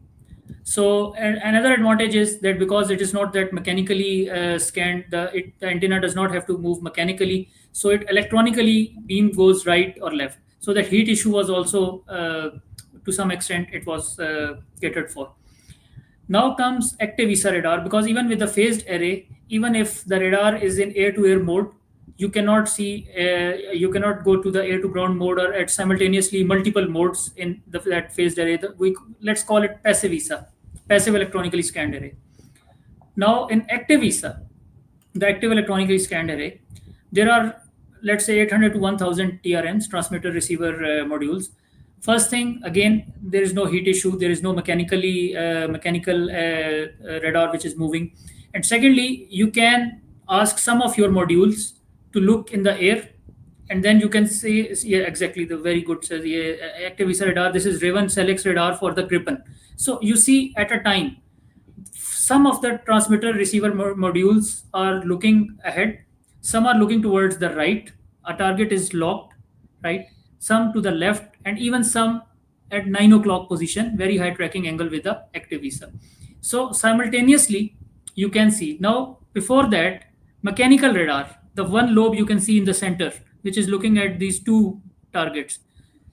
So another advantage is that because it is not that mechanically scanned, the antenna does not have to move mechanically. So it electronically beam goes right or left. So the heat issue was also, to some extent, it was catered for. Now comes active ESA radar, because even with the phased array, even if the radar is in air-to-air mode, you cannot see, you cannot go to the air-to-ground mode or at simultaneously multiple modes in that phased array. Let's call it passive ESA, passive electronically scanned array. Now in active ESA, the active electronically scanned array, there are, let's say, 800 to 1,000 TRMs, transmitter receiver modules. First thing, again, there is no heat issue. There is no mechanical radar which is moving. And secondly, you can ask some of your modules to look in the air, and then you can see, yeah, exactly, the very good says, yeah, active ESA radar. This is Raven Select radar for the Gripen. So you see at a time, some of the transmitter receiver modules are looking ahead, some are looking towards the right, a target is locked, right? Some to the left, and even some at 9 o'clock position, very high tracking angle with the active ESA. So simultaneously, you can see. Now, before that, mechanical radar, the one lobe you can see in the center, which is looking at these two targets.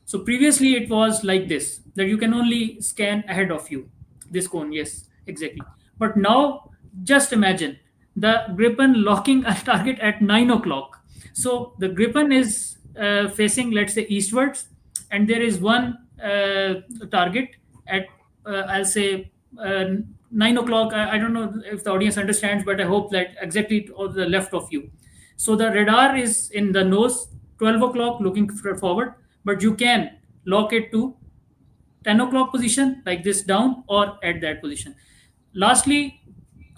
So previously it was like this, that you can only scan ahead of you. This cone, yes, exactly. But now, just imagine the Gripen locking a target at 9 o'clock. So the Gripen is facing, let's say, eastwards, and there is one target at, I'll say, 9 o'clock. I don't know if the audience understands, but I hope that exactly to the left of you. So the radar is in the nose, 12 o'clock, looking forward, but you can lock it to 10 o'clock position, like this down, or at that position. Lastly,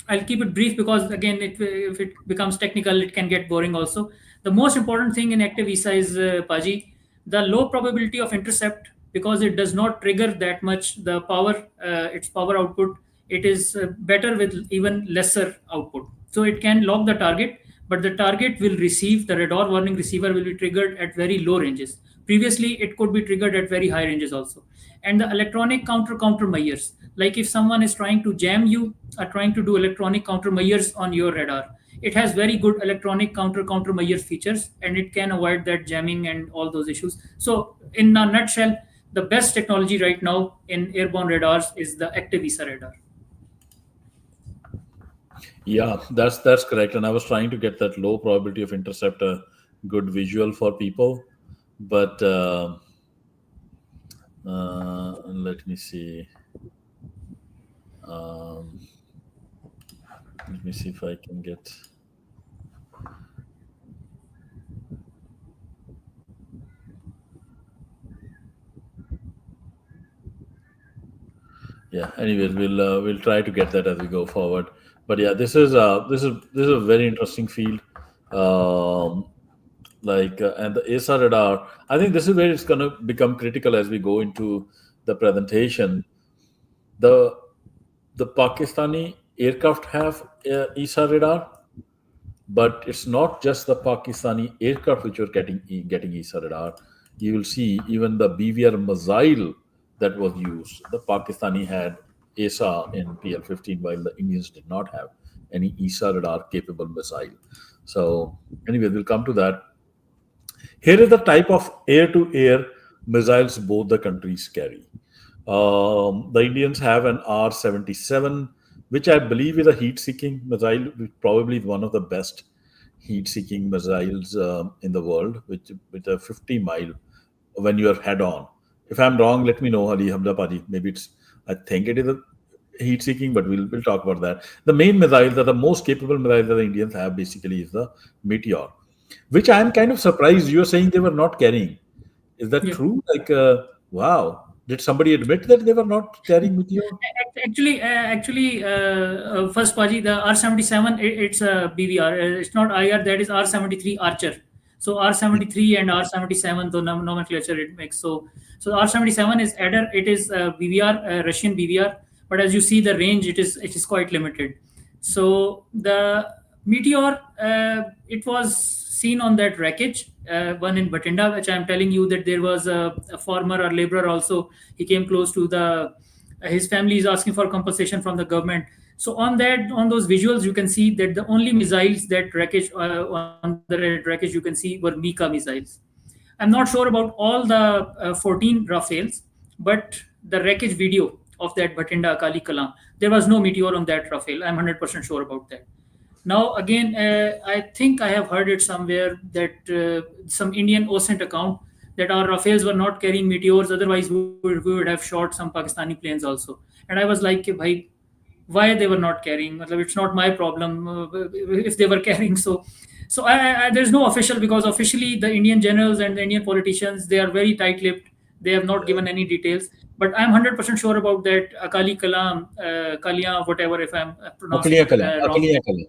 I'll keep it brief because, again, if it becomes technical, it can get boring also. The most important thing in active ESA is, Paji, the low probability of intercept, because it does not trigger that much the power, its power output. It is better with even lesser output. So it can lock the target, but the target will receive, the radar warning receiver will be triggered at very low ranges. Previously, it could be triggered at very high ranges also. And the electronic countermeasures, like if someone is trying to jam you or trying to do electronic countermeasures on your radar, it has very good electronic countermeasure features, and it can avoid that jamming and all those issues. So in a nutshell, the best technology right now in airborne radars is the active ESA radar. Yeah, that's correct. And I was trying to get that low probability of intercept a good visual for people, but let me see. Let me see if I can get. Yeah. Anyways, we'll try to get that as we go forward. But yeah, this is a very interesting field. And the ASA radar, I think this is where it's going to become critical as we go into the presentation. The Pakistani aircraft have ESA radar, but it's not just the Pakistani aircraft which are getting ESA radar. You will see even the BVR missile that was used. The Pakistani had ESA in PL-15, while the Indians did not have any ESA radar capable missile. So anyway, we'll come to that. Here is the type of air-to-air missiles both the countries carry. The Indians have an R-77, which I believe is a heat-seeking missile, probably one of the best heat-seeking missiles in the world, which with a 50 mile when you are head-on. If I'm wrong, let me know, Ali Hamza Paji. Maybe it's, I think it is a heat-seeking, but we'll talk about that. The main missiles, that the most capable missiles that the Indians have, basically is the Meteor, which I am kind of surprised you're saying they were not carrying. Is that Yeah. true? Like, wow. Did somebody admit that they were not carrying Meteor? First, Paji, the R-77, it's a BVR. It's not IR. That is R-73 Archer. So R-73 and R-77, the nomenclature it makes. So R-77 is adder. It is BVR, Russian BVR. But as you see, the range it is quite limited. So the Meteor, it was seen on that wreckage, one in Batinda, which I'm telling you that there was a farmer or laborer also. He came close to the. His family is asking for compensation from the government. So on those visuals, you can see that the only missiles that wreckage on the wreckage you can see were Mika missiles. I'm not sure about all the 14 Rafales, but the wreckage video of that Batinda Akali Kalam, there was no meteor on that Rafale. I'm 100% sure about that. Now, again, I think I have heard it somewhere that some Indian OSINT account that our Rafales were not carrying meteors. Otherwise, we would have shot some Pakistani planes also. And I was like, bhai, why they were not carrying? Matlab, it's not my problem if they were carrying. So there's no official, because officially the Indian generals and the Indian politicians, they are very tight-lipped. They have not given any details. But I'm 100% sure about that Akali Kalam, Kalia, whatever, if I'm pronouncing Akaliya it Kala. wrong. Akaliya Kala.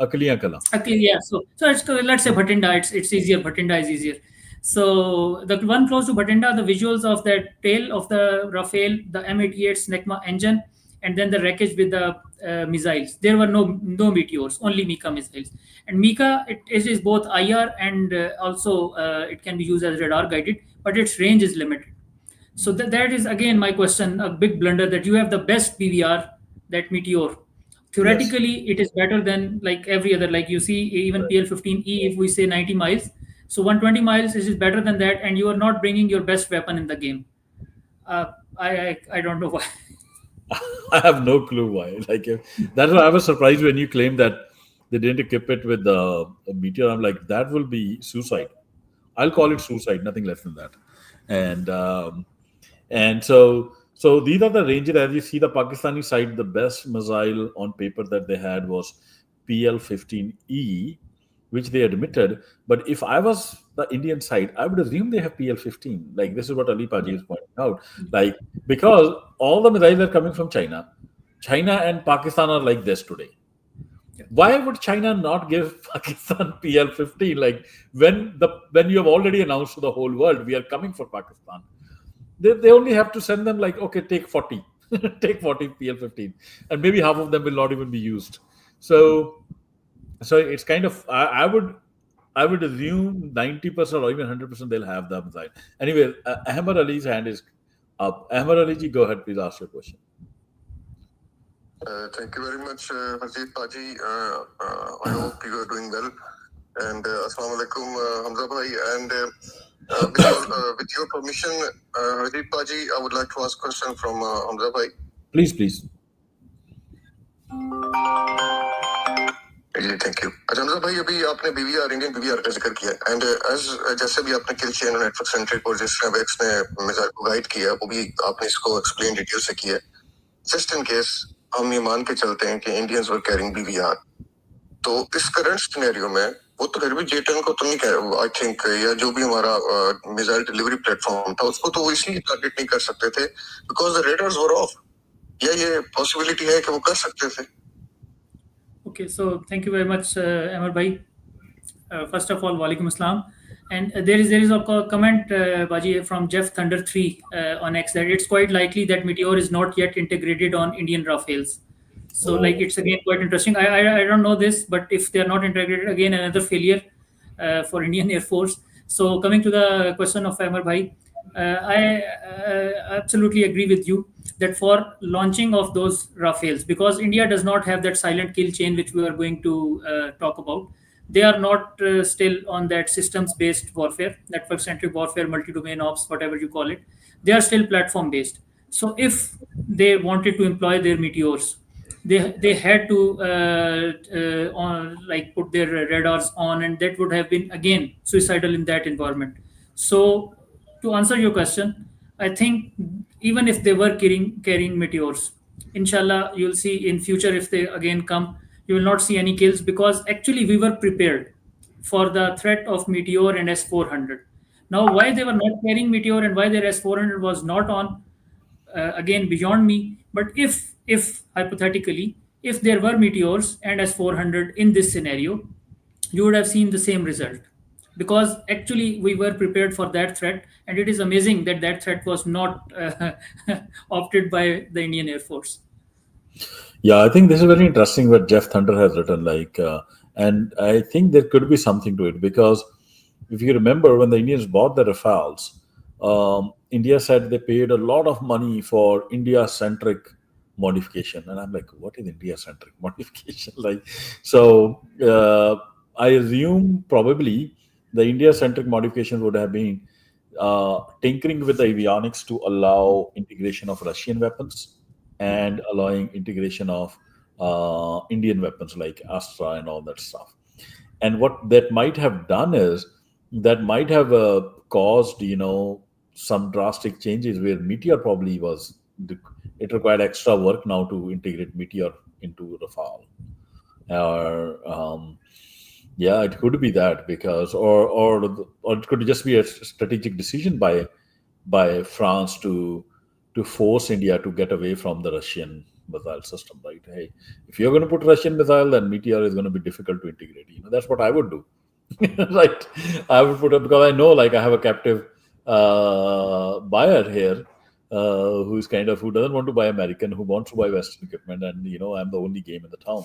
Akaliya Kala. Okay, yeah. So let's say Bhatinda. It's easier. Bhatinda is easier. So the one close to Bhatinda, the visuals of that tail of the Rafale, the M88 Snecma engine, and then the wreckage with the missiles. There were no meteors, only Mika missiles. And Mika, it is both IR and also it can be used as radar guided, but its range is limited. So that is again my question, a big blunder, that you have the best PVR, that Meteor. Yes. Theoretically, it is better than like every other. Like you see, even PL-15E, if we say 90 miles, so 120 miles is better than that, and you are not bringing your best weapon in the game. I don't know why. I have no clue why. Like, that's why I was surprised when you claimed that they didn't equip it with the Meteor. I'm like, that will be suicide. I'll call it suicide, nothing less than that. And so these are the ranges. As you see, the Pakistani side, the best missile on paper that they had was PL-15E, which they admitted. But if I was the Indian side, I would assume they have PL-15. Like, this is what Ali Paji is pointing out. Like, because all the missiles are coming from China. China and Pakistan are like this today. Why would China not give Pakistan PL-15? Like, when you have already announced to the whole world, we are coming for Pakistan. They only have to send them like, okay, take 40, take 40 PL-15, and maybe half of them will not even be used. So it's kind of, I would assume 90% or even 100% they'll have the missile. Anyway, Ahmed Ali's hand is up. Ahmed Ali ji, go ahead, please ask your question. Thank you very much, Harjeet Paji. I hope you are doing well. And Assalamu alaikum, Hamza bhai. And with your permission, Harjeet Paji, I would like to ask a question from Hamza bhai. Please. Thank you. अच्छा हमजा भाई, अभी आपने BVR, Indian BVR का जिक्र किया, and जैसे भी आपने किल चेन और नेटवर्क सेंट्रिक और जिस तरह वेक्स ने मिसाइल को गाइड किया, वो भी आपने इसको एक्सप्लेन डिटेल से किया। जस्ट इन केस हम ये मान के चलते हैं कि इंडियंस वर कैरिंग बीवीआर, तो इस करंट सिनेरियो में वो तो फिर भी J-10 को तो नहीं कह, आई थिंक, या जो भी हमारा मिसाइल डिलीवरी प्लेटफॉर्म था, उसको तो वो इसलिए टारगेट नहीं कर सकते थे because the radars were of, या ये पॉसिबिलिटी है कि वो कर सकते थे? Okay, so thank you very much, Ahmed bhai. First of all, walaikum assalam. And there is a comment, Baji, from Jeff Thunder 3 on X, that it's quite likely that Meteor is not yet integrated on Indian Rafales. So like it's again quite interesting. I don't know this, but if they are not integrated, again another failure for Indian Air Force. So coming to the question of Amar Bhai, I absolutely agree with you that for launching of those Rafales, because India does not have that silent kill chain which we are going to talk about. They are not still on that systems-based warfare, network-centric warfare, multi-domain ops, whatever you call it. They are still platform-based. So if they wanted to employ their meteors, they had to like put their radars on, and that would have been again suicidal in that environment. So to answer your question, I think even if they were carrying meteors, inshallah you'll see in future if they again come, you will not see any kills, because actually we were prepared for the threat of meteor and S400. Now why they were not carrying meteor and why their S400 was not on, again beyond me. But if hypothetically, if there were meteors and S400 in this scenario, you would have seen the same result, because actually we were prepared for that threat, and it is amazing that that threat was not opted by the Indian Air Force. Yeah, I think this is very interesting what Jeff Thunder has written. And I think there could be something to it because if you remember when the Indians bought the Rafales, India said they paid a lot of money for India-centric modification, and I'm like, what is India-centric modification? I assume probably the India-centric modifications would have been tinkering with the avionics to allow integration of Russian weapons and allowing integration of Indian weapons like Astra and all that stuff. And what that might have done is that might have caused, some drastic changes where Meteor probably was, it required extra work now to integrate Meteor into Rafale. Or yeah, it could be that because, or it could just be a strategic decision by France to force India to get away from the Russian missile system, right? Hey, if you're going to put Russian missile, then Meteor is going to be difficult to integrate. That's what I would do, right? I would put up because I know, like, I have a captive buyer here who doesn't want to buy American, who wants to buy Western equipment, and I'm the only game in the town.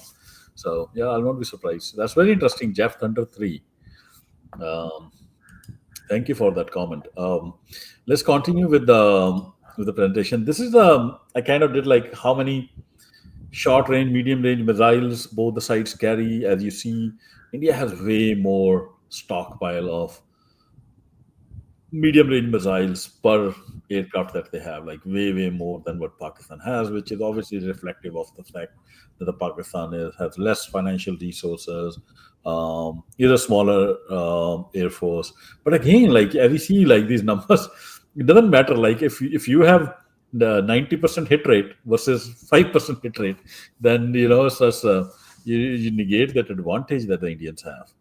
So yeah, I'll not be surprised. That's very interesting, Jeff Thunder 3. Thank you for that comment. Let's continue with the presentation. This is I kind of did like how many short range, medium range missiles both the sides carry. As you see, India has way more stockpile of medium range missiles per aircraft that they have, like way more than what Pakistan has, which is obviously reflective of the fact that the Pakistan has less financial resources, is a smaller air force. But again, like as we see, like these numbers, it doesn't matter. Like if you have the 90% hit rate versus 5% hit rate, then it's just, you negate that advantage that the Indians have.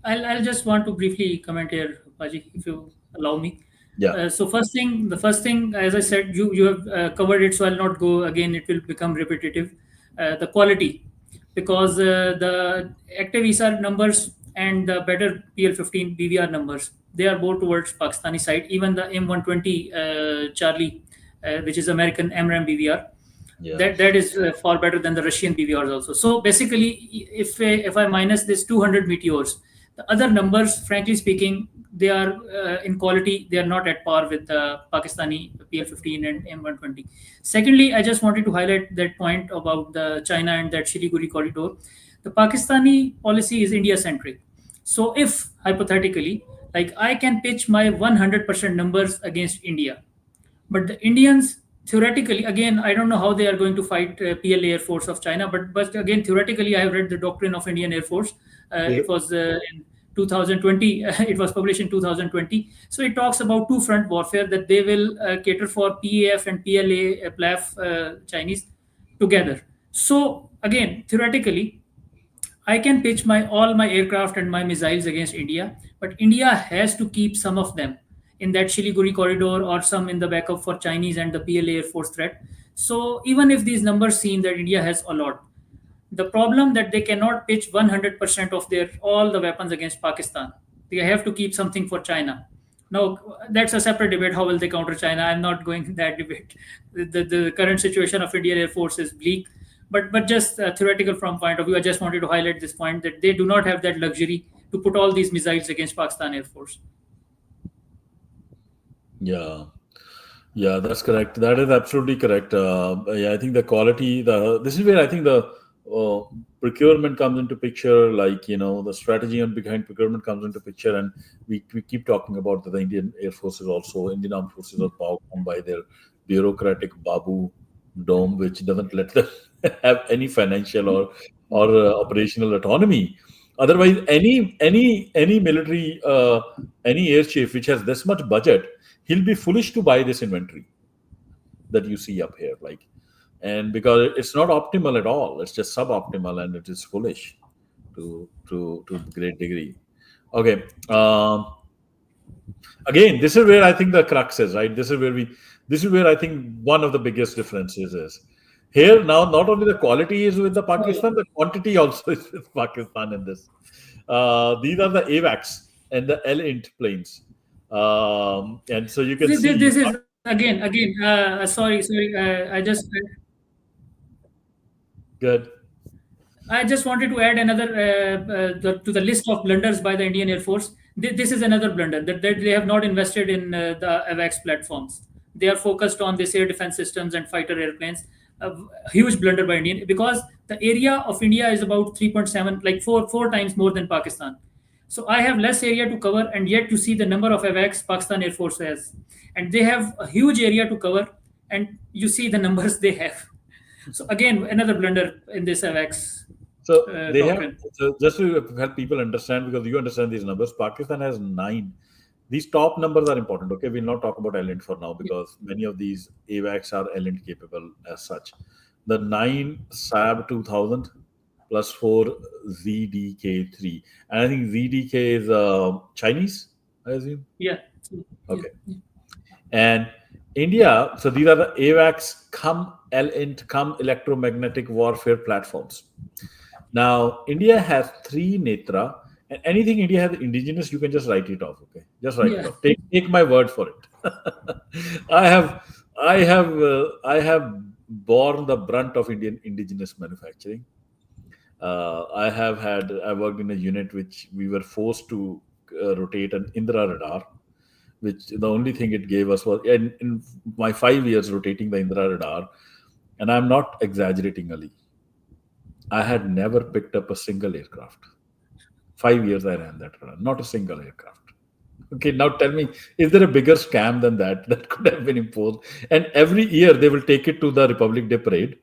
I'll just want to briefly comment here, Paji, if you allow me. Yeah. So the first thing, as I said, you have covered it, so I'll not go again. It will become repetitive. The quality, because the active ESA numbers and the better PL-15 BVR numbers, they are more towards Pakistani side. Even the M120 Charlie, which is American MRAM BVR, Yeah. that is far better than the Russian BVRs also. So basically, if I minus this 200 meteors, the other numbers, frankly speaking, they are in quality, they are not at par with the Pakistani PL-15 and M120. Secondly, I just wanted to highlight that point about the China and that Siliguri corridor. The Pakistani policy is India-centric. So if, hypothetically, like I can pitch my 100% numbers against India, but the Indians, theoretically, again, I don't know how they are going to fight PLA Air Force of China, but again, theoretically, I have read the doctrine of Indian Air Force. It was in 2020. It was published in 2020. So it talks about two-front warfare, that they will cater for PAF and PLA, PLAF Chinese together. So again, theoretically, I can pitch all my aircraft and my missiles against India, but India has to keep some of them in that Siliguri corridor or some in the backup for Chinese and the PLA Air Force threat. So even if these numbers seem that India has a lot, the problem that they cannot pitch 100% of their all the weapons against Pakistan. They have to keep something for China. Now that's a separate debate. How will they counter China? I'm not going in that debate. The current situation of Indian Air Force is bleak, But just theoretical from point of view, I just wanted to highlight this point that they do not have that luxury to put all these missiles against Pakistan Air Force. Yeah. Yeah, that's correct. That is absolutely correct. Yeah, I think the quality, this is where I think the uh, procurement comes into picture. Like, the strategy on behind procurement comes into picture, and we keep talking about that the Indian Air Force is also Indian Armed Forces are bound by their bureaucratic Babu dome, which doesn't let them have any financial or operational autonomy. Otherwise, any military any air chief which has this much budget, he'll be foolish to buy this inventory that you see up here, and because it's not optimal at all, it's just suboptimal, and it is foolish to a great degree. Okay. Again, this is where I think the crux is, right? This is where I think one of the biggest differences is here. Now, not only the quality is with the Pakistan, the quantity also is with Pakistan in this. These are the AVACs and the L-int planes. And so you can see. This is again. Sorry. Good. I just wanted to add another to the list of blunders by the Indian Air Force. This is another blunder that they have not invested in the AVAX platforms. They are focused on this air defense systems and fighter airplanes. A huge blunder by Indian because the area of India is about 3.7, like four times more than Pakistan. So I have less area to cover, and yet to see the number of AVAX Pakistan Air Force has, and they have a huge area to cover, and you see the numbers they have. So again, another blunder in this AVAX So they have, doctrine. so just to help people understand, because you understand these numbers, Pakistan has 9. These top numbers are important. Okay, we'll not talk about LNT for now because many of these AVACs are LNT capable as such. The 9 SAB 2000 plus 4 ZDK3, and I think ZDK is Chinese, I assume. Yeah. Okay. And India, so these are the AVACs come LNT come electromagnetic warfare platforms. Now, India has 3 Netra, and anything India has indigenous, you can just write it off. Okay, just write it Yeah. off. Take my word for it. I have borne the brunt of Indian indigenous manufacturing. I worked in a unit which we were forced to rotate an Indra radar, which the only thing it gave us was in my 5 years rotating the Indra radar, and I'm not exaggerating, Ali. I had never picked up a single aircraft. 5 years I ran that radar, not a single aircraft. Okay, now tell me, is there a bigger scam than that could have been imposed? And every year they will take it to the Republic Day parade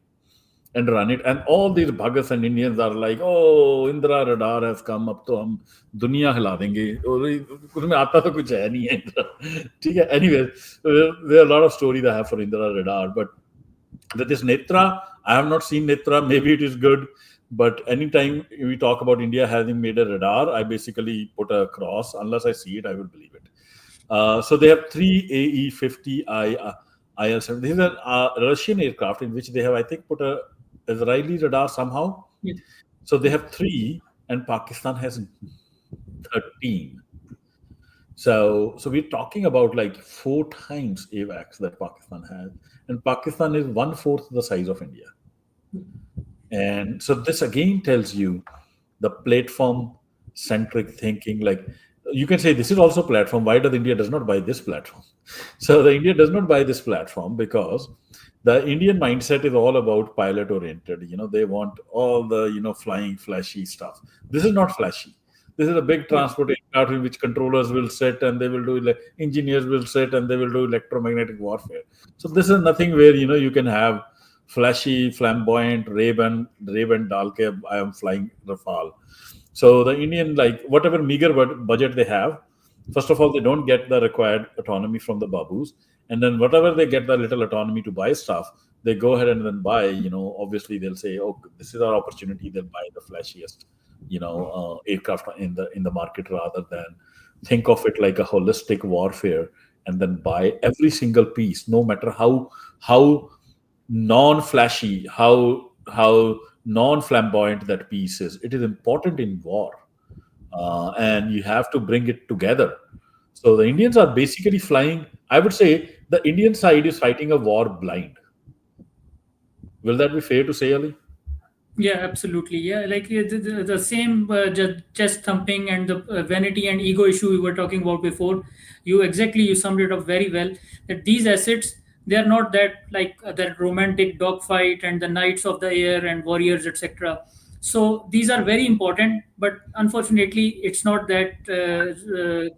and run it. And all these Bhagas and Indians are like, oh, Indra radar has come, अब तो हम दुनिया हिला देंगे और उसमें आता तो कुछ है नहीं है Indra. ठीक है. Anyway, there are a lot of stories I have for Indra radar, but that is Netra. I have not seen Netra. Maybe it is good, but anytime we talk about India having made a radar, I basically put a cross. Unless I see it, I will believe it. So they have 3 AE-50I IL-7. This is a Russian aircraft in which they have, I think, put a Israeli radar somehow. Yeah. So they have 3, and Pakistan has 13. So we're talking about like 4 times AVACs that Pakistan has, and Pakistan is 1/4 the size of India. And so this again tells you the platform centric thinking. Like you can say this is also platform. Why does India does not buy this platform? So the India does not buy this platform because the Indian mindset is all about pilot oriented. They want all the flying flashy stuff. This is not flashy. This is a big transport aircraft in which controllers will sit and they will do engineers will sit and they will do electromagnetic warfare. So this is nothing where you can have flashy, flamboyant Ray-Ban Dalke. I am flying Rafale. So the Indian, whatever meager budget they have, first of all, they don't get the required autonomy from the Babus, and then whatever they get the little autonomy to buy stuff, they go ahead and then buy. Obviously they'll say, "Oh, this is our opportunity." They'll buy the flashiest, aircraft in the market rather than think of it like a holistic warfare and then buy every single piece, no matter how non-flashy, how non-flamboyant that piece is. It is important in war, and you have to bring it together. So the Indians are basically flying. I would say the Indian side is fighting a war blind. Will that be fair to say, Ali? Yeah, absolutely. Yeah, like the same chest thumping and the vanity and ego issue we were talking about before. You summed it up very well. That these assets, they are not that like that romantic dogfight and the knights of the air and warriors, etc. So these are very important, but unfortunately, it's not that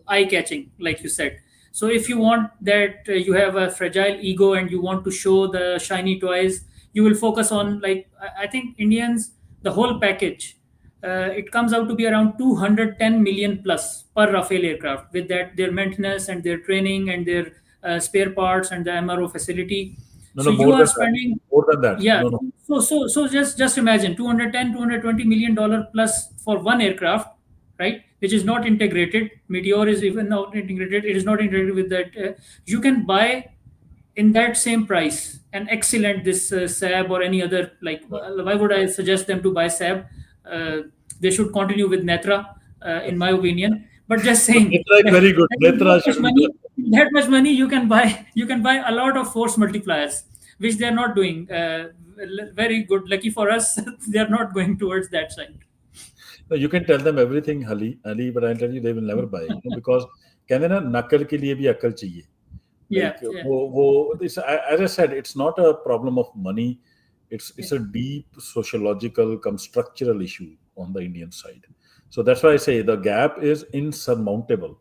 eye catching, like you said. So if you want that, you have a fragile ego and you want to show the shiny toys, you will focus on like I think Indians, the whole package. It comes out to be around 210 million plus per Rafale aircraft. With that, their maintenance and their training and their spare parts and the MRO facility. No, So no, you more are than that. spending, More than that. yeah. No, no. So just imagine 210, 220 million dollar plus for one aircraft, right? Which is not integrated. Meteor is even not integrated. It is not integrated with that. You can buy in that same price an excellent this SAB or any other like. Why would I suggest them to buy SAB? Uh, they should continue with Netra, in my opinion. But just But saying Netra is that, very good. that with Netra should be done. that much money you can buy a lot of force multipliers, which they are not doing. Very good. Lucky for us, they are not going towards that side. No, you can tell them everything, Ali, but I'll tell you they will never buy. Because कहते हैं ना नकल के लिए भी अकल चाहिए. Yeah, Like yeah. this, as I said, it's not a problem of money. It's a deep sociological, structural issue on the Indian side. So that's why I say the gap is insurmountable,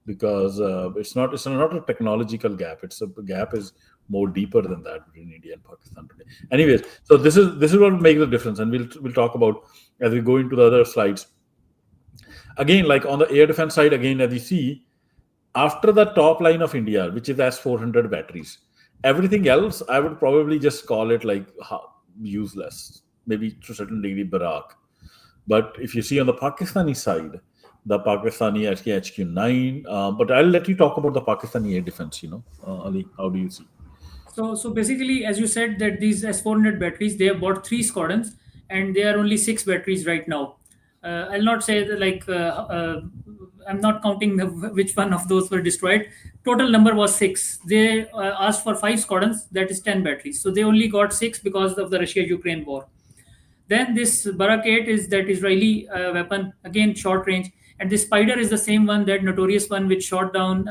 because it's not a technological gap. The gap is more deeper than that between India and Pakistan today. Anyways, so this is what makes the difference, and we'll talk about as we go into the other slides. Again, like on the air defense side, again as you see, after the top line of India, which is S-400 batteries, everything else I would probably just call it like useless, maybe to a certain degree Barak. But if you see on the Pakistani side, the Pakistani HQ-9, but I'll let you talk about the Pakistani air defense. Ali, how do you see? So basically, as you said, that these S400 batteries, they have bought three squadrons, and there are only six batteries right now. I'll not say that I'm not counting which one of those were destroyed. Total number was six. They asked for five squadrons, that is 10 batteries. So they only got six because of the Russia-Ukraine war. Then this Barak 8 is that Israeli weapon, again short range. And the Spider is the same one, that notorious one which shot down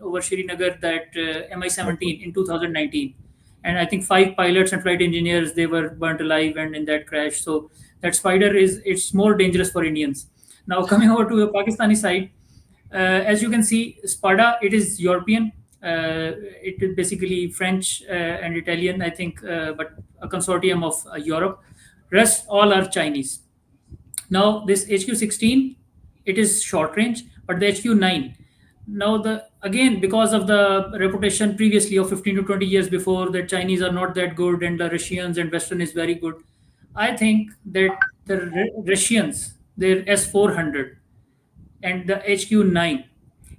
over Srinagar, that Mi-17 in 2019. And I think five pilots and flight engineers, they were burnt alive and in that crash. So that Spider it's more dangerous for Indians. Now coming over to the Pakistani side, as you can see, Spada, it is European. It is basically French and Italian, I think, but a consortium of Europe. Rest all are Chinese. Now this HQ-16, it is short range, but the HQ-9. Now the again, because of the reputation previously of 15 to 20 years before, that Chinese are not that good and the Russians and Western is very good. I think that the Russians, their S400 and the HQ-9,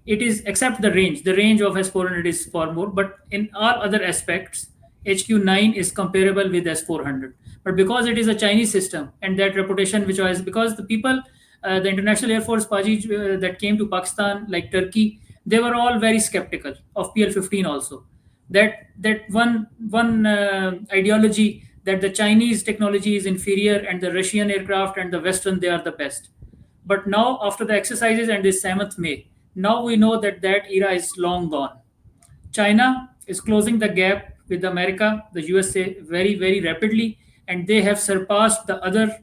it is, except the range of S400 is far more, but in all other aspects, HQ-9 is comparable with S400. But because it is a Chinese system and that reputation, which was because the people, the International Air Force Paji that came to Pakistan, like Turkey, they were all very skeptical of PL-15 also. That one ideology that the Chinese technology is inferior and the Russian aircraft and the Western, they are the best. But now, after the exercises and this 7th May, now we know that that era is long gone. China is closing the gap with America, the USA, very, very rapidly, and they have surpassed the other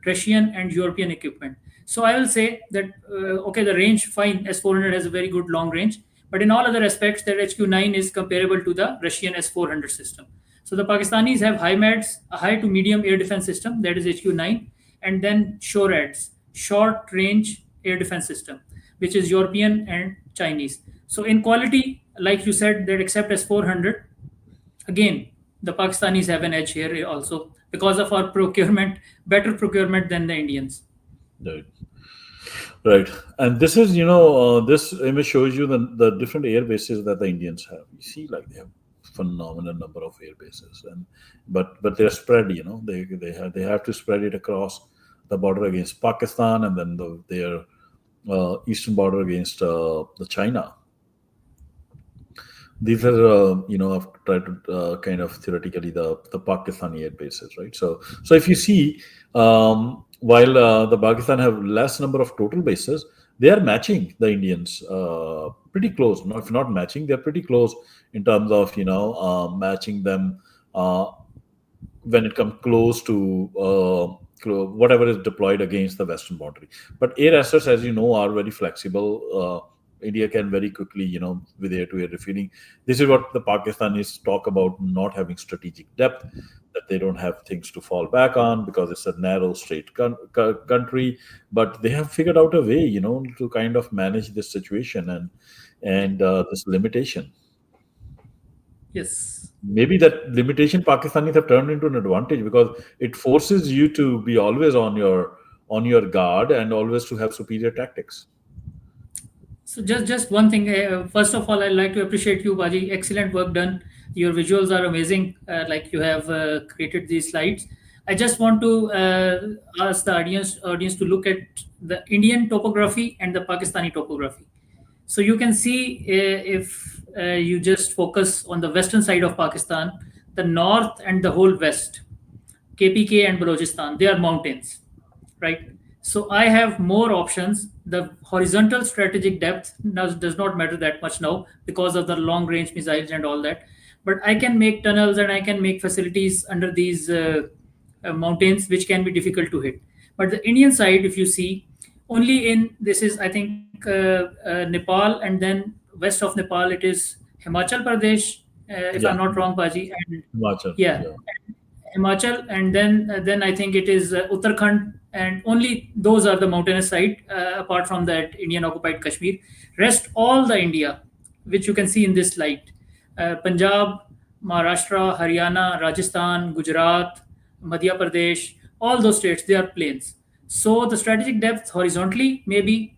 Russian and European equipment. So I will say that, okay, the range, fine, S400 has a very good long range, but in all other aspects, that HQ-9 is comparable to the Russian S400 system. So the Pakistanis have HIMARS, a high to medium air defense system, that is HQ-9, and then SHORADS, short range air defense system, which is European and Chinese. So in quality, like you said, that except S400, again, the Pakistanis have an edge here also because of our procurement, better procurement than the Indians. Right. Right. And this is, this image shows you the different air bases that the Indians have. You see, like they have phenomenal number of air bases, but they're spread. They have to spread it across the border against Pakistan, and then their eastern border against the China. These are, I've tried to kind of theoretically the Pakistani air bases, right? So if you see, while the Pakistan have less number of total bases, they are matching the Indians pretty close. No, if not matching, they're pretty close in terms of matching them uh, when it comes close to whatever is deployed against the western boundary. But air assets, as you know, are very flexible. India can very quickly, with air-to-air refueling. This is what the Pakistanis talk about, not having strategic depth, that they don't have things to fall back on because it's a narrow, straight country. But they have figured out a way, to kind of manage this situation and this limitation. Yes. Maybe that limitation Pakistanis have turned into an advantage because it forces you to be always on your guard and always to have superior tactics. So just one thing. First of all, I'd like to appreciate you, Baji. Excellent work done. Your visuals are amazing. Like you have created these slides. I just want to ask the audience to look at the Indian topography and the Pakistani topography. So you can see if you just focus on the western side of Pakistan, the north and the whole west, KPK and Balochistan, they are mountains, right? So I have more options. The horizontal strategic depth does not matter that much now because of the long range missiles and all that. But I can make tunnels and I can make facilities under these mountains, which can be difficult to hit. But the Indian side, if you see, only in this is, I think, Nepal, and then west of Nepal, it is Himachal Pradesh, if Yeah, I'm not wrong, Baji. And Himachal. yeah, Yeah, Himachal, and then I think it is Uttarakhand, and only those are the mountainous side. Apart from that, Indian occupied Kashmir, rest all the India, which you can see in this slide, Punjab, Maharashtra, Haryana, Rajasthan, Gujarat, Madhya Pradesh, all those states, they are plains. So the strategic depth horizontally maybe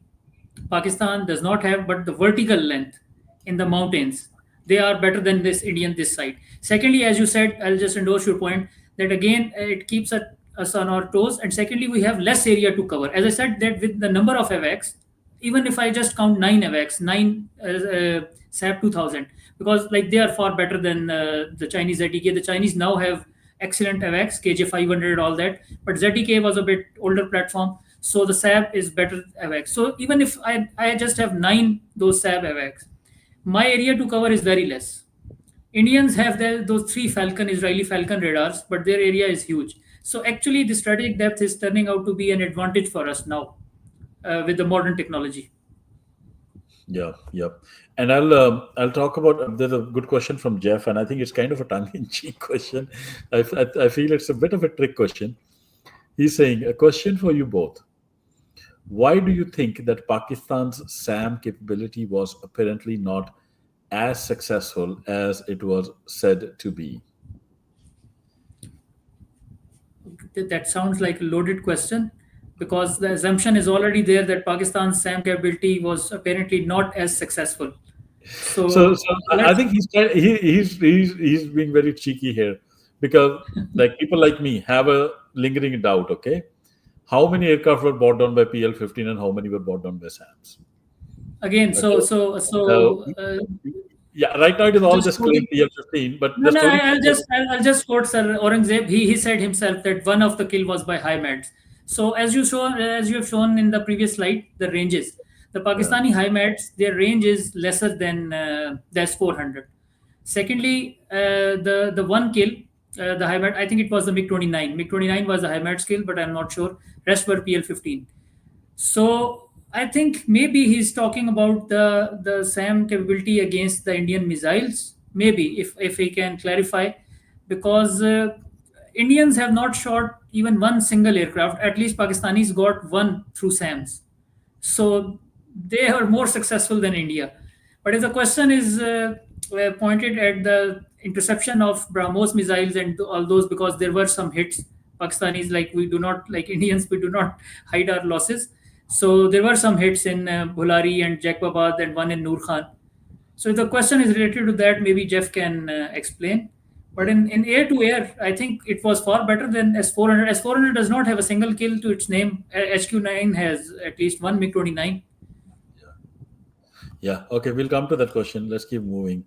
Pakistan does not have, but the vertical length in the mountains, they are better than this Indian this side. Secondly, as you said, I'll just endorse your point that again it keeps us on our toes. And secondly, we have less area to cover. As I said, that with the number of AVACs, even if I just count 9 AVACs, 9 SAP 2000, because like they are far better than the Chinese ZTK. The Chinese now have excellent AVACs, KJ 500, all that, but ZTK was a bit older platform, so the SAB is better AVACs. So even if I just have 9 those SAB AVACs, my area to cover is very less. Indians have those 3 Israeli Falcon radars, but their area is huge. So actually, the strategic depth is turning out to be an advantage for us now with the modern technology. yeah, yeah. And I'll talk about. There's a good question from Jeff, and I think it's kind of a tongue-in-cheek question. I feel it's a bit of a trick question. He's saying a question for you both. Why do you think that Pakistan's SAM capability was apparently not as successful as it was said to be? That sounds like a loaded question because the assumption is already there that Pakistan's SAM capability was apparently not as successful. So, So so I let's think he's being very cheeky here because like people like me have a lingering doubt. Okay, how many aircraft were brought down by PL-15 and how many were brought down by SAMs? again. So Okay, so so so yeah, right now it is all just just claim quoting. PL-15, but No, the no, story. I'll just quote Sir Aurangzeb. He said himself that one of the kill was by HIMARS. So as you have shown in the previous slide, the ranges. The Yeah, Pakistani HIMARS, their range is lesser than the S-400. Secondly, the one kill, the HIMARS, I think it was the MiG-29. MiG-29 was the HIMARS kill, but I'm not sure. Rest were PL-15. So I think maybe he's talking about the SAM capability against the Indian missiles. Maybe if he can clarify, because Indians have not shot even one single aircraft. At least Pakistanis got one through SAMs. So they are more successful than India. But if the question is pointed at the interception of BrahMos missiles and all those, because there were some hits, Pakistanis, like we do not, like Indians, we do not hide our losses. So there were some hits in Bhulari and Jacobabad and one in Noor Khan. So if the question is related to that, maybe Jeff can explain. But in air to air, I think it was far better than S400. S400 does not have a single kill to its name. HQ9 has at least one MiG-29. yeah. Okay, we'll come to that question. Let's keep moving.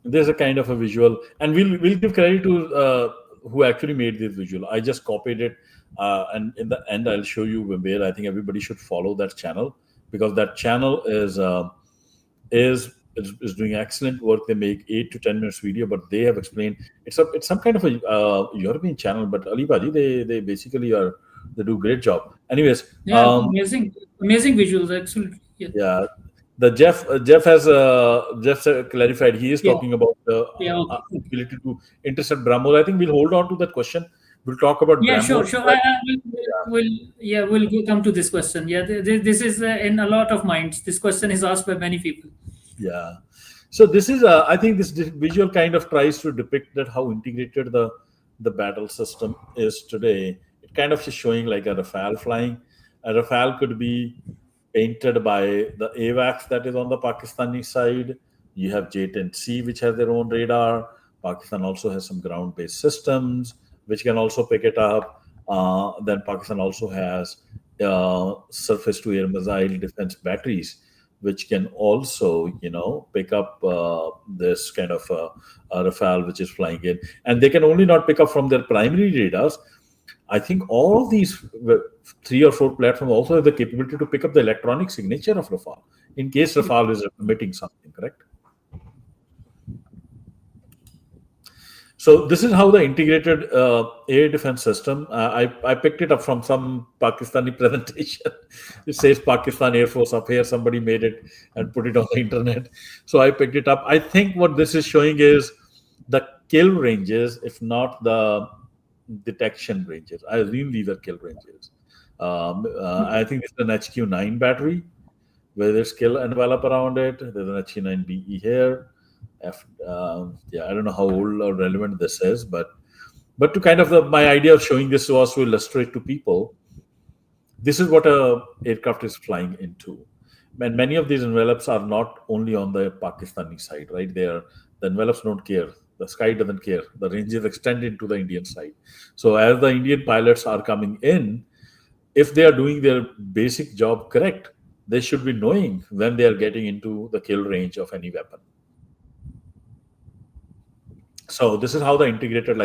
There's a kind of a visual, and we'll give credit to who actually made this visual. I just copied it, and in the end, I'll show you where I think everybody should follow that channel, because that channel is doing excellent work. They make 8 to 10 minutes video, but they have explained it's some kind of a European channel, but Ali Baji, they basically they do great job. Anyways, Yeah, amazing visuals, absolutely. Yeah, yeah, the Jeff clarified. He is yeah, talking about the yeah. Okay, okay. ability to intercept BrahMos. I think we'll hold on to that question. We'll talk about Yeah, sure, BrahMos. sure. We'll come to this question. Yeah, this is in a lot of minds. This question is asked by many people. Yeah. So this is, I think this visual kind of tries to depict that how integrated the battle system is today. It kind of is showing like a Rafale flying. A Rafale could be painted by the AWACS that is on the Pakistani side. You have J-10C, which has their own radar. Pakistan also has some ground-based systems, which can also pick it up. Then Pakistan also has surface-to-air missile defense batteries, which can also, pick up this kind of Rafale, which is flying in. And they can only not pick up from their primary radars. I think all of these 3 or 4 platforms also have the capability to pick up the electronic signature of Rafale in case Rafale is emitting something, correct? So this is how the integrated air defense system. I picked it up from some Pakistani presentation. It says Pakistan Air Force up here. Somebody made it and put it on the internet. So I picked it up. I think what this is showing is the kill ranges, if not the detection ranges. I assume these are kill ranges. I think it's an HQ9 battery where there's kill envelope around it. There's an HQ9BE here. Yeah, I don't know how old or relevant this is, but to kind of my idea of showing this was to illustrate to people this is what a aircraft is flying into. And many of these envelopes are not only on the Pakistani side, right? The envelopes don't care. The sky doesn't care. The ranges extend into the Indian side. So as the Indian pilots are coming in, if they are doing their basic job correct, they should be knowing when they are getting into the kill range of any weapon. So this is how the integrated,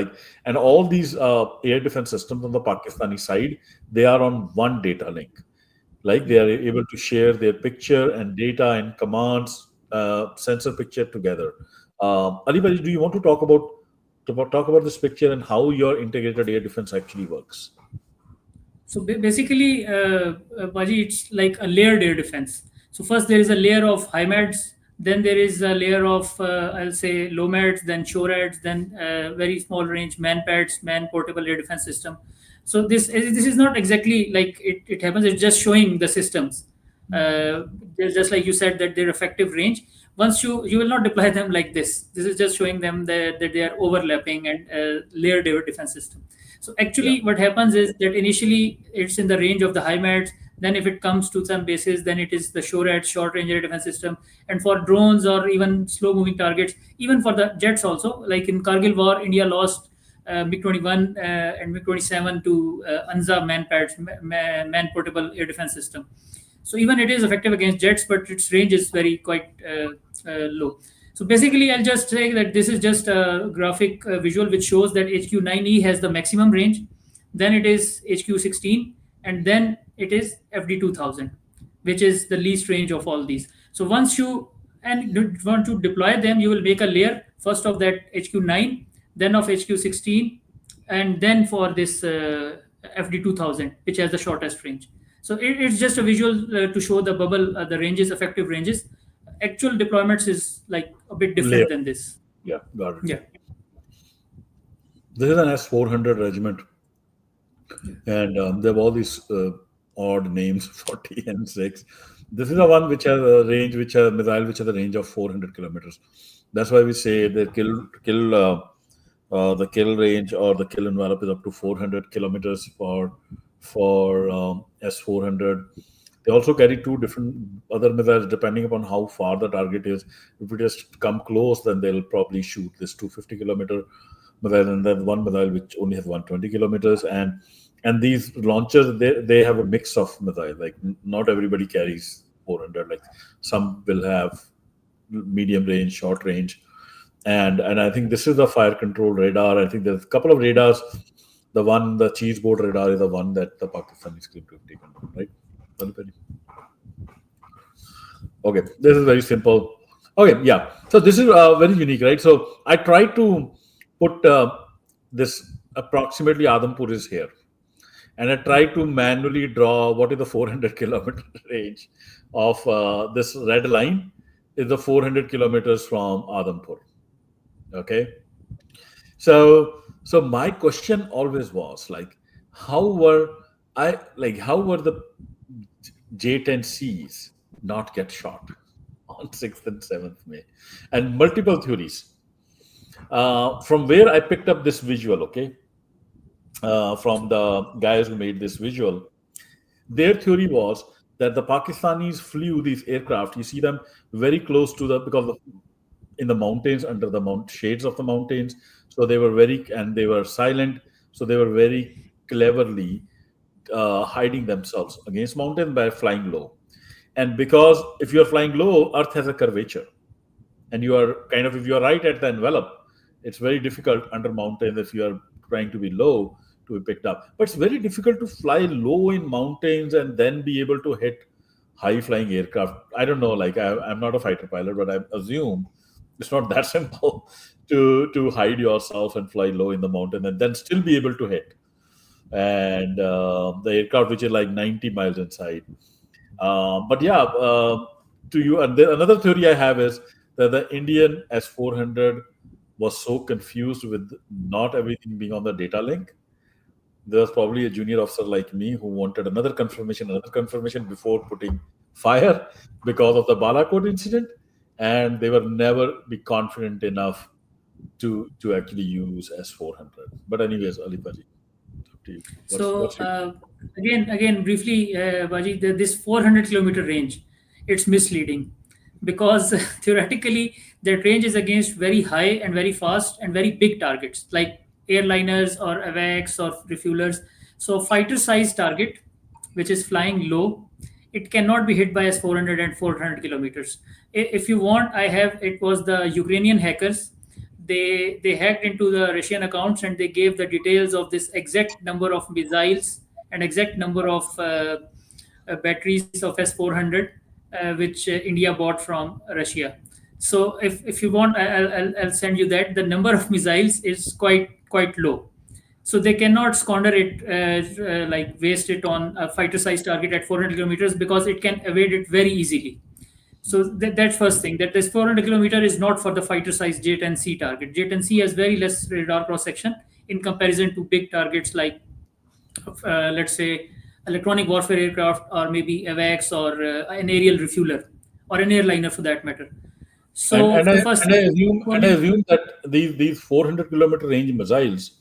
and all these air defense systems on the Pakistani side, they are on one data link. They are able to share their picture and data and commands, sensor picture together. Ali Bhaji, do you want to talk about this picture and how your integrated air defense actually works? So basically, Baji, it's like a layered air defense. So first there is a layer of HIMARS, then there is a layer of, I'll say, LOMADs, then SHORADs, then very small range MANPADs, man portable air defense system. So this is not exactly like it happens. It's just showing the systems. Just like you said that their effective range. Once you will not deploy them like this. This is just showing them that they are overlapping and layered air defense system. So actually, what happens is that initially it's in the range of the HIMARS. Then if it comes to some bases, then it is the SHORAD, short range air defense system. And for drones or even slow moving targets, even for the jets also, like in Kargil war, India lost MiG-21 and MiG-27 to ANZA MANPADs, man portable air defense system. So even it is effective against jets, but its range is quite low. So basically, I'll just say that this is just a graphic visual which shows that HQ9E has the maximum range, then it is HQ16, and then it is FD2000, which is the least range of all these. So once you want to deploy them, you will make a layer first of that HQ9, then of HQ16, and then for this FD2000, which has the shortest range. So it's just a visual to show the bubble, the ranges, effective ranges. Actual deployments is like a bit different than this. Yeah, got it. Yeah. This is an S-400 regiment, and they have all these odd names, 40 and 6. This is the one which has a range, which has a missile, which has a range of 400 kilometers. That's why we say the kill range or the kill envelope is up to 400 kilometers for S-400. They also carry 2 different other missiles depending upon how far the target is. If it just come close, then they'll probably shoot this 250-kilometer missile, and then one missile which only has 120 kilometers. And these launchers, they have a mix of missiles. Like not everybody carries 400. Like some will have medium range, short range, and I think this is the fire control radar. I think there's a couple of radars. The cheese board radar is the one that the Pakistanis claim to have taken down, right? Okay, this is very simple. Okay, yeah. So this is very unique, right? So I tried to put this approximately Adampur is here, and I tried to manually draw what is the 400-kilometer range of this red line is the 400 kilometers from Adampur. Okay, so my question always was like, how were how were the J-10Cs not get shot on 6th and 7th May? And multiple theories. From where I picked up this visual, okay, from the guys who made this visual, their theory was that the Pakistanis flew these aircraft. You see them very close to in the mountains, under the shades of the mountains. So they were silent. So they were very cleverly hiding themselves against mountains by flying low. And because if you are flying low, Earth has a curvature, and you are if you are right at the envelope, it's very difficult under mountains if you are trying to be low to be picked up. But it's very difficult to fly low in mountains and then be able to hit high flying aircraft. I don't know, I'm not a fighter pilot, but I assume it's not that simple to hide yourself and fly low in the mountain and then still be able to hit. And the aircraft which is like 90 miles inside. But yeah, to you, and another theory I have is that the Indian S-400 was so confused with not everything being on the data link. There was probably a junior officer like me who wanted another confirmation before putting fire because of the Balakot incident, and they were never be confident enough to actually use S-400. But anyways, Ali Baji. So again, briefly, Baji, this 400-kilometer range, it's misleading because theoretically that range is against very high and very fast and very big targets like airliners or AWACS or refuelers. So fighter-sized target, which is flying low, it cannot be hit by S-400 and 400 kilometers. If you want, it was the Ukrainian hackers. They hacked into the Russian accounts and they gave the details of this exact number of missiles and exact number of batteries of S-400 which India bought from Russia. So if you want, I'll send you that. The number of missiles is quite low. So they cannot squander it, waste it on a fighter-sized target at 400 kilometers because it can evade it very easily. So that's first thing, that this 400 kilometer is not for the fighter-sized J-10C target. J-10C has very less radar cross-section in comparison to big targets like, let's say, electronic warfare aircraft or maybe AWACS or an aerial refueler or an airliner for that matter. So I assume that these 400-kilometer range missiles,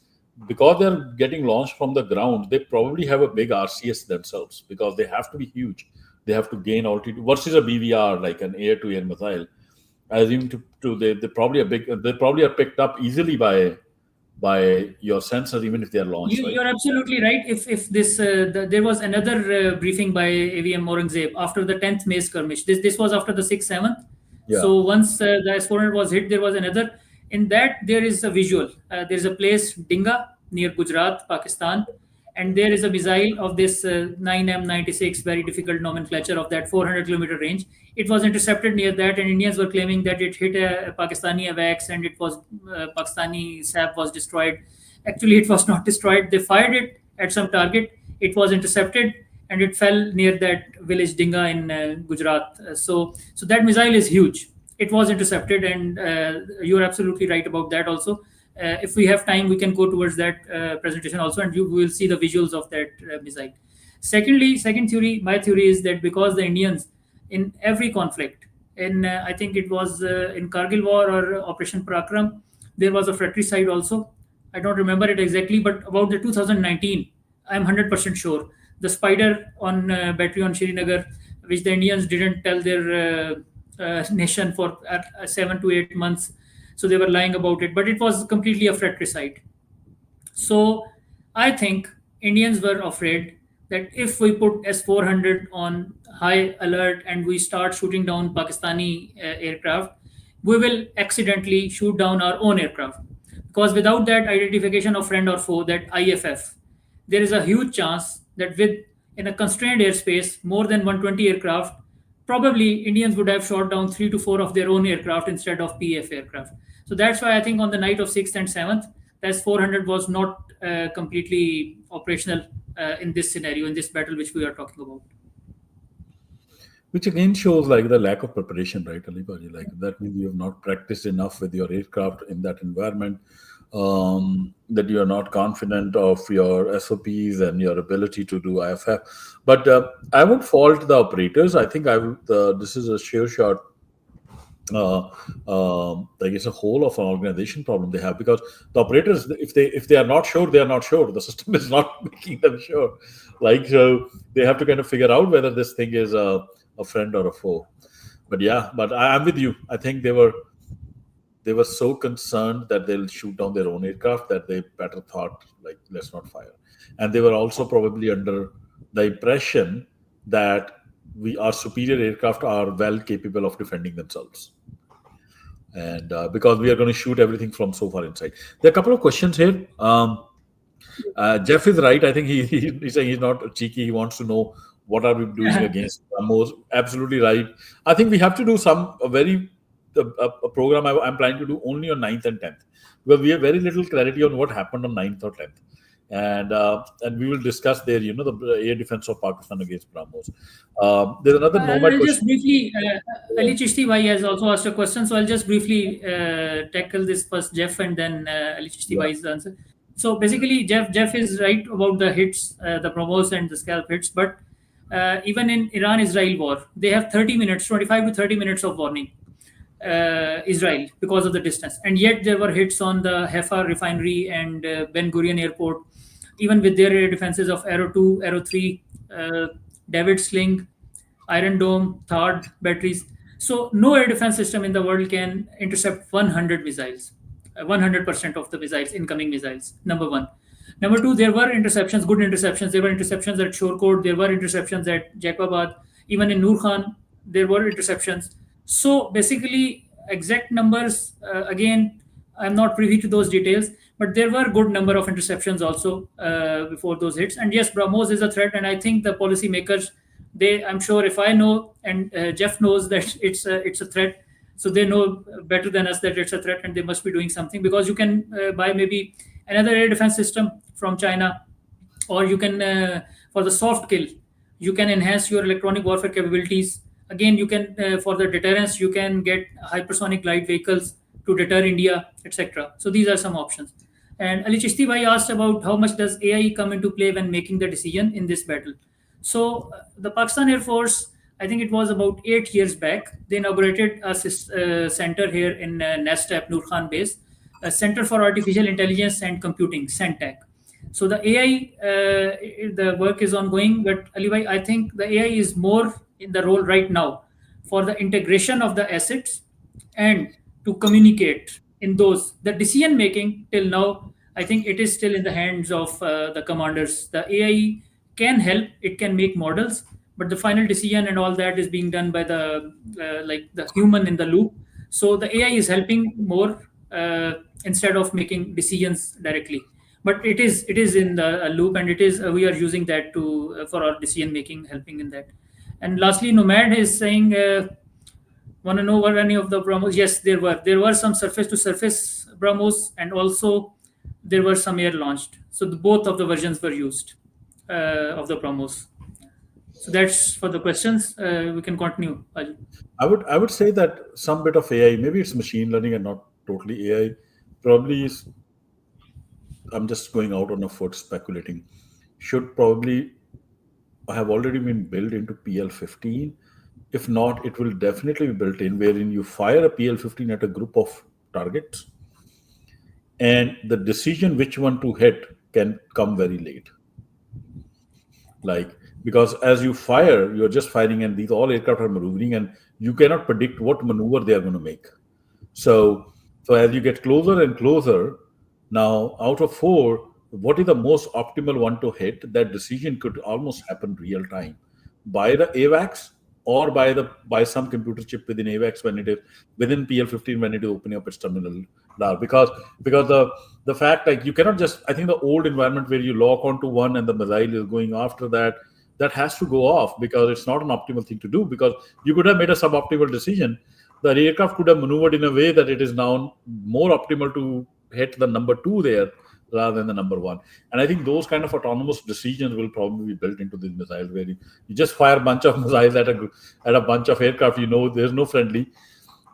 because they're getting launched from the ground, they probably have a big RCS themselves because they have to be huge. They have to gain altitude versus a BVR, like an air-to-air missile. I assume they probably are picked up easily by your sensors, even if they are launched. You're absolutely right. If this there was another briefing by AVM Aurangzeb after the 10th May skirmish. This was after the 6th, 7th. Yeah. So once the S-400 was hit, there was another. In that there is a visual. There is a place Dinga near Gujarat, Pakistan, and there is a missile of this 9M96, very difficult nomenclature of that 400-kilometer range. It was intercepted near that, and Indians were claiming that it hit a Pakistani AWACS and it was Pakistani SAP was destroyed. Actually, it was not destroyed. They fired it at some target. It was intercepted and it fell near that village Dinga in Gujarat. So that missile is huge. It was intercepted, and you're absolutely right about that also. If we have time, we can go towards that presentation also, and you will see the visuals of that missile. Second theory, my theory is that because the Indians, in every conflict, I think it was in Kargil War or Operation Parakram, there was a fratricide also. I don't remember it exactly, but about the 2019, I'm 100% sure. The Spider on battery on Srinagar, which the Indians didn't tell their nation for 7 to 8 months. So they were lying about it, but it was completely a fratricide. So I think Indians were afraid that if we put S-400 on high alert and we start shooting down Pakistani aircraft, we will accidentally shoot down our own aircraft. Because without that identification of friend or foe, that IFF, there is a huge chance that with in a constrained airspace, more than 120 aircraft, probably Indians would have shot down 3 to 4 of their own aircraft instead of PF aircraft. So that's why I think on the night of 6th and 7th, the S-400 was not completely operational in this scenario, in this battle which we are talking about. Which again shows like the lack of preparation, right, Alibaji? Like that means you have not practiced enough with your aircraft in that environment. That you are not confident of your SOPs and your ability to do IFF. But I would fault the operators. I think I would. This is a sure shot. I guess a whole of an organization problem they have, because the operators, if they are not sure, they are not sure. The system is not making them sure. Like, so they have to kind of figure out whether this thing is a friend or a foe. But yeah, but I'm with you. I think they were so concerned that they'll shoot down their own aircraft that they better thought like, let's not fire. And they were also probably under the impression that our superior aircraft are well capable of defending themselves. And because we are going to shoot everything from so far inside. There are a couple of questions here. Jeff is right. I think he's saying he's not cheeky. He wants to know what are we doing against Ramos. Absolutely right. I think we have to do a program I'm planning to do only on 9th and 10th, because we have very little clarity on what happened on 9th or 10th. And we will discuss there, the air defense of Pakistan against BrahMos. There's another nomad I'll question. just briefly, Ali Chishti Bhai has also asked a question, so I'll just briefly tackle this first, Jeff, and then Ali Chishti Bhai's answer. So basically, Jeff is right about the hits, the BrahMos and the scalp hits, but even in Iran-Israel war, they have 30 minutes, 25 to 30 minutes of warning. Israel, because of the distance, and yet there were hits on the Haifa refinery and Ben Gurion airport, even with their air defenses of Arrow 2, Arrow 3, David Sling, Iron Dome, THAAD batteries. So no air defense system in the world can intercept 100 missiles, 100% of the missiles, incoming missiles. Number one. Number two, there were interceptions, good interceptions. There were interceptions at Shorkot. There were interceptions at Jacobabad. Even in Nur Khan, there were interceptions. So basically, exact numbers, again, I'm not privy to those details, but there were good number of interceptions also before those hits. And yes, BrahMos is a threat, and I think the policymakers, I'm sure if I know and Jeff knows that it's a threat, so they know better than us that it's a threat, and they must be doing something, because you can buy maybe another air defense system from China, or you can, for the soft kill, you can enhance your electronic warfare capabilities. Again, you can, for the deterrence, you can get hypersonic glide vehicles to deter India, etc. So these are some options. And Ali Chishti Bhai asked about how much does AI come into play when making the decision in this battle. So the Pakistan Air Force, I think it was about 8 years back, they inaugurated a center here in NASTAP, Nur Khan base, a Center for Artificial Intelligence and Computing, CENTAC. So the AI, the work is ongoing, but Ali Bhai, I think the AI is more in the role right now for the integration of the assets and to communicate in those. The decision making till now, I think it is still in the hands of the commanders. The AI can help, it can make models, but the final decision and all that is being done by the human in the loop. So the AI is helping more instead of making decisions directly. But it is in the loop, and it is we are using that to for our decision making, helping in that. And lastly, Nomad is saying, want to know were any of the BrahMos? Yes, there were some surface to surface BrahMos, and also there were some air launched. So both of the versions were used of the BrahMos. So that's for the questions. We can continue. I would say that some bit of AI, maybe it's machine learning and not totally AI, probably is. I'm just going out on a foot speculating. Should probably have already been built into PL-15. If not, it will definitely be built in, wherein you fire a PL-15 at a group of targets, and the decision which one to hit can come very late. Like, because as you fire, you're just firing, and these all aircraft are maneuvering, and you cannot predict what maneuver they are going to make. So as you get closer and closer, now out of 4, what is the most optimal one to hit, that decision could almost happen real time by the AVAX or by some computer chip within AVAX when it is within PL15 when it is opening up its terminal dial. Because the fact, like, you cannot just, I think the old environment where you lock onto one and the missile is going after that, that has to go off, because it's not an optimal thing to do, because you could have made a suboptimal decision. The aircraft could have maneuvered in a way that it is now more optimal to hit the number 2 there rather than the number 1. And I think those kind of autonomous decisions will probably be built into these missiles, where you just fire a bunch of missiles at a bunch of aircraft. There's no friendly,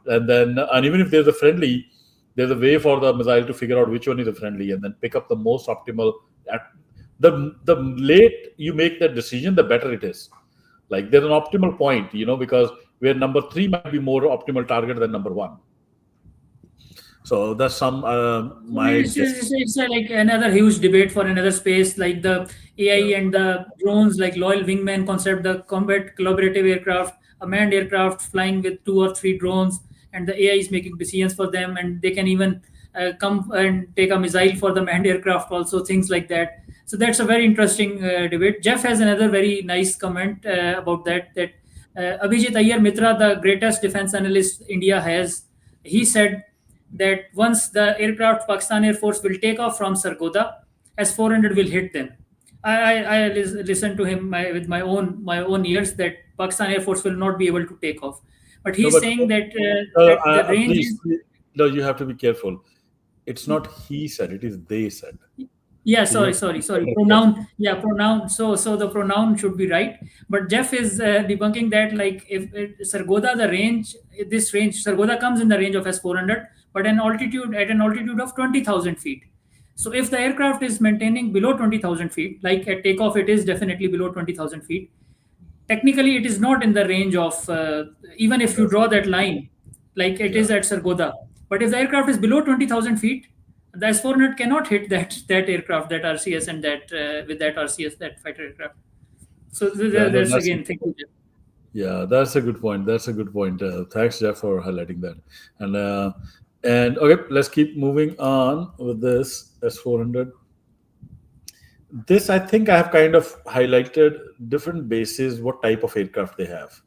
and even if there's a friendly, there's a way for the missile to figure out which one is a friendly and then pick up the most optimal. At the late you make that decision, the better it is. Like, there's an optimal point, because where number 3 might be more optimal target than number 1. So that's it's like another huge debate for another space, like the AI and the drones, like loyal wingman concept, the combat collaborative aircraft, a manned aircraft flying with 2 or 3 drones, and the AI is making decisions for them, and they can even come and take a missile for the manned aircraft also, things like that. So that's a very interesting debate. Jeff has another very nice comment about that Abhijit Iyer Mitra, the greatest defense analyst India has, he said that once the aircraft Pakistan Air Force will take off from Sargodha, S-400 will hit them. I listened to him with my own ears that Pakistan Air Force will not be able to take off. But he's saying that the range please, no, you have to be careful. It's not he said, it is they said. Yeah, sorry. Pronoun. Yeah, pronoun. So the pronoun should be right. But Jeff is debunking that, like, if Sargodha, Sargodha comes in the range of S-400, but at an altitude of 20,000 feet. So if the aircraft is maintaining below 20,000 feet, like at takeoff, it is definitely below 20,000 feet. Technically, it is not in the range of, even if you draw that line, like it is at Sargodha. But if the aircraft is below 20,000 feet, the S-400 cannot hit that aircraft, that RCS, and that with that RCS, that fighter aircraft. So that's again, thank you, Jeff. Yeah, that's a good point. Thanks, Jeff, for highlighting that. And okay, let's keep moving on with this S-400. This, I think I have kind of highlighted different bases, what type of aircraft they have.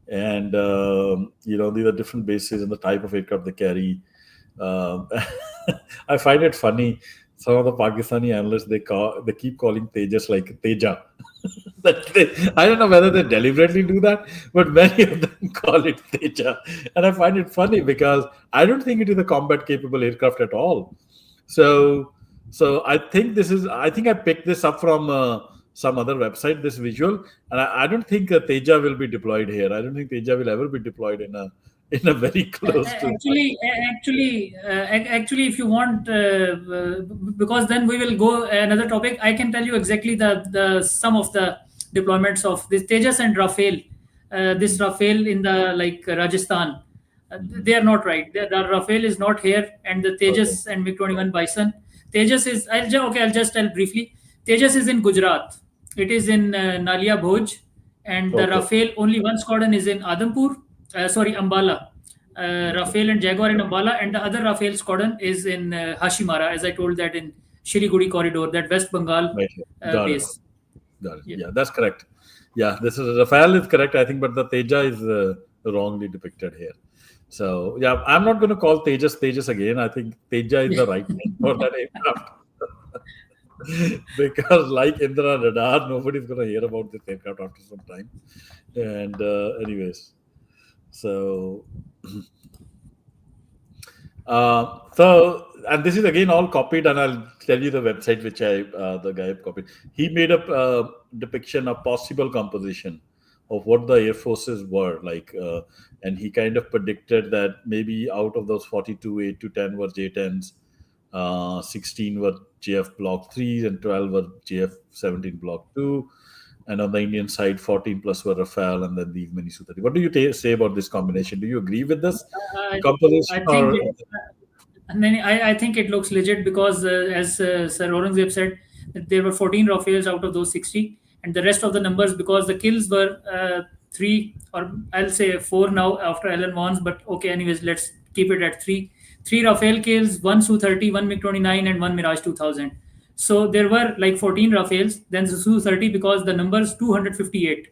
And, these are different bases and the type of aircraft they carry. I find it funny. Some of the Pakistani analysts, they keep calling Tejas like Teja. I don't know whether they deliberately do that, but many of them call it Teja, and I find it funny because I don't think it is a combat capable aircraft at all. So I think I picked this up from some other website, this visual, and I don't think Teja will be deployed here. I don't think Teja will ever be deployed in a very close actually, if you want, because then we will go another topic. I can tell you exactly the some of the deployments of this Tejas and Rafale. This Rafale in the Rajasthan, they are not right. The Rafale is not here, and the Tejas and MiG-21 Bison. Tejas is I'll just tell briefly. Tejas is in Gujarat. It is in Nalia Bhoj, and the Rafale, only one squadron is in Adampur. Ambala. Rafale and Jaguar in Ambala, and the other Rafale squadron is in Hashimara, as I told that in Shiliguri corridor, that West Bengal base. Got it. Yeah, that's correct. Yeah, this is Rafale is correct, I think, but the Teja is wrongly depicted here. So yeah, I'm not going to call Tejas again. I think Teja is the right name for that aircraft. Because like Indra Radar, nobody's going to hear about this aircraft after some time. And anyways. So, and this is again all copied, and I'll tell you the website which the guy copied. He made up a depiction of possible composition of what the air forces were like, and he kind of predicted that maybe out of those 42, 8 to 10 were J-10s, 16 were JF Block 3, and 12 were JF 17 Block 2. And on the Indian side, 14 plus were Rafale, and then these many Su-30. What do you say about this combination? Do you agree with this composition? I think it looks legit because, as Sir Aurangzeb said, that there were 14 Rafales out of those 60, and the rest of the numbers, because the kills were 3, or I'll say 4 now after Alan Vons, but okay, anyways, let's keep it at 3. 3 Rafale kills, 1 Su-30, 1 MiG-29, and 1 Mirage 2000. So there were like 14 Rafales, then the Su-30 because the numbers 258.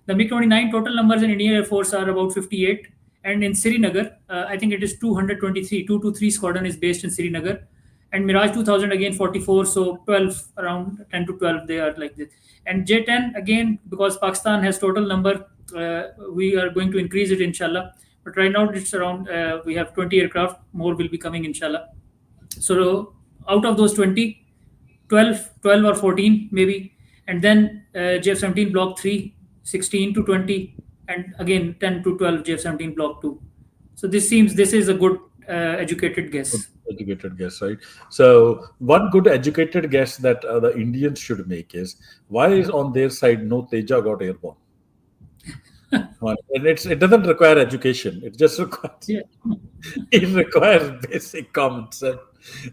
The MiG-29 total numbers in Indian Air Force are about 58, and in Srinagar, I think it is 223. 223 squadron is based in Srinagar, and Mirage 2000 again 44. So 12, around 10 to 12 they are like this. And J10 again, because Pakistan has total number, we are going to increase it inshallah. But right now it's around we have 20 aircraft. More will be coming inshallah. So out of those 20, 12 or 14 maybe, and then JF-17 Block 3, 16 to 20, and again 10 to 12 JF-17 Block 2. So this is a good educated Good guess. educated guess, right? So one good educated guess that the Indians should make is, why is on their side no Teja got airborne? And it doesn't require education. It just requires Yeah. it requires basic common sense.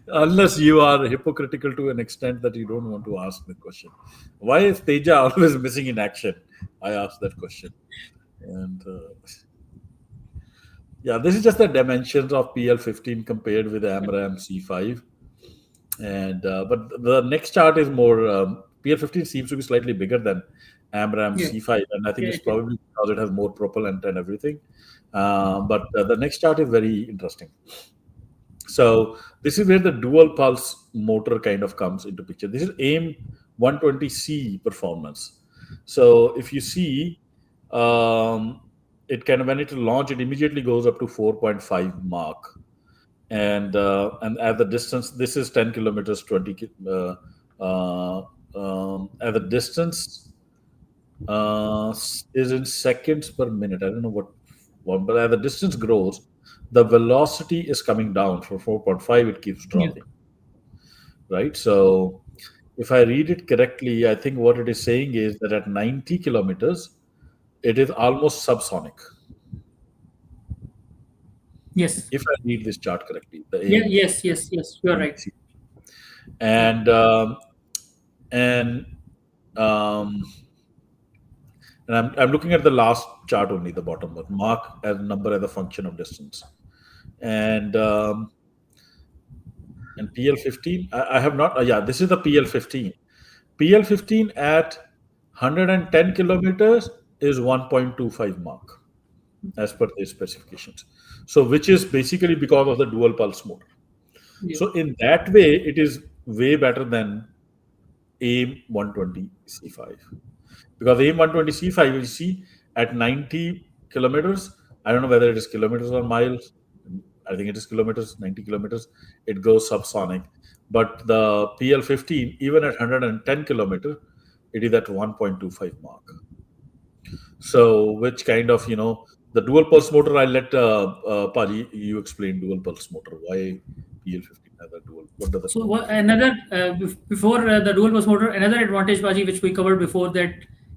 Unless you are hypocritical to an extent that you don't want to ask the question. Why is Teja always missing in action? I asked that question. And yeah, this is just the dimensions of PL-15 compared with AMRAAM C5. And but the next chart is more, PL-15 seems to be slightly bigger than AMRAAM Yeah. C5, and I think Yeah, it's it is. probably because it has more propellant and everything. But the next chart is very interesting. So this is where the dual pulse motor kind of comes into picture. This is AIM 120C performance. So if you see, it can, when it launch, it immediately goes up to 4.5 Mach, and at the distance, this is 10 kilometers, 20. At the distance is in seconds per minute. I don't know what, but as the distance grows, the velocity is coming down. For 4.5, it keeps Yeah. dropping, right? So if I read it correctly, I think what it is saying is that at 90 kilometers, it is almost subsonic. Yes. If I read this chart correctly, the Yeah. AIM Yes. Yes. Yes. You are right. and and um, and I'm looking at the last chart only, the bottom one, Mach as number as a function of distance, and and PL-15. I have not. Yeah, this is the PL-15. PL-15 at 110 kilometers is 1.25 Mach as per the specifications. So, which is basically because of the dual pulse motor. Yeah. So, in that way, it is way better than AIM 120C5. Because AIM 120C5, you see, at 90 kilometers, I don't know whether it is kilometers or miles. I think it is kilometers, 90 kilometers, it goes subsonic. But the PL-15, even at 110 kilometer, it is at 1.25 Mach. So, which kind of, the dual pulse motor, I'll let Paji, you explain dual pulse motor. Why PL-15 has a dual? What does it So mean? another before the dual bus motor, another advantage, Baji, which we covered before, that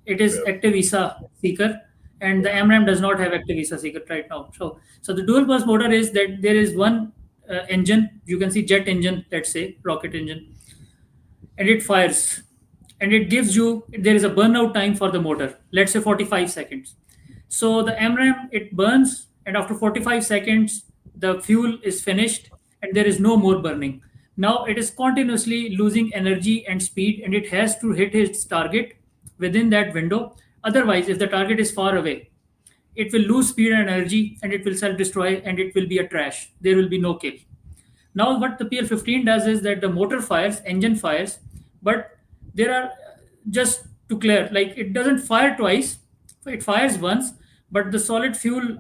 it is Yeah. active ESA seeker, and the AMRAAM does not have active ESA seeker right now. So the dual bus motor is that there is one engine, you can see jet engine, let's say rocket engine, and it fires, and it gives you, there is a burnout time for the motor, let's say 45 seconds. So the MRAM, it burns, and after 45 seconds the fuel is finished and there is no more burning. Now it is continuously losing energy and speed, and it has to hit its target within that window. Otherwise, if the target is far away, it will lose speed and energy, and it will self destroy, and it will be a trash. There will be no kill. Now, what the PL-15 does is that the motor fires, engine fires, but there are, just to clear, like it doesn't fire twice, it fires once, but the solid fuel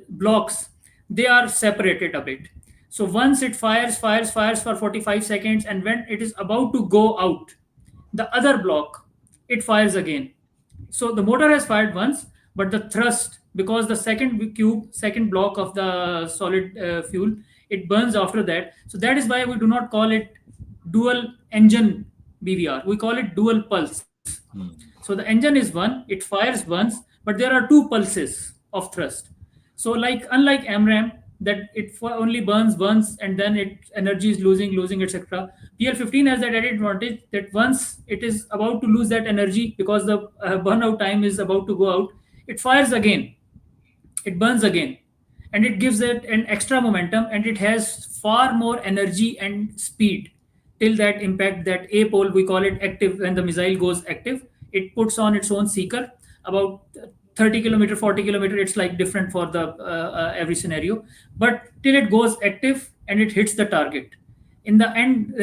blocks, they are separated a bit. So once it fires for 45 seconds, and when it is about to go out, the other block, it fires again. So the motor has fired once, but the thrust, because the second block of the solid fuel, it burns after that. So that is why we do not call it dual engine BVR. We call it dual pulse. So the engine is one, it fires once, but there are two pulses of thrust. So like unlike AMRAM, that it only burns once and then it energy is losing, etc. PL-15 has that added advantage that once it is about to lose that energy because the burnout time is about to go out, it fires again, it burns again, and it gives it an extra momentum, and it has far more energy and speed till that impact, that A pole, we call it active. When the missile goes active, it puts on its own seeker about 30 kilometer, 40 kilometer. It's like different for the every scenario, but till it goes active and it hits the target. In the end,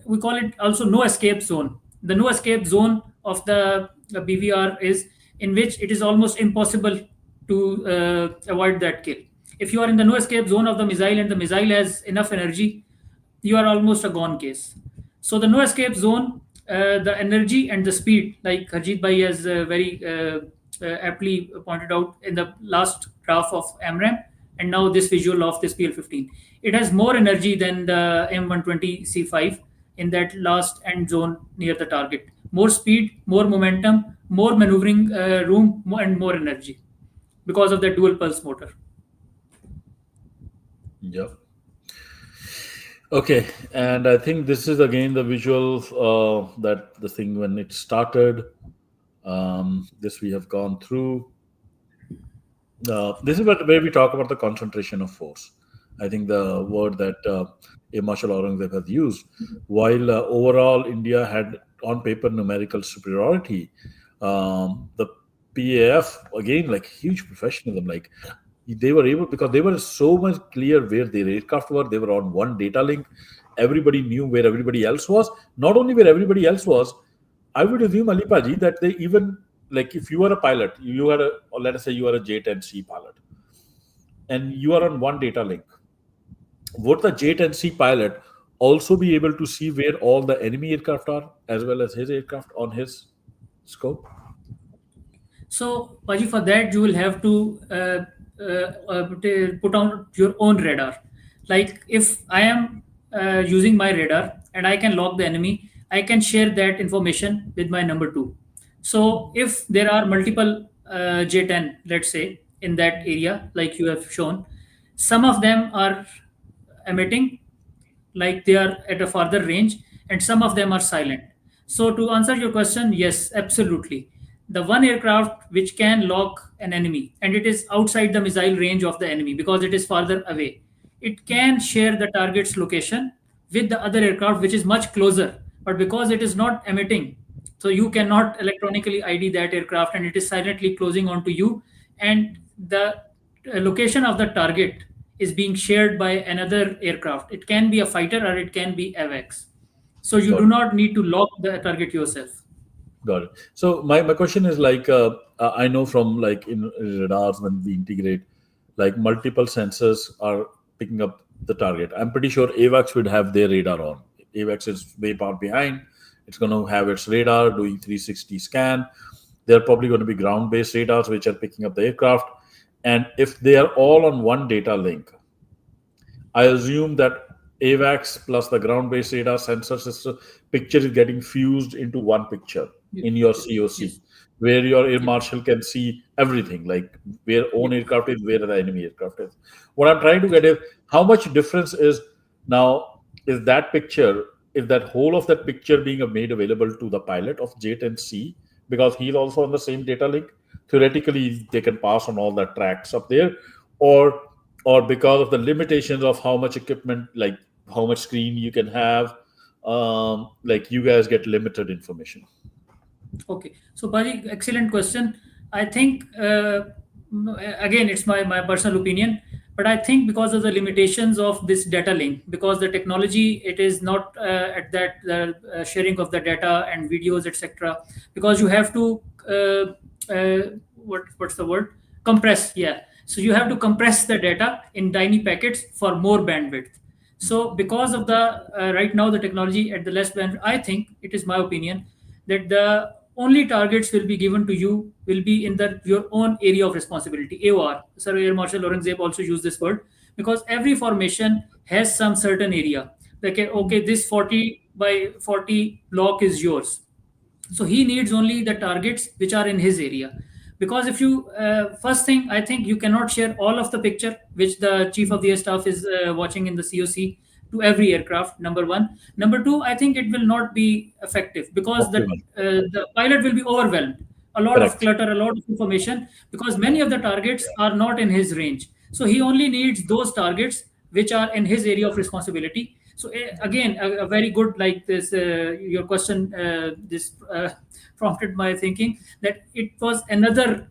we call it also no escape zone. The no escape zone of the BVR is in which it is almost impossible to avoid that kill. If you are in the no escape zone of the missile and the missile has enough energy, you are almost a gone case. So the no escape zone, the energy and the speed, like Harjeet Bhai has aptly pointed out in the last graph of AMRAM, and now this visual of this PL-15. It has more energy than the M120C5 in that last end zone near the target. More speed, more momentum, more maneuvering room, and more energy because of the dual pulse motor. Yep. Okay, and I think this is again the visual that the thing when it started. This we have gone through. This is where we talk about the concentration of force. I think the word that Air Marshal Aurangzeb has used. While overall India had on paper numerical superiority, the PAF again like huge professionalism. Like they were able because they were so much clear where their aircraft were. They were on one data link. Everybody knew where everybody else was. Not only where everybody else was, I would assume Alipaji that they even like if you are a pilot, you are a or let us say you are a J-10C pilot, and you are on one data link. Would the J-10C pilot also be able to see where all the enemy aircraft are as well as his aircraft on his scope? So, Paji, for that you will have to put on your own radar. Like if I am using my radar and I can log the enemy, I can share that information with my number two. So if there are multiple J10, let's say, in that area, like you have shown, some of them are emitting, like they are at a farther range, and some of them are silent. So to answer your question, yes, absolutely. The one aircraft which can lock an enemy and it is outside the missile range of the enemy because it is farther away, it can share the target's location with the other aircraft which is much closer. But because it is not emitting, so you cannot electronically ID that aircraft and it is silently closing onto you, and the location of the target is being shared by another aircraft. It can be a fighter or it can be AVAX. So you Got do it. not need to lock the target yourself. Got it. So my question is like I know from like in radars when we integrate like multiple sensors are picking up the target. I'm pretty sure AVAX would have their radar on. AVAX is way far behind. It's going to have its radar doing 360 scan. They're probably going to be ground-based radars which are picking up the aircraft. And if they are all on one data link, I assume that AVAX plus the ground-based radar sensor system picture is getting fused into one picture in your COC, Yes. where your air Yeah. marshal can see everything, like where own Yeah. aircraft is, where the enemy aircraft is. What I'm trying to get is how much difference is now is that picture, is that whole of that picture being made available to the pilot of J-10C because he's also on the same data link. Theoretically, they can pass on all the tracks up there, or because of the limitations of how much equipment, like how much screen you can have, like you guys get limited information. Okay. So, Paji, excellent question. I think, again, it's my personal opinion, but I think because of the limitations of this data link, because the technology, it is not at that sharing of the data and videos, etc. Because you have to, what's the word? Compress, yeah. So you have to compress the data in tiny packets for more bandwidth. So because of the right now the technology at the less bandwidth, I think it is my opinion that the only targets will be given to you will be in your own area of responsibility, AOR. Sir Air Marshal Aurangzeb also used this word because every formation has some certain area. Like okay, this 40 by 40 block is yours. So he needs only the targets which are in his area. Because if you first thing, I think you cannot share all of the picture which the chief of the air staff is watching in the COC to every aircraft. Number one. Number two, I think it will not be effective because Optimal. the pilot will be overwhelmed. A lot of Correct. clutter, a lot of information, because many of the targets are not in his range. So he only needs those targets which are in his area of responsibility. So again, a very good, like this, your question, this prompted my thinking that it was another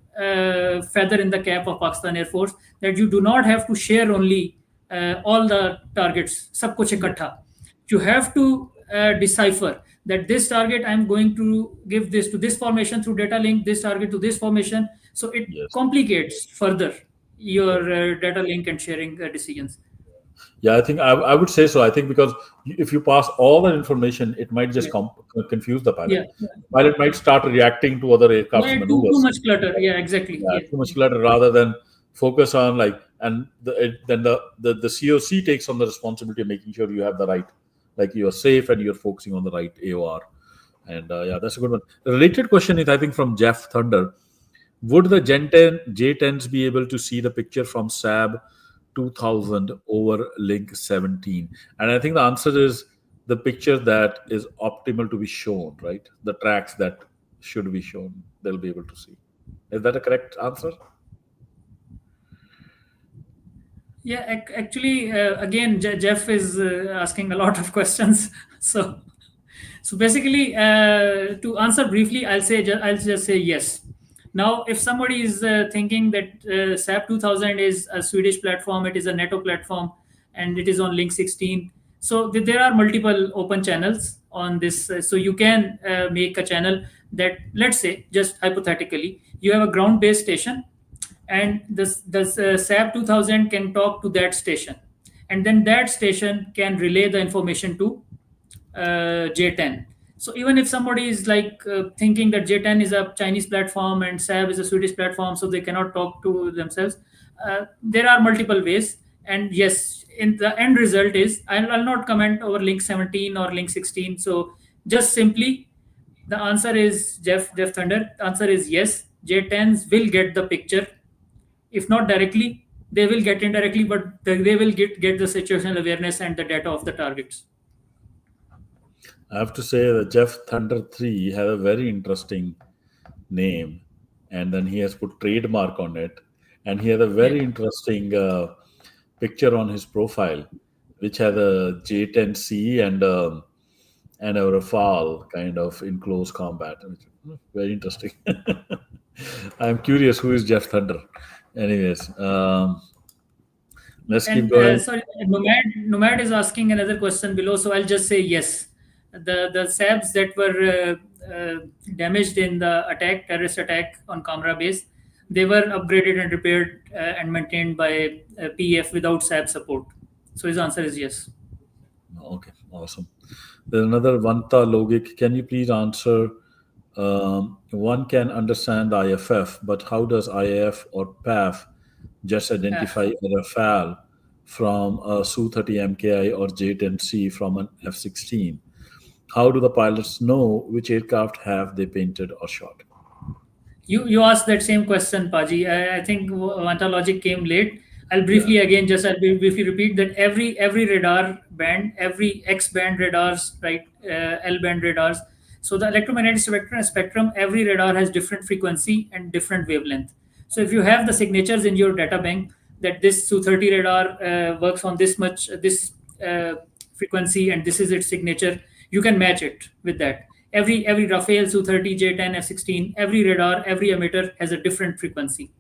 feather in the cap of Pakistan Air Force, that you do not have to share only all the targets, sab kuch Yeah. ikattha. You have to decipher that this target I'm going to give this to this formation through data link, this target to this formation. So it Yes. complicates further your Yeah. data link and sharing decisions. Yeah, I think I would say so. I think because if you pass all that information, it might just Yeah, confuse the pilot. yeah, yeah. Pilot might start reacting to other aircraft's Yeah, too maneuvers. much clutter. Yeah, exactly. Yeah, Yeah, too much yeah. clutter rather than focus on like, and then the COC takes on the responsibility of making sure you have the right, like you're safe and you're focusing on the right AOR. And yeah, that's a good one. The related question is, I think, from Jeff Thunder. Would the J10s be able to see the picture from SAB 2000 over link 17? And I think the answer is the picture that is optimal to be shown, right? The tracks that should be shown, they'll be able to see. Is that a correct answer? Yeah, actually, again, Jeff is asking a lot of questions. So, so basically, to answer briefly, I'll just say yes. Now, if somebody is thinking that SAP 2000 is a Swedish platform, it is a NATO platform, and it is on link 16. So there are multiple open channels on this. So you can make a channel that, let's say, just hypothetically, you have a ground-based station, and this SAP 2000 can talk to that station, and then that station can relay the information to J10. So even if somebody is like thinking that J10 is a Chinese platform and SAP is a Swedish platform, so they cannot talk to themselves, there are multiple ways. And yes, in the end result is, I'll not comment over link 17 or link 16. So just simply, the answer is Jeff Thunder. The answer is yes. J10s will get the picture, if not directly, they will get indirectly, but they will get the situational awareness and the data of the targets. I have to say that Jeff Thunder 3 had a very interesting name, and then he has put trademark on it, and he had a Yeah, very interesting picture on his profile, which had a J10C and a Rafale kind of in close combat. Very interesting. I'm curious who is Jeff Thunder. Anyways, let's keep and going. sorry, Nomad is asking another question below, so I'll just say yes. The SABs that were damaged in the terrorist attack on Kamra base, they were upgraded and repaired and maintained by PEF without SAB support. So his answer is yes. Okay, awesome. There's another Vanta Logic. Can you please answer? One can understand IFF, but how does IAF or PAF just identify a Rafale from a Su-30 MKI or J-10C from an F-16? How do the pilots know which aircraft have they painted or shot? You asked that same question, Paji. I think Vanta Logic came late. I'll briefly again just I'll briefly repeat that every radar band, every X band radars, right, L band radars. So the electromagnetic spectrum, every radar has different frequency and different wavelength. So if you have the signatures in your data bank that this Su-30 radar works on this much uh, frequency and this is its signature, you can match it with that. Every Rafael Su-30, J10, F-16, every radar, every emitter has a different frequency.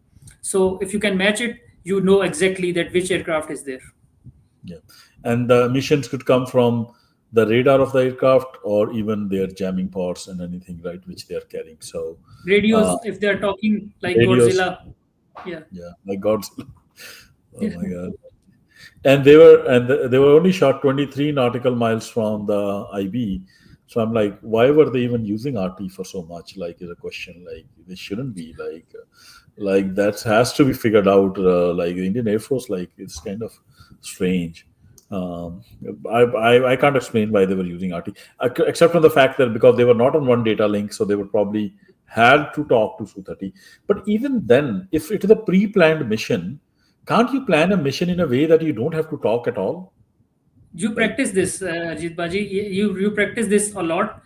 So if you can match it, you know exactly that which aircraft is there. Yeah, and the emissions could come from the radar of the aircraft or even their jamming pods and anything, right, which they are carrying. So Radios, if they're talking like radios, Godzilla, yeah, yeah, like God's. Oh yeah, my God. And they were only shot 23 nautical miles from the IB. So I'm like, why were they even using RT for so much? Like, is a question. Like, they shouldn't be. Like that has to be figured out. Like the Indian Air Force, like it's kind of strange. Um, I can't explain why they were using RT, except from the fact that because they were not on one data link, so they would probably had to talk to Su-30. But even then, if it is a pre-planned mission, can't you plan a mission in a way that you don't have to talk at all? you Like, practice this, Ajit Baji. You practice this a lot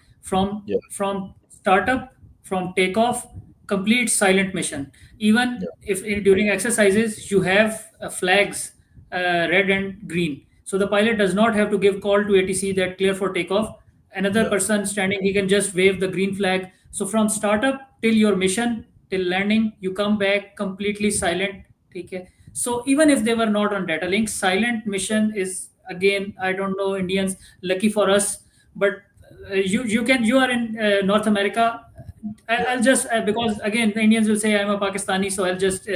yeah, from startup, from takeoff, complete silent mission. Even yeah, if during exercises you have flags, red and green. So the pilot does not have to give call to ATC that clear for takeoff. Another Yeah. person standing, he can just wave the green flag. So from startup till your mission, till landing, you come back completely silent. Okay. So even if they were not on data link, silent mission is, again, I don't know, Indians, lucky for us, but you are in North America. Yeah. I'll just because again the Indians will say I'm a Pakistani, so I'll just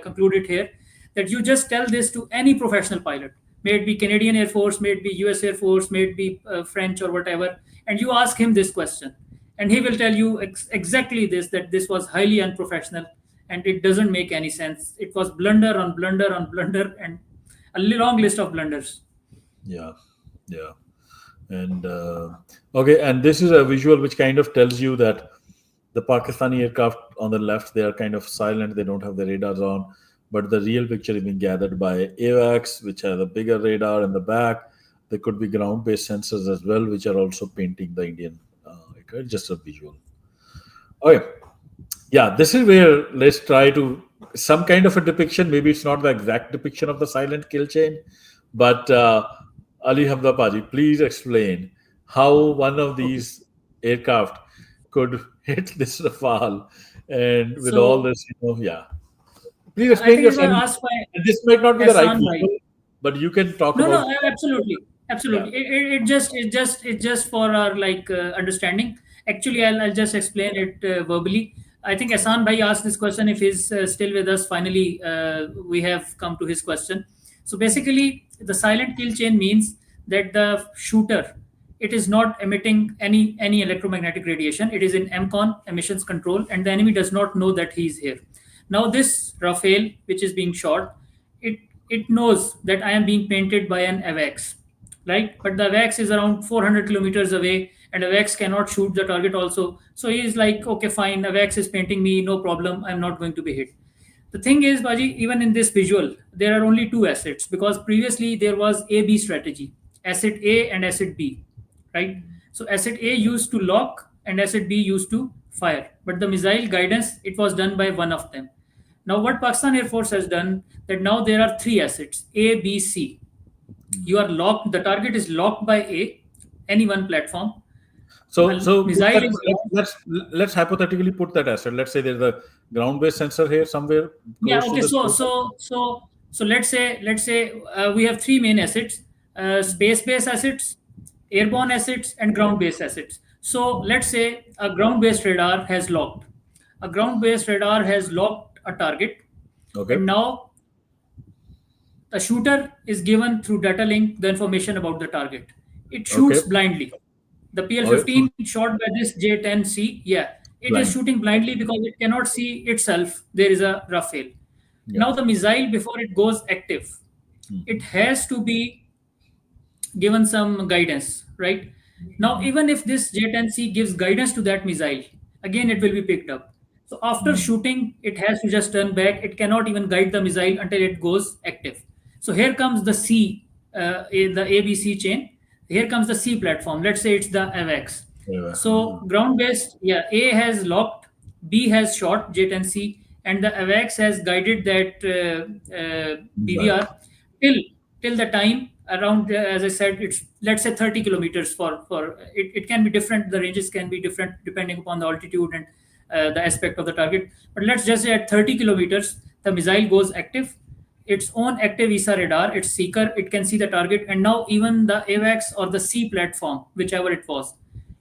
conclude it here that you just tell this to any professional pilot, may it be Canadian Air Force, may it be US Air Force, may it be French or whatever, and you ask him this question, and he will tell you exactly this, that this was highly unprofessional and it doesn't make any sense. It was blunder on blunder on blunder and a long list of blunders. Yeah. Yeah. And okay, and this is a visual which kind of tells you that the Pakistani aircraft on the left, they are kind of silent, they don't have the radars on, but the real picture is being gathered by AWACS, which has a bigger radar in the back. There could be ground-based sensors as well, which are also painting the Indian aircraft. Just a visual. Okay, yeah, this is where let's try to some kind of a depiction. Maybe it's not the exact depiction of the silent kill chain, but Ali Hamza Paji, please explain how one of Okay. these aircraft could hit this Rafale and with all So this, yeah. Please I explain think it was yourself. asked by And this might not be the right Ehsan Bhai. visual, but you can talk No, about, no, absolutely, yeah, absolutely. It just for our like understanding. Actually, I'll just explain it verbally. I think Asan Bhai asked this question. If he's still with us, finally, we have come to his question. So basically, the silent kill chain means that the shooter, it is not emitting any electromagnetic radiation. It is in MCON, emissions control, and the enemy does not know that he is here. Now, this Rafale, which is being shot, it it knows that I am being painted by an AVAX, right? But the AVAX is around 400 kilometers away, and AVAX cannot shoot the target also. So he is like, okay, fine, AVAX is painting me, no problem, I'm not going to be hit. The thing is, Baji, even in this visual, there are only two assets because previously there was A-B strategy, asset A and asset B, right? So asset A used to lock and asset B used to fire. But the missile guidance, it was done by one of them. Now, what Pakistan Air Force has done, that now there are three assets, A, B, C. You are locked, the target is locked by A, any one platform. so Missile is locked. let's hypothetically put that asset. Let's say there's a ground-based sensor here somewhere Yeah, close to okay. this. So let's say we have three main assets: space-based assets, airborne assets, and ground-based assets. So let's say a ground-based radar has locked. A ground-based radar has locked a target, Okay. and now the shooter is given through data link the information about the target. It Okay. shoots blindly. The Okay. PL-15 shot by this J-10C, yeah, it is Blind. shooting blindly because it cannot see itself. There is a Rafale. Yeah. Now the missile, before it goes active, it has to be given some guidance, right? Now, even if this J-10C gives guidance to that missile, again it will be picked up. So after shooting, it has to just turn back. It cannot even guide the missile until it goes active. So here comes the C, the ABC chain. Here comes the C platform. Let's say it's the AVAX. Yeah. So ground based, yeah, A has locked, B has shot J10C, and the AVAX has guided that BVR till till the time around, as I said, it's let's say 30 kilometers for it can be different. The ranges can be different depending upon the altitude and the aspect of the target. But let's just say at 30 kilometers, the missile goes active. Its own active ESA radar, its seeker, it can see the target, and now even the AVAX or the C platform, whichever it was,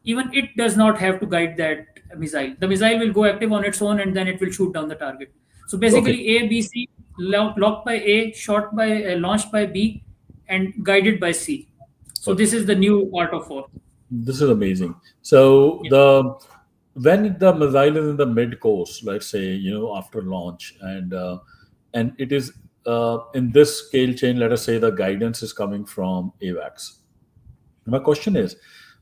even it does not have to guide that missile. The missile will go active on its own and then it will shoot down the target. So basically, A, B, C, locked by A, shot by, launched by B, and guided by C. So Okay. this is the new part of war. This is amazing. So Yeah. when the missile is in the mid course, let's say after launch, and it is in this scale chain, let us say the guidance is coming from AVAX. My question is,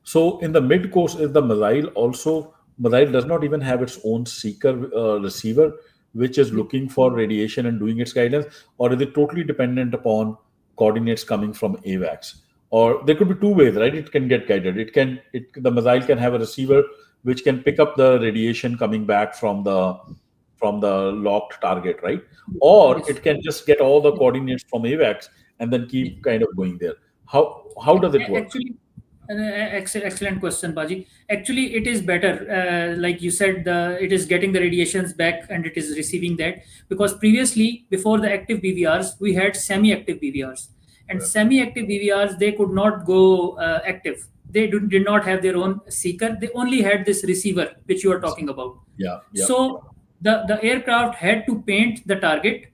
so in the mid course, is the missile does not even have its own seeker receiver, which is looking for radiation and doing its guidance, or is it totally dependent upon coordinates coming from AVAX? Or there could be two ways, right? It can get guided. The missile can have a receiver which can pick up the radiation coming back from the locked target, right? Or Yes. it can just get all the coordinates from AVAX and then keep kind of going there. How does it work? Actually, excellent question, Baji. Actually, it is better. Like you said, it is getting the radiations back and it is receiving that, because previously, before the active BVRs, we had semi-active BVRs, and Right. semi-active BVRs, they could not go active. They did not have their own seeker. They only had this receiver, which you are talking about. Yeah, yeah, So the aircraft had to paint the target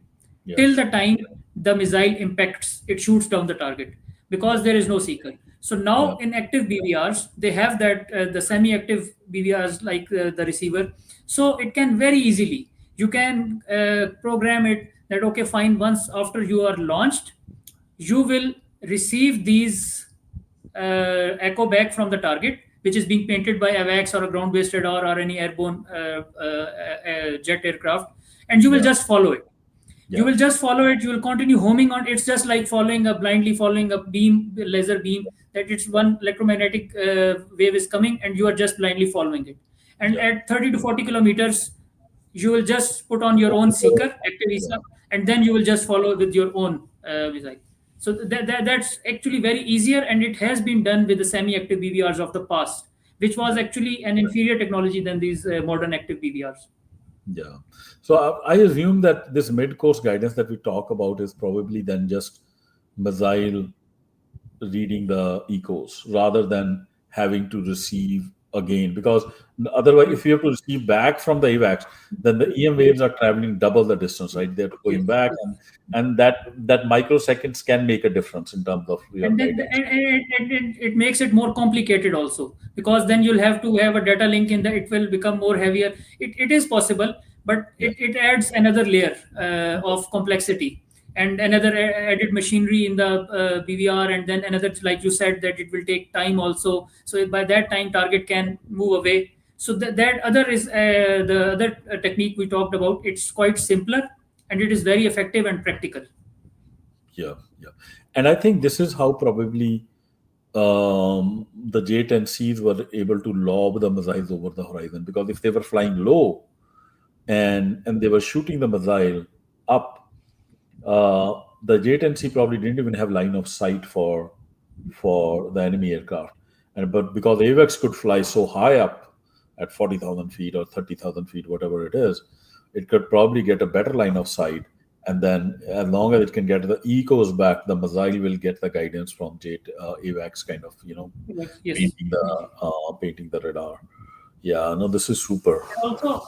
yeah, till the time the missile impacts, it shoots down the target, because there is no seeker. So yeah, now in active BVRs, they have that the semi-active BVRs like the receiver, so it can very easily, you can program it that okay, fine, once after you are launched, you will receive these echo back from the target, which is being painted by AVAX or a ground-based radar or any airborne jet aircraft, and you will yeah, just follow it. yeah, You will just follow it. You will continue homing on. It's just like blindly following a beam, laser beam. That it's one electromagnetic wave is coming, and you are just blindly following it. And yeah. at 30 to 40 kilometers, you will just put on your own seeker, active ESA, Yeah. and then you will just follow with your own missile. So that's actually very easier, and it has been done with the semi-active BVRs of the past, which was actually an inferior technology than these modern active BVRs. Yeah. So I assume that this mid-course guidance that we talk about is probably then just missile reading the ecos rather than having to receive again. Because otherwise, if you have to receive back from the AVAX, then the EM waves are traveling double the distance, right? They're Yes. going back, and that microseconds can make a difference in terms of your And then guidance. it makes it more complicated also, because then you'll have to have a data link in that, it will become more heavier. It is possible, but Yeah. it adds another layer of complexity and another added machinery in the BVR, and then another, like you said, that it will take time also. So by that time, target can move away. So that other is the other technique we talked about. It's quite simpler, and it is very effective and practical. Yeah, yeah. And I think this is how probably the J-10Cs were able to lob the missiles over the horizon, because if they were flying low and they were shooting the missile up, the J-10C probably didn't even have line of sight for the enemy aircraft, and but because AVAX could fly so high up at 40,000 feet or 30,000 feet, whatever it is, it could probably get a better line of sight. And then, as long as it can get the ecos back, the missile will get the guidance from AVAX, kind of, Yes. painting the radar. Yeah, no, this is super. Also,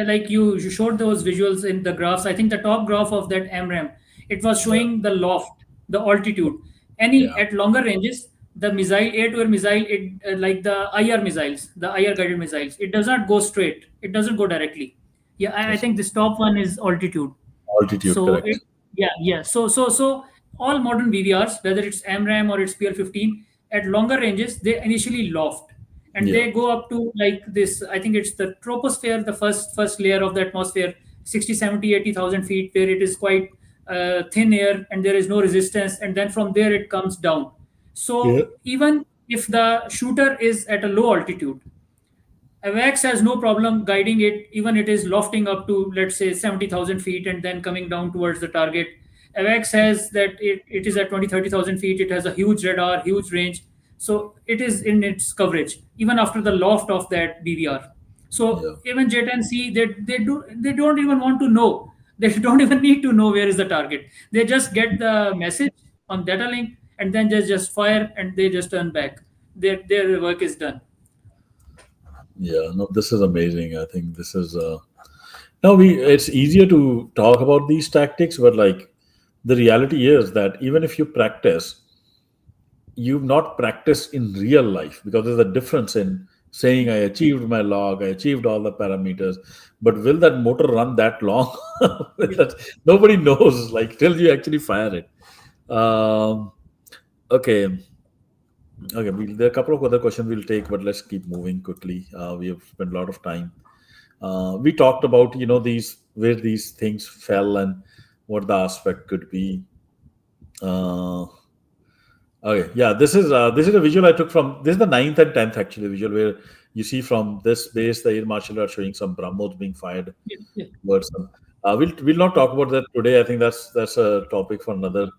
like you showed those visuals in the graphs. I think the top graph of that MRAM, it was showing the loft, the altitude. Any Yeah. at longer ranges, the missile, air-to-air missile, it like the IR missiles, the IR guided missiles, it does not go straight. It doesn't go directly. Yeah, I Yes. think this top one is altitude. Altitude, So correct. yeah. So all modern VVRs, whether it's MRAM or it's PL15, at longer ranges, they initially loft, and Yeah. they go up to like this. I think it's the troposphere, the first layer of the atmosphere, 60, 70, 80,000 feet, where it is quite thin air and there is no resistance, and then from there it comes down. Yeah. So even if the shooter is at a low altitude, AVAX has no problem guiding it, even it is lofting up to, let's say, 70,000 feet and then coming down towards the target. AVAX has that it is at 20, 30,000 feet. It has a huge radar, huge range. So it is in its coverage, even after the loft of that BVR. So Yeah. even J10C, they don't even want to know. They don't even need to know where is the target. They just get the message on data link, and then just fire, and they just turn back. Their work is done. Yeah, no, this is amazing. I think this is now it's easier to talk about these tactics, but like the reality is that even if you practice, you've not practiced in real life, because there's a difference in saying I achieved my log, I achieved all the parameters, but will that motor run that long? Nobody knows, like till you actually fire it. Okay. Okay, there are a couple of other questions we'll take, but let's keep moving quickly. We have spent a lot of time. We talked about these where these things fell and what the aspect could be. Okay, yeah, this is a visual I took from this is the 9th and 10th actually visual, where you see from this base the air marshal are showing some BrahMos being fired Yeah. towards them. We'll not talk about that today. I think that's a topic for another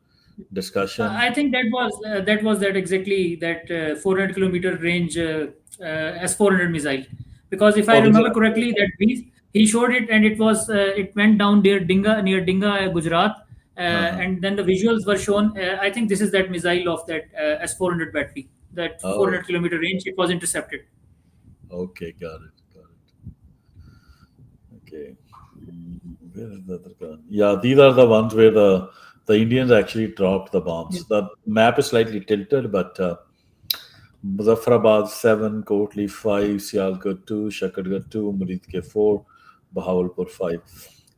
discussion? I think that exactly that 400-kilometer range S-400 missile, because if I Oh, this is, remember correctly, that he showed it, and it went down near Dinga, Gujarat, uh-huh. and then the visuals were shown. I think this is that missile of that S-400 battery, that Oh, 400-kilometer range. It was intercepted. okay, got it, got it. Okay. Where is the other gun? Yeah, these are the ones where the Indians actually dropped the Yeah. bombs. The map is slightly tilted, but Muzaffarabad 7, Kotli 5, Sialkot 2, Shakargarh 2, Muridke 4, Bahawalpur 5.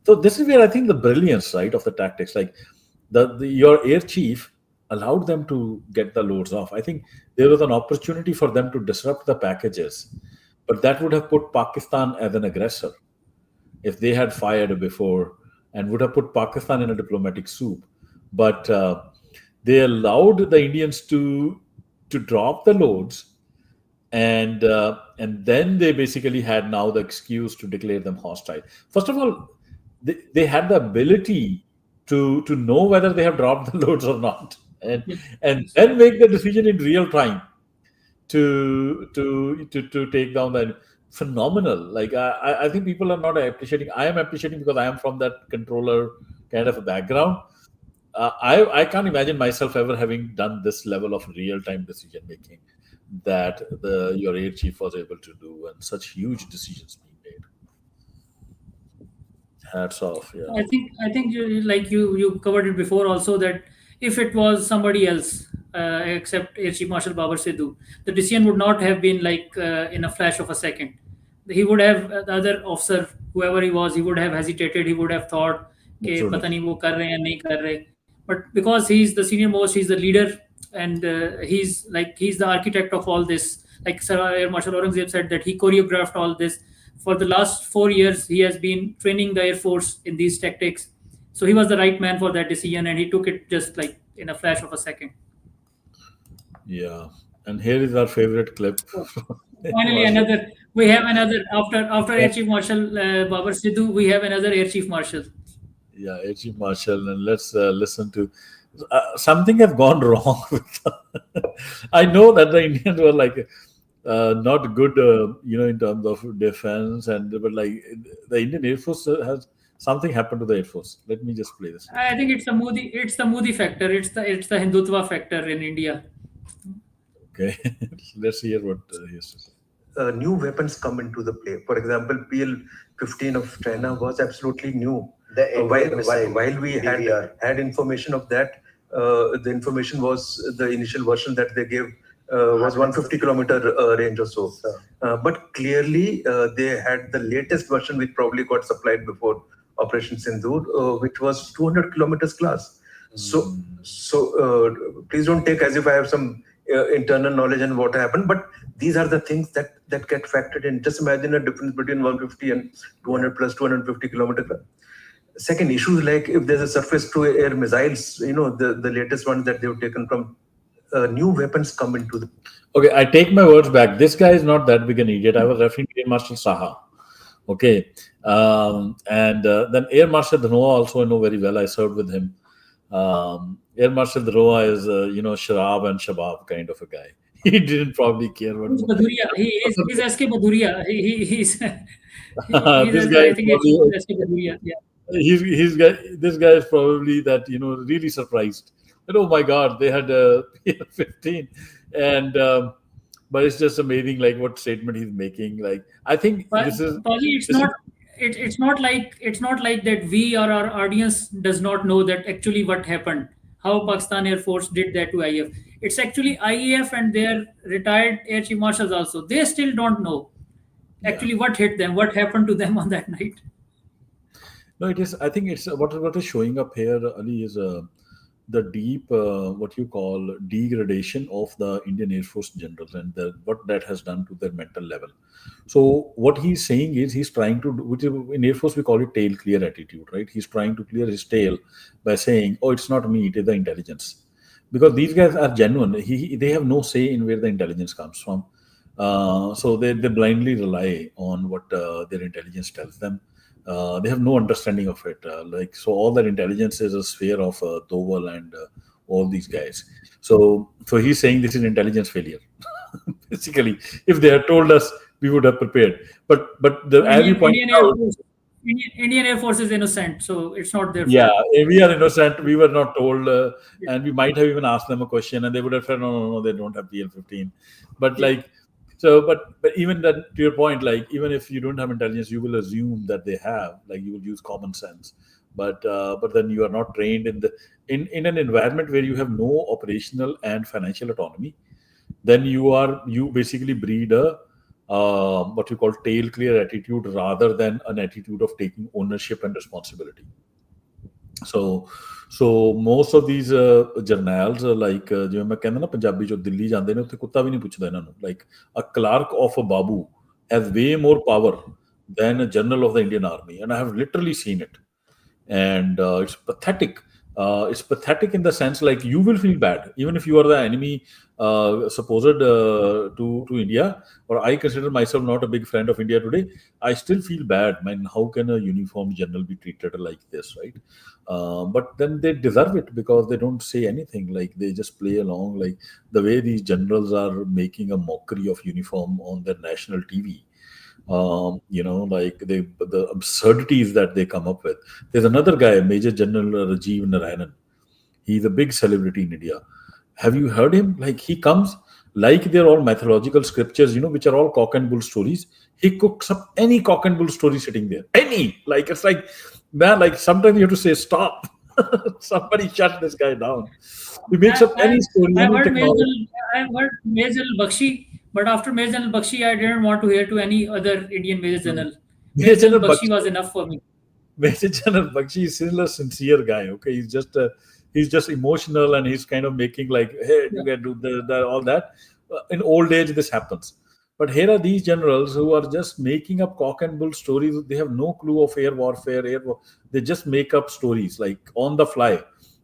So this is where I think the brilliance, right, of the tactics. Like your air chief allowed them to get the loads off. I think there was an opportunity for them to disrupt the packages, but that would have put Pakistan as an aggressor if they had fired before, and would have put Pakistan in a diplomatic soup. But they allowed the Indians to drop the loads, and then they basically had now the excuse to declare them hostile. First of all, they had the ability to know whether they have dropped the loads or not, and Yeah. and then make the decision in real time to take down that. Phenomenal. Like I think people are not appreciating. I am appreciating because I am from that controller kind of a background. I can't imagine myself ever having done this level of real time decision making that the your air chief was able to do, and such huge decisions being made. Hats off. Yeah. I think you covered it before also, that if it was somebody else except Air Chief Marshal Babar Sidhu, the decision would not have been like in a flash of a second. He would have, the other officer, whoever he was, he would have hesitated. He would have thought, "Okay, Absolutely. पता नहीं वो कर रहे हैं नहीं कर रहे." But because he's the senior most, he's the leader, and he's the architect of all this. Like Sir Air Marshal Aurangzeb said, that he choreographed all this. For the last 4 years, he has been training the Air Force in these tactics. So he was the right man for that decision, and he took it just like in a flash of a second. Yeah. And here is our favorite clip. So finally, after Air Chief Marshal Babar Sidhu, we have another Air Chief Marshal. Yeah, Air Chief Marshal, and let's listen to something has gone wrong with I know that the Indians were like not good, in terms of defense, but like the Indian Air Force has something happened to the Air Force. Let me just play this. I think it's the Modi factor. It's the Hindutva factor in India. Okay, let's hear what he has to say. New weapons come into the play. For example, PL-15 of China was absolutely new. While we had information of that, the information was the initial version that they gave was 150-kilometer range or so. But clearly, they had the latest version, which probably got supplied before Operation Sindoor, which was 200 kilometers class. So please don't take as if I have some internal knowledge and what happened, but these are the things that get factored in. Just imagine a difference between 150 and 200 plus 250 kilometer. Second, issues like if there's a surface-to-air missiles, the latest ones that they've taken from new weapons come into the. Okay, I take my words back. This guy is not that big an idiot. I was referring to Air Marshal Saha. Okay, and then Air Marshal Dhanoa also I know very well. I served with him. Air Marshal Dhanoa is Sharab and Shabab kind of a guy. He didn't probably care what. He's SK Baduria. He's This guy I is think probably, it's SK Baduria. Yeah. this guy is probably that really surprised. But oh my God, they had a 15, and but it's just amazing, like what statement he's making. Like I think But this is. Taji, it's not like that we or our audience does not know that actually what happened, how Pakistan Air Force did that to IAF. It's actually IAF and their retired Air Chief Marshals also. They still don't know actually what hit them, what happened to them on that night. No, it is. I think it's what is showing up here, Ali, is the deep, what you call degradation of the Indian Air Force generals, and what that has done to their mental level. So what he's saying is he's trying to do, which in Air Force we call it tail clear attitude, right? He's trying to clear his tail by saying, "Oh, it's not me; it is the intelligence," because these guys are genuine. They have no say in where the intelligence comes from. So they blindly rely on what their intelligence tells them. They have no understanding of it. So all that intelligence is a sphere of Doval and all these guys. So he's saying this is intelligence failure. Basically, if they had told us, we would have prepared. But the as you pointed Indian Air out, Force, Indian Air Force is innocent, so it's not their yeah, fault. we are innocent. We were not told, and we might have even asked them a question, and they would have said, "No, no, no, they don't have PL-15." But Yeah. like, so, but even that, to your point, like, even if you don't have intelligence, you will assume that they have. Like, you will use common sense. But then you are not trained in an environment where you have no operational and financial autonomy. Then you basically breed a what you call tail clear attitude rather than an attitude of taking ownership and responsibility. So most of these journals like ਜਿਵੇਂ ਮੈਂ ਕਹਿੰਦਾ ਨਾ ਪੰਜਾਬੀ ਚੋਂ ਦਿੱਲੀ ਜਾਂਦੇ ਨੇ ਉੱਥੇ ਕੁੱਤਾ ਵੀ ਨਹੀਂ ਪੁੱਛਦਾ ਇਹਨਾਂ ਨੂੰ like a clerk of a babu has way more power than a general of the Indian Army, and I have literally seen it. And it's pathetic. It's pathetic in the sense like you will feel bad even if you are the enemy supposed to India, or I consider myself not a big friend of India today. I still feel bad, man. How can a uniformed general be treated like this, right? But then they deserve it because they don't say anything. Like they just play along. Like the way these generals are making a mockery of uniform on their national TV. Like the absurdities that they come up with. There's another guy, Major General Rajiv Narayanan. He's a big celebrity in India. Have you heard him? Like he comes, like they're all mythological scriptures, which are all cock and bull stories. He cooks up any cock and bull story sitting there. Any. Like it's like, man, like sometimes you have to say, stop. Somebody shut this guy down. He makes up any story, I've any heard technology. Major Bakshi, but after Major General Bakshi, I didn't want to hear to any other Indian Major General. Major Major General General Bakshi was enough for me. Major General Bakshi is still a sincere guy. Okay, he's just emotional and he's kind of making like, hey, you can do all that. In old age, this happens. But here are these generals who are just making up cock and bull stories. They have no clue of air warfare. They just make up stories like on the fly.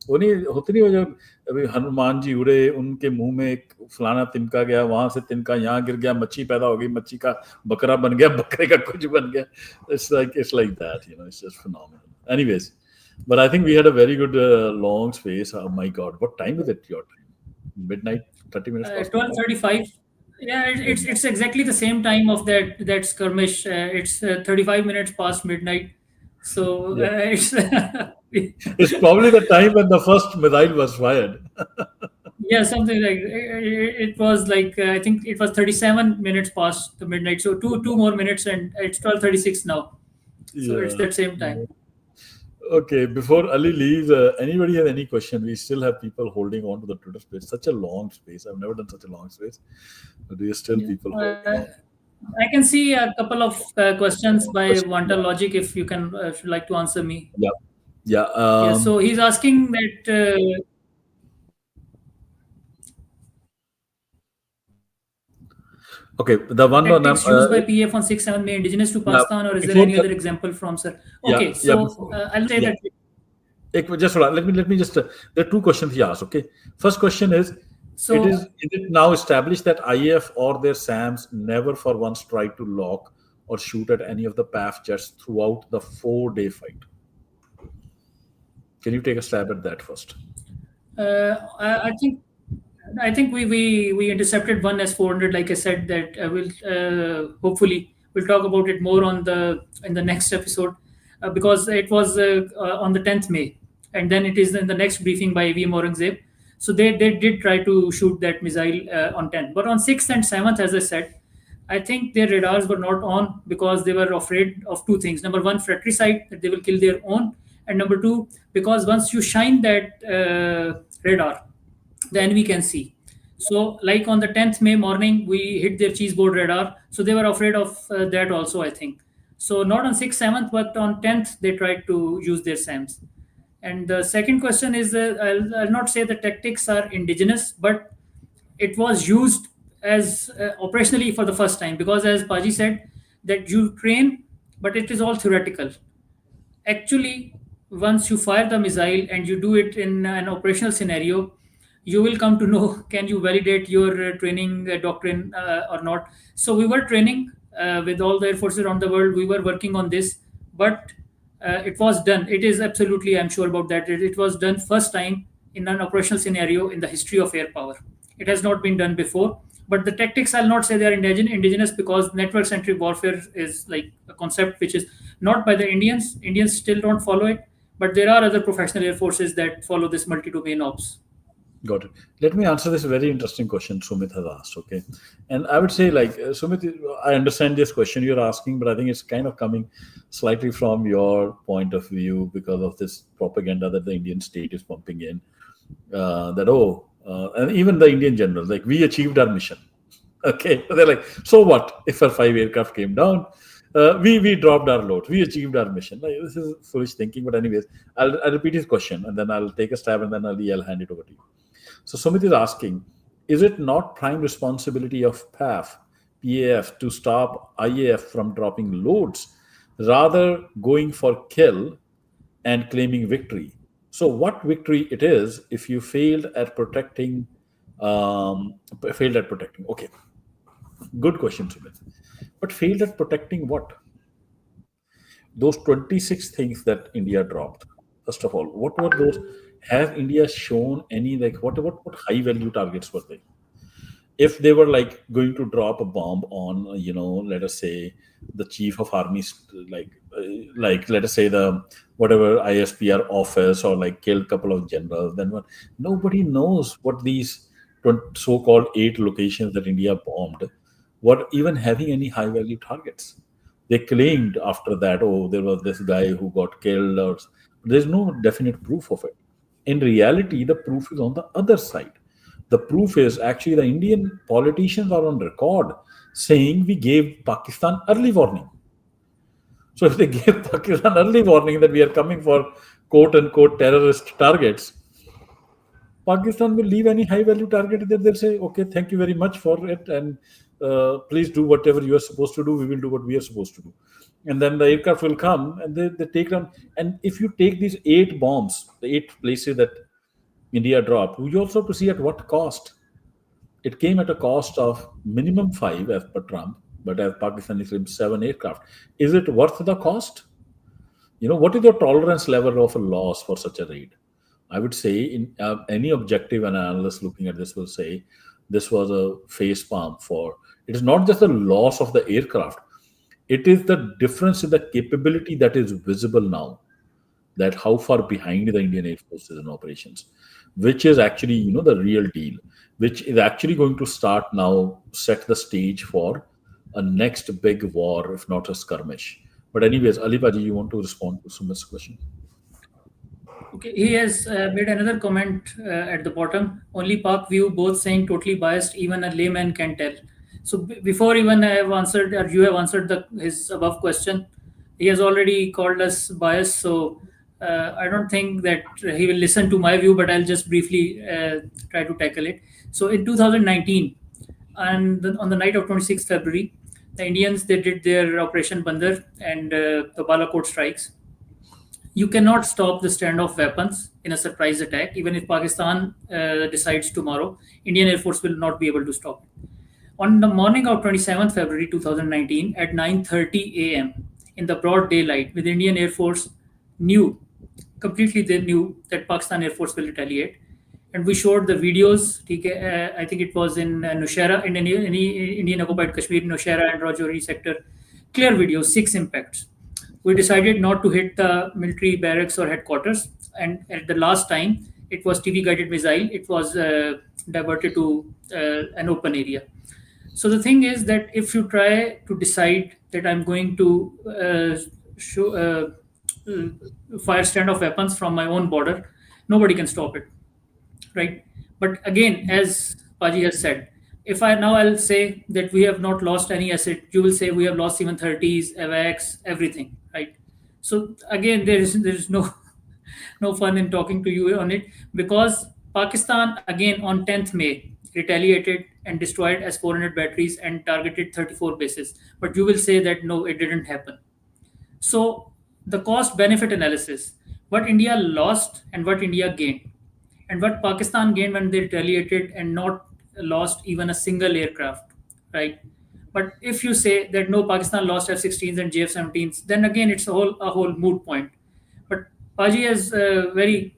वो नहीं होते नहीं, वो जब अभी हनुमान जी उड़े, उनके मुंह में एक फलाना तिनका गया, वहां से तिनका यहाँ गिर गया, मच्छी पैदा हो गई, मच्छी का बकरा बन गया, बकरे का कुछ बन गया. It's like that, it's just phenomenal. Anyways, but I think we had a very good long space. Oh my God, what time is it? Your time? Midnight, 30 minutes past. 12:35. Yeah, it's exactly the same time of that skirmish. It's 35 minutes past midnight. So it's It's probably the time when the first missile was fired. yeah, something like it was like I think it was 37 minutes past the midnight. So two more minutes, and it's 12:36 now. So it's that same time. Okay, before Ali leaves, anybody have any question? We still have people holding on to the Twitter space. Such a long space. I've never done such a long space. But there are still people holding on. I can see a couple of questions by Wanta Logic. If you can, if you'd like to answer me. Yeah. Yeah. So he's asking that. Okay, the one on tactics used by PF on 6-7 May indigenous to Pakistan, or is there any other example from sir? Okay, I'll say that. Just hold on. Let me just. There are two questions he asked. Okay, first question is. So is it now established that IAF or their SAMs never for once tried to lock or shoot at any of the PAF jets throughout the 4-day fight? Can you take a stab at that first? I think we intercepted one S-400. Like I said, that we'll hopefully we'll talk about it more in the next episode because it was on the 10th May, and then it is in the next briefing by AVM Aurangzeb. So they did try to shoot that missile on 10th, but on 6th and 7th, as I said, I think their radars were not on because they were afraid of two things. Number one, fratricide, that they will kill their own, and number two, because once you shine that radar, the enemy can see. So like on the 10th May morning, we hit their cheeseboard radar. So they were afraid of that also, I think. So not on 6th, 7th, but on 10th, they tried to use their SAMs. And the second question is, I'll not say the tactics are indigenous, but it was used as operationally for the first time, because as Paji said, that you train, but it is all theoretical. Actually, once you fire the missile and you do it in an operational scenario, you will come to know, can you validate your training doctrine or not? So we were training with all the air forces around the world. We were working on this, but it was done. It is absolutely, I'm sure about that. It was done first time in an operational scenario in the history of air power. It has not been done before. But the tactics, I'll not say they are indigenous, because network-centric warfare is like a concept which is not by the Indians. Indians still don't follow it, but there are other professional air forces that follow this multi-domain ops. Got it. Let me answer this very interesting question Sumit has asked. Okay, and I would say, like, Sumit, I understand this question you're asking, but I think it's kind of coming slightly from your point of view because of this propaganda that the Indian state is pumping in. And even the Indian generals, like, we achieved our mission. Okay, they're like, so what if our 5 aircraft came down? We dropped our load. We achieved our mission. Like, this is foolish thinking. But anyways, I'll repeat his question, and then I'll take a stab, and then I'll hand it over to you. So Sumit is asking, is it not prime responsibility of PAF to stop IAF from dropping loads, rather going for kill and claiming victory? So what victory it is if you failed at protecting? Okay, good question, Sumit. But failed at protecting what? Those 26 things that India dropped. First of all, what were those? Have India shown any, like, what high value targets were they? If they were like going to drop a bomb on, let us say the chief of army, like let us say the whatever ISPR office, or like killed a couple of generals, then what? Nobody knows what these so-called 8 locations that India bombed were even having any high value targets. They claimed after that, oh, there was this guy who got killed, or there's no definite proof of it. In reality, the proof is on the other side. The proof is actually the Indian politicians are on record saying we gave Pakistan early warning. So if they gave Pakistan early warning that we are coming for quote unquote terrorist targets, Pakistan will leave any high value target that they'll say, okay, thank you very much for it, and please do whatever you are supposed to do. We will do what we are supposed to do. And then the aircraft will come and they take them. And if you take these 8 bombs, the 8 places that India dropped, we also have to see at what cost. It came at a cost of minimum 5 as per Trump, but as Pakistan is 7 aircraft. Is it worth the cost? What is your tolerance level of a loss for such a raid? I would say in any objective analyst looking at this will say this was a face palm for. It is not just the loss of the aircraft. It is the difference in the capability that is visible now, that how far behind the Indian Air Force is in operations, which is actually, the real deal, which is actually going to start now, set the stage for a next big war, if not a skirmish. But anyways, Alibaji, you want to respond to Sumit's question? Okay, he has made another comment at the bottom. Only Pak view, both saying totally biased, even a layman can tell. So before even I have answered, or you have answered his above question, he has already called us biased. So I don't think that he will listen to my view, but I'll just briefly try to tackle it. So in 2019, and on the night of 26th February, the Indians, they did their Operation Bandar and the Balakot strikes. You cannot stop the standoff weapons in a surprise attack. Even if Pakistan decides tomorrow, Indian Air Force will not be able to stop it. On the morning of 27th February 2019 at 9:30 a.m. in the broad daylight, with Indian Air Force completely they knew that Pakistan Air Force will retaliate. And we showed the videos. I think it was in Nowshera, in Indian occupied Kashmir, Nowshera and Rajouri sector. Clear videos, 6 impacts. We decided not to hit the military barracks or headquarters. And at the last time, it was TV guided missile. It was diverted to an open area. So the thing is that if you try to decide that I'm going to fire standoff weapons from my own border, nobody can stop it, right? But again, as Paji has said, if I'll say that we have not lost any asset, you will say we have lost even 30s, AVAX, everything, right? So again, there is no fun in talking to you on it, because Pakistan again on 10th May retaliated and destroyed S-400 batteries and targeted 34 bases. But you will say that no, it didn't happen. So the cost benefit analysis, what India lost and what India gained, and what Pakistan gained when they retaliated and not lost even a single aircraft, right? But if you say that no, Pakistan lost F-16s and JF-17s, then again it's a whole moot point. But Paji has very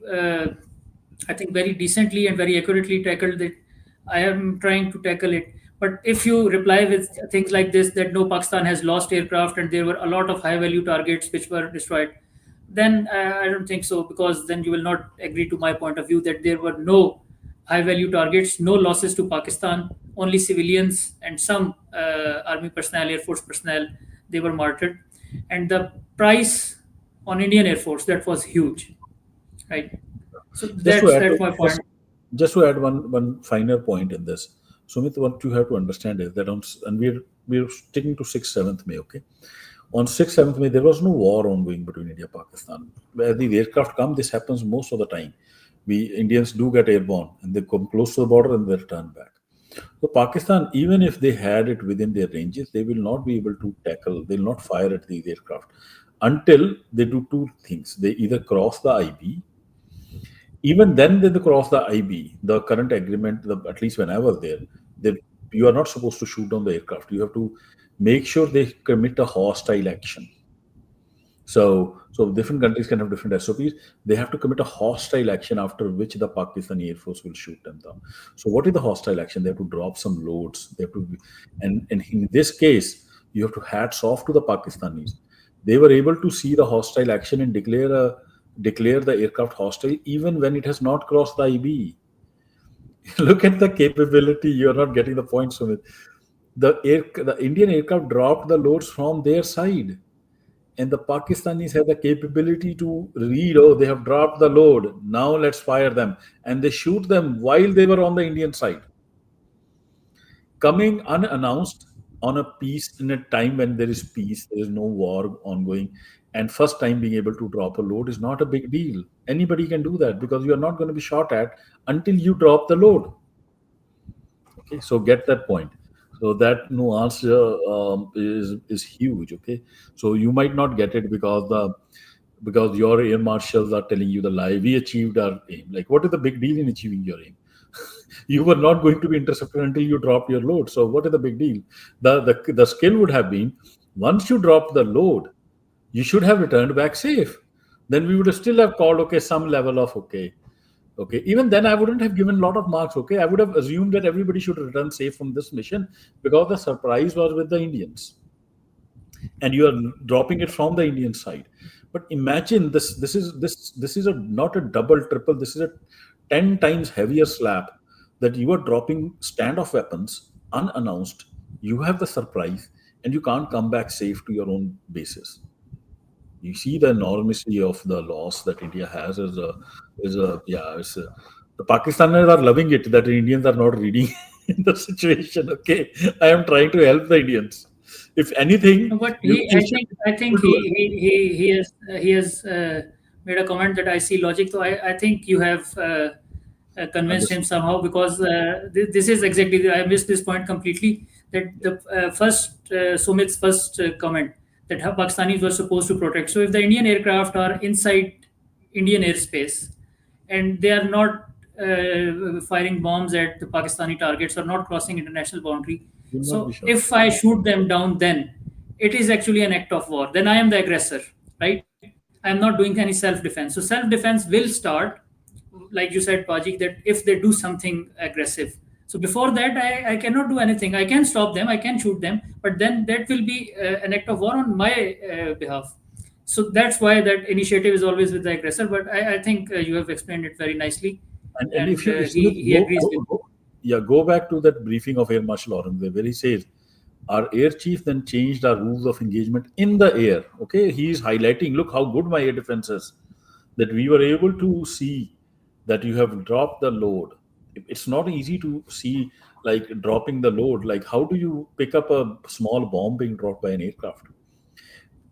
I think very decently and very accurately tackled it. I am trying to tackle it. But if you reply with things like this, that no, Pakistan has lost aircraft and there were a lot of high value targets which were destroyed, then I don't think so, because then you will not agree to my point of view that there were no high value targets, no losses to Pakistan, only civilians and some army personnel, Air Force personnel, they were martyred. And the price on Indian Air Force, that was huge, right? So Just to add, that's my point. just to add one finer point in this, Sumit, what you have to understand is that and we're sticking to 6th 7th May, okay? On 6th 7th May, there was no war ongoing between India and Pakistan. Where the aircraft come, this happens most of the time. We Indians do get airborne and they come close to the border and they return back. So Pakistan, even if they had it within their ranges, they will not be able to tackle, they will not fire at these aircraft until they do two things. They either cross the IB. Even then, they cross the IB. The current agreement, at least when I was there, they, you are not supposed to shoot down the aircraft. You have to make sure they commit a hostile action. So different countries can have different SOPs. They have to commit a hostile action after which the Pakistani Air Force will shoot them down. So what is the hostile action? They have to drop some loads. They have to, and in this case, you have to hats off to the Pakistanis. They were able to see the hostile action and declare the aircraft hostile even when it has not crossed the IB. Look at the capability. You are not getting the point, Sumit. The Indian aircraft dropped the loads from their side, and the Pakistanis have the capability to read, oh, they have dropped the load, now let's fire them. And they shoot them while they were on the Indian side. Coming unannounced on a peace, in a time when there is peace, there is no war ongoing, and first time being able to drop a load is not a big deal. Anybody can do that because you are not going to be shot at until you drop the load. Okay, so get that point. So that nuance is huge. Okay, so you might not get it because your air marshals are telling you the lie. We achieved our aim. Like, what is the big deal in achieving your aim? You were not going to be intercepted until you dropped your load. So what is the big deal? The skill would have been, once you drop the load, you should have returned back safe. Then we would still have called, okay, some level of okay. Even then, I wouldn't have given a lot of marks. Okay, I would have assumed that everybody should return safe from this mission because the surprise was with the Indians, and you are dropping it from the Indian side. But imagine this. This is not a double, triple. This is a 10 times heavier slap that you are dropping standoff weapons unannounced. You have the surprise, and you can't come back safe to your own bases. You see the enormity of the loss that India has the Pakistanis are loving it that the Indians are not reading the situation. Okay, I am trying to help the Indians. If anything, But you I think he has made a comment that I see logic. So I think you have convinced him somehow, because this is exactly, I missed this point completely. That the first Sumit's first comment, that how Pakistanis were supposed to protect. So if the Indian aircraft are inside Indian airspace and they are not firing bombs at the Pakistani targets or not crossing international boundary, will not be so shot. if I shoot them down, then it is actually an act of war. Then I am the aggressor, right? I am not doing any self-defense. So self-defense will start, like you said, Pajik, that if they do something aggressive. So before that, I cannot do anything. I can stop them, I can shoot them, but then that will be an act of war on my behalf. So that's why that initiative is always with the aggressor. But I think you have explained it very nicely, And and if you he agrees with. go back to that briefing of Air Marshal Aurangzeb, where he says our air chief then changed our rules of engagement in the air. Okay, he is highlighting, look how good my air defense is, that we were able to see that you have dropped the load. It's not easy to see, like, dropping the load. Like, how do you pick up a small bomb being dropped by an aircraft?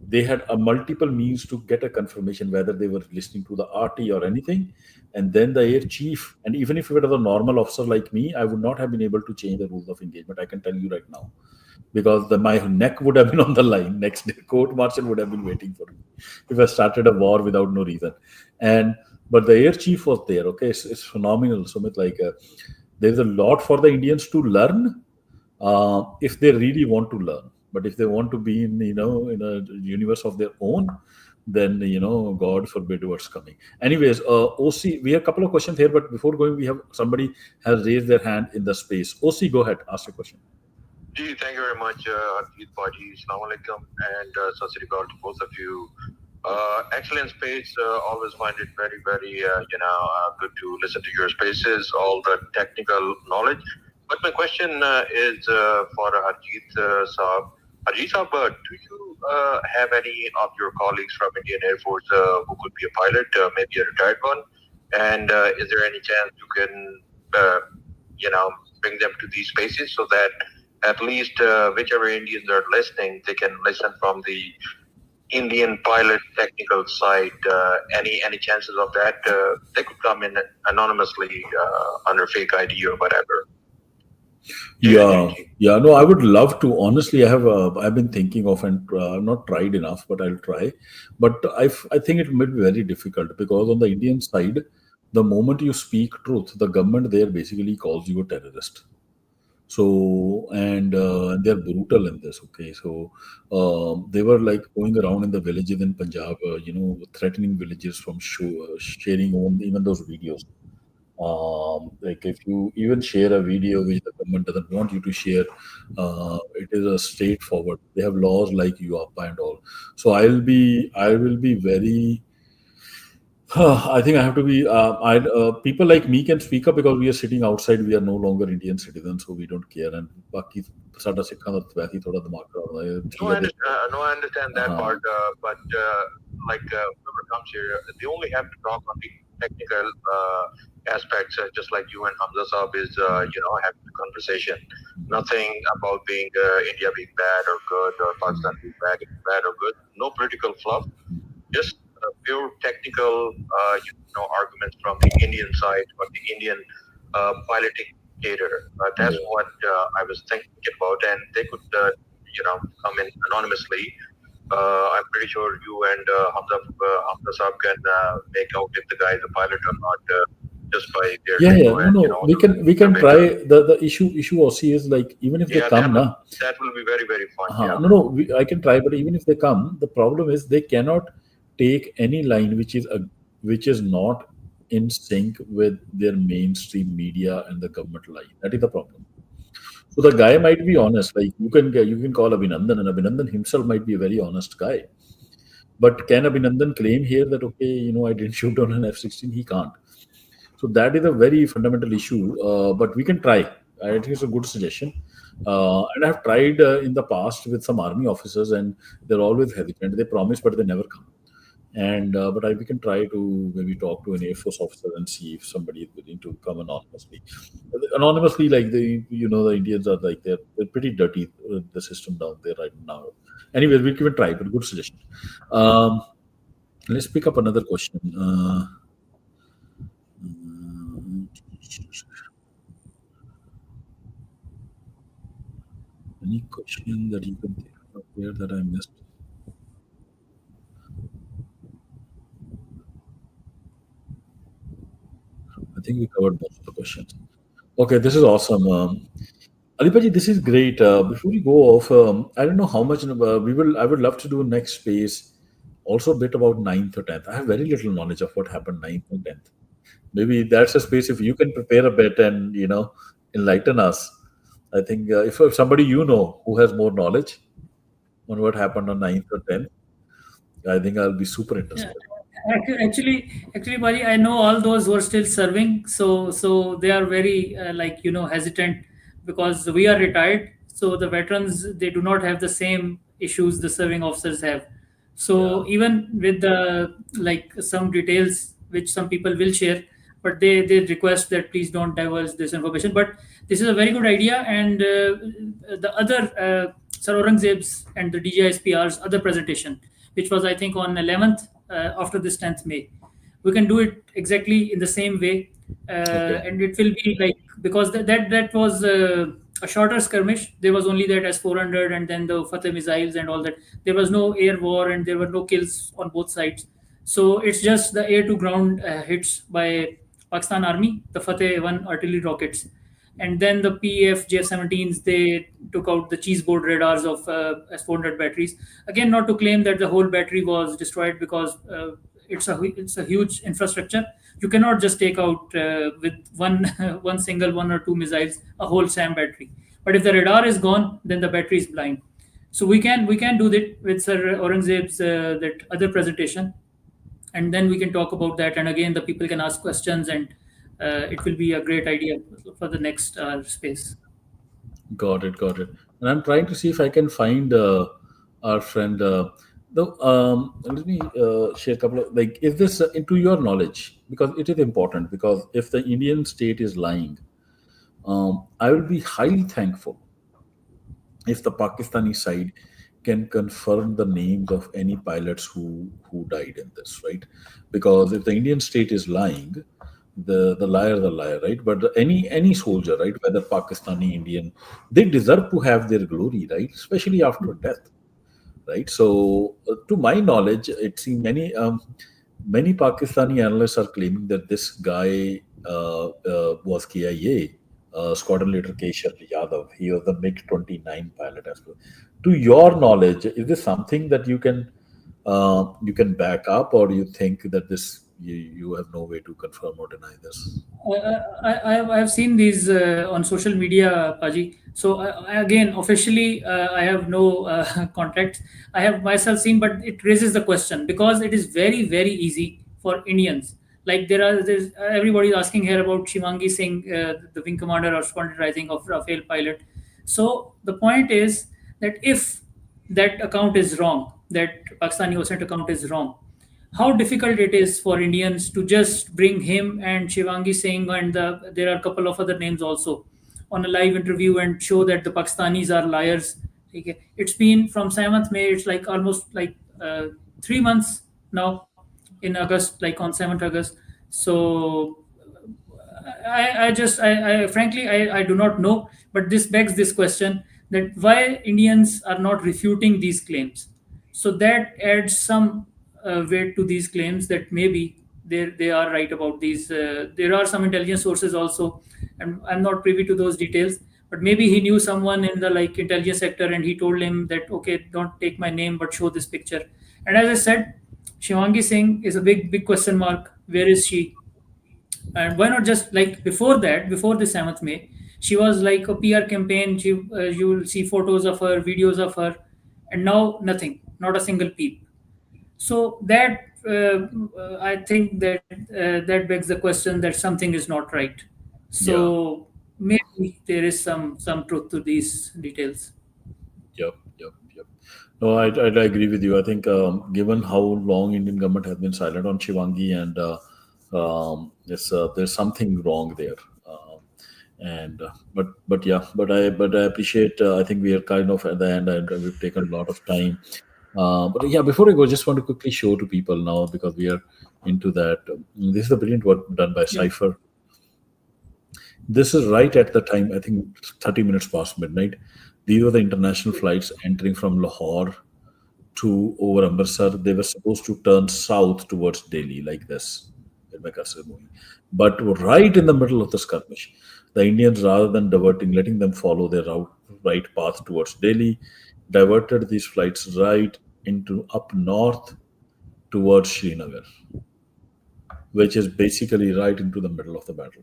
They had a multiple means to get a confirmation whether they were listening to the RT or anything. And then the air chief, and even if it was a normal officer like me, I would not have been able to change the rules of engagement. I can tell you right now, because my neck would have been on the line. Next day, court martial would have been waiting for me if I started a war without no reason. And but the air chief was there. Okay, it's phenomenal, Sumit. Like, there's a lot for the Indians to learn if they really want to learn. But if they want to be in a universe of their own, then God forbid what's coming. Anyways, OC, we have a couple of questions here, but before going, we have somebody has raised their hand in the space. OC, go ahead, ask your question. Ji, thank you very much, Harjeet Paji. Assalamu alaikum, and Sat Sri Akal to both of you. Excellent space. Always find it very, very, good to listen to your spaces, all the technical knowledge. But my question is for Harjeet Saab. Harjeet Saab, do you have any of your colleagues from Indian Air Force who could be a pilot, maybe a retired one? And is there any chance you can, bring them to these spaces so that at least whichever Indians are listening, they can listen from the Indian pilot technical side? Any chances of that? They could come in anonymously under fake ID or whatever. Yeah. No, I would love to. Honestly, I've been thinking of, and I've not tried enough, but I'll try. But I think it might be very difficult because on the Indian side, the moment you speak truth, the government there basically calls you a terrorist. So and they're brutal in this. Okay, so they were like going around in the villages in Punjab, threatening villagers from sharing even those videos. Like if you even share a video which the government doesn't want you to share, it is a straightforward. They have laws like UAPA and all. So I will be very. I think I have to be. People like me can speak up because we are sitting outside. We are no longer Indian citizens, so we don't care. And बाकी साडा सिक्खां दा वैसे ही थोड़ा दिमाग खराब होता है. No, I understand that part. But whoever comes here, they only have to talk on the technical aspects, just like you and Hamza Saab is, having a conversation. Nothing about being India being bad or good or Pakistan being bad or good. No political fluff. Just pure technical, arguments from the Indian side or the Indian piloting cater. That's what I was thinking about, and they could, come in anonymously. I'm pretty sure you and Hamza Saab can make out if the guy is a pilot or not, just by their No. We can try. The issue also is like even if they come, that will be very, very fun. No, I can try, but even if they come, the problem is they cannot take any line which is not in sync with their mainstream media and the government line. That is the problem. So the guy might be honest. Like you can call Abhinandan, and Abhinandan himself might be a very honest guy. But can Abhinandan claim here that okay, I didn't shoot on an F-16? He can't. So that is a very fundamental issue. But we can try. I think it's a good suggestion. And I've tried in the past with some army officers, and they're always hesitant. They promise, but they never come. And we can try to maybe talk to an Air Force officer and see if somebody is willing to come anonymously. Anonymously, like the Indians are like they're pretty dirty the system down there right now. Anyways, we can try, but good suggestion. Let's pick up another question. Any question that you can think of there that I missed? I think we covered most of the questions. Okay, this is awesome. Alipaji, this is great. Before we go off, I don't know how much I would love to do next space. Also, a bit about 9th or 10th. I have very little knowledge of what happened 9th and 10th. Maybe that's a space if you can prepare a bit and enlighten us. I think if somebody who has more knowledge on what happened on 9th or 10th, I think I'll be super interested. Actually, Bari, I know all those who are still serving, so they are very hesitant because we are retired. So the veterans, they do not have the same issues the serving officers have. So even with the some details which some people will share, but they request that please don't divulge this information. But this is a very good idea, and the other Sir Aurangzeb's and the DGISPR's other presentation, which was I think on 11th after this 10th May. We can do it exactly in the same way, and it will be like because that was a shorter skirmish. There was only that S-400 and then the Fateh missiles and all that. There was no air war and there were no kills on both sides. So it's just the air to ground hits by Pakistan Army, the Fateh 1 artillery rockets. And then the PF JF-17s, they took out the cheeseboard radars of S-400 batteries. Again, not to claim that the whole battery was destroyed, because it's a huge infrastructure. You cannot just take out with one one single 1 or 2 missiles a whole SAM battery. But if the radar is gone, then the battery is blind. So we can do that with Sir Aurangzeb's that other presentation, and then we can talk about that. And again, the people can ask questions, and it will be a great idea for the next space. Got it, got it. And I'm trying to see if I can find our friend. Let me share a couple of, like, is this into your knowledge? Because it is important. Because if the Indian state is lying, I will be highly thankful if the Pakistani side can confirm the names of any pilots who died in this, right? Because if the Indian state is lying, the liar the liar, right? But any soldier, right, whether Pakistani, Indian, they deserve to have their glory, right? Especially after death, right? So, to my knowledge, it seems many Pakistani analysts are claiming that this guy was KIA, Squadron Leader Keshav Yadav. He was the MiG-29 pilot as well. To your knowledge, is this something that you can back up, or do you think that this you have no way to confirm or deny this? I've seen these on social media, Paji. So again, officially, I have no contacts. I have myself seen, but it raises the question, because it is very easy for Indians. Like there's everybody is asking here about Shivangi Singh, the wing commander or squadron rising of Rafael pilot. So the point is that if that account is wrong, that Pakistani OSAT account is wrong, how difficult it is for Indians to just bring him and Shivangi Singh, and there are a couple of other names also, on a live interview, and show that the Pakistanis are liars. Okay. It's been from 7th May, it's like almost like 3 months now, in August, like on 7th August. So I frankly, I do not know, but this begs this question, that why Indians are not refuting these claims. So that adds some weight to these claims, that maybe they are right about these. There are some intelligence sources also, and I'm not privy to those details. But maybe he knew someone in the like intelligence sector, and he told him that, okay, don't take my name, but show this picture. And as I said, Shivangi Singh is a big question mark. Where is she? And why not just like before that, before the 7th May, she was like a PR campaign. You will see photos of her, videos of her, and now nothing, not a single peep. So that I think that that begs the question that something is not right. Yeah. So maybe there is some truth to these details. Yep. No, I agree with you. I think given how long Indian government has been silent on Shivangi, and there's something wrong there. And but I appreciate. I think we are kind of at the end, and we've taken a lot of time. But yeah, before I go, just want to quickly show to people now, because we are into that. This is the brilliant work done by Yeah. Cypher. This is right at the time, I think 30 minutes past midnight. These were the international flights entering from Lahore to over Amritsar. They were supposed to turn south towards Delhi, like this, with my cursor moving. But right in the middle of the skirmish, the Indians, rather than diverting, letting them follow their right path towards Delhi, diverted these flights right into up north towards Srinagar, which is basically right into the middle of the battle.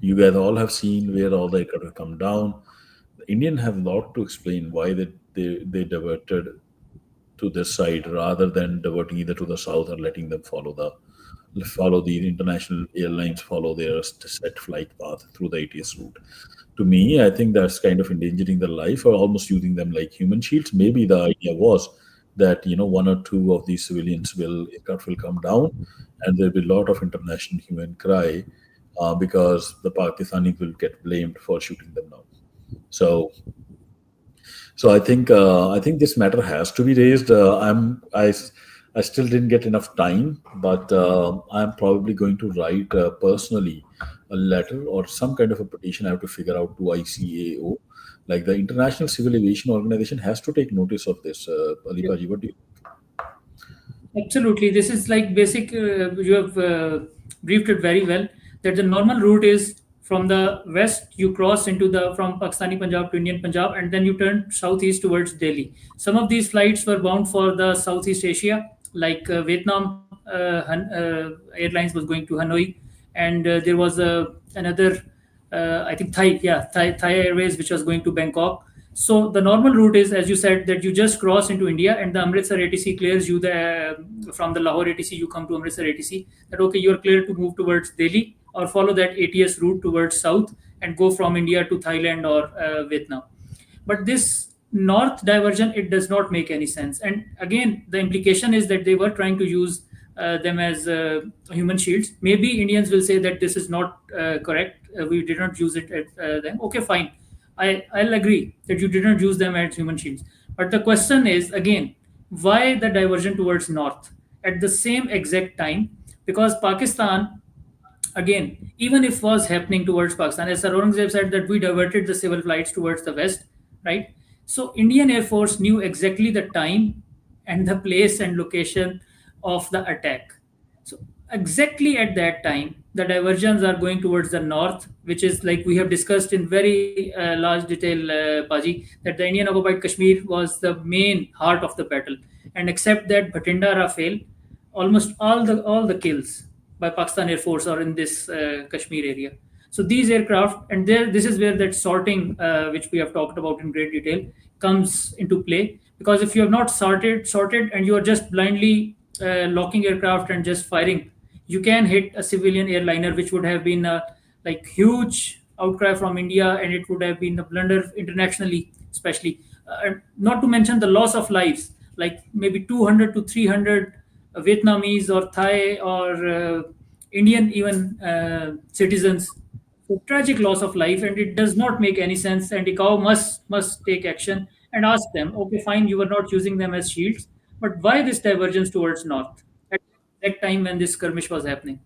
You guys all have seen where all the aircraft have come down. The Indian have a lot to explain why they diverted to this side rather than diverting either to the south or letting them follow the international airlines, follow their set flight path through the ATS route. To me, I think that's kind of endangering their life, or almost using them like human shields. Maybe the idea was that one or two of these civilians aircraft will come down, and there'll be a lot of international hue and cry, because the Pakistanis will get blamed for shooting them down. So, I think this matter has to be raised. I still didn't get enough time, but I'm probably going to write personally a letter or some kind of a petition. I have to figure out to ICAO, like the International Civil Aviation Organization has to take notice of this. Alibaji, what do you? Absolutely. This is like basic, you have briefed it very well, that the normal route is From the west, you cross into the from Pakistani Punjab to Indian Punjab, and then you turn southeast towards Delhi. Some of these flights were bound for the Southeast Asia, like Vietnam Airlines was going to Hanoi, and there was another, I think Thai Airways, which was going to Bangkok. So the normal route is, as you said, that you just cross into India, and the Amritsar ATC clears you from the Lahore ATC. You come to Amritsar ATC. That okay, you are clear to move towards Delhi, or follow that ATS route towards south and go from India to Thailand or Vietnam. But this north diversion, it does not make any sense. And again, the implication is that they were trying to use them as human shields. Maybe Indians will say that this is not correct. We did not use it at them. Okay, fine. I'll agree that you did not use them as human shields. But the question is, again, why the diversion towards north at the same exact time? Because Pakistan, again, even if was happening towards Pakistan, as Sir Aurangzeb said, that we diverted the civil flights towards the west, right? So Indian Air Force knew exactly the time and the place and location of the attack. So exactly at that time, the diversions are going towards the north, which is like we have discussed in very large detail, Paji, that the Indian occupied Kashmir was the main heart of the battle. And except that Bhatinda Rafale, almost all the kills by Pakistan Air Force are in this Kashmir area. So these aircraft, and there, this is where that sorting, which we have talked about in great detail, comes into play. Because if you have not sorted, and you are just blindly locking aircraft and just firing, you can hit a civilian airliner, which would have been a like huge outcry from India, and it would have been a blunder internationally, especially. Not to mention the loss of lives, like maybe 200 to 300 Vietnamese or Thai or Indian even citizens. So tragic loss of life, and it does not make any sense. And ICAO must take action and ask them, okay, fine, you were not using them as shields, but why this divergence towards north at that time when this skirmish was happening?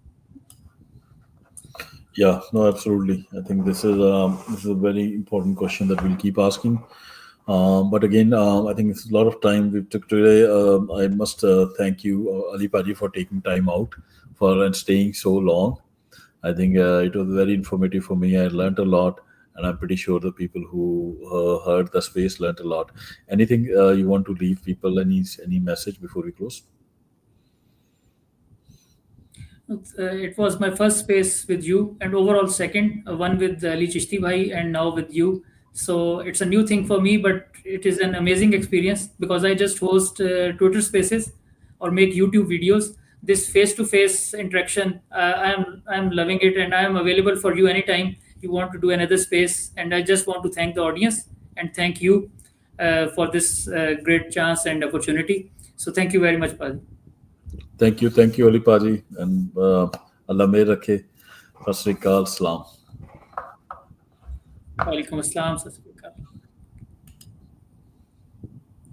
Yeah, no, absolutely. I think this is a very important question that we'll keep asking. But again, I think it's a lot of time we took today. I must thank you, Ali Paji, for taking time out for and staying so long. I think it was very informative for me. I learned a lot, and I'm pretty sure the people who heard the space learned a lot. Anything you want to leave people? Any message before we close? It was my first space with you, and overall second, one with Ali Chishti Bhai, and now with you. So it's a new thing for me, but it is an amazing experience because I just host Twitter spaces or make YouTube videos. This face-to-face interaction, I'm loving it, and I am available for you anytime you want to do another space. And I just want to thank the audience and thank you for this great chance and opportunity. So thank you very much, Padi. Thank you, Ali Paji, and Allah may rakhe. Sat Sri Akal, Salam. Walaikum Assalam. Sat Sri Akal.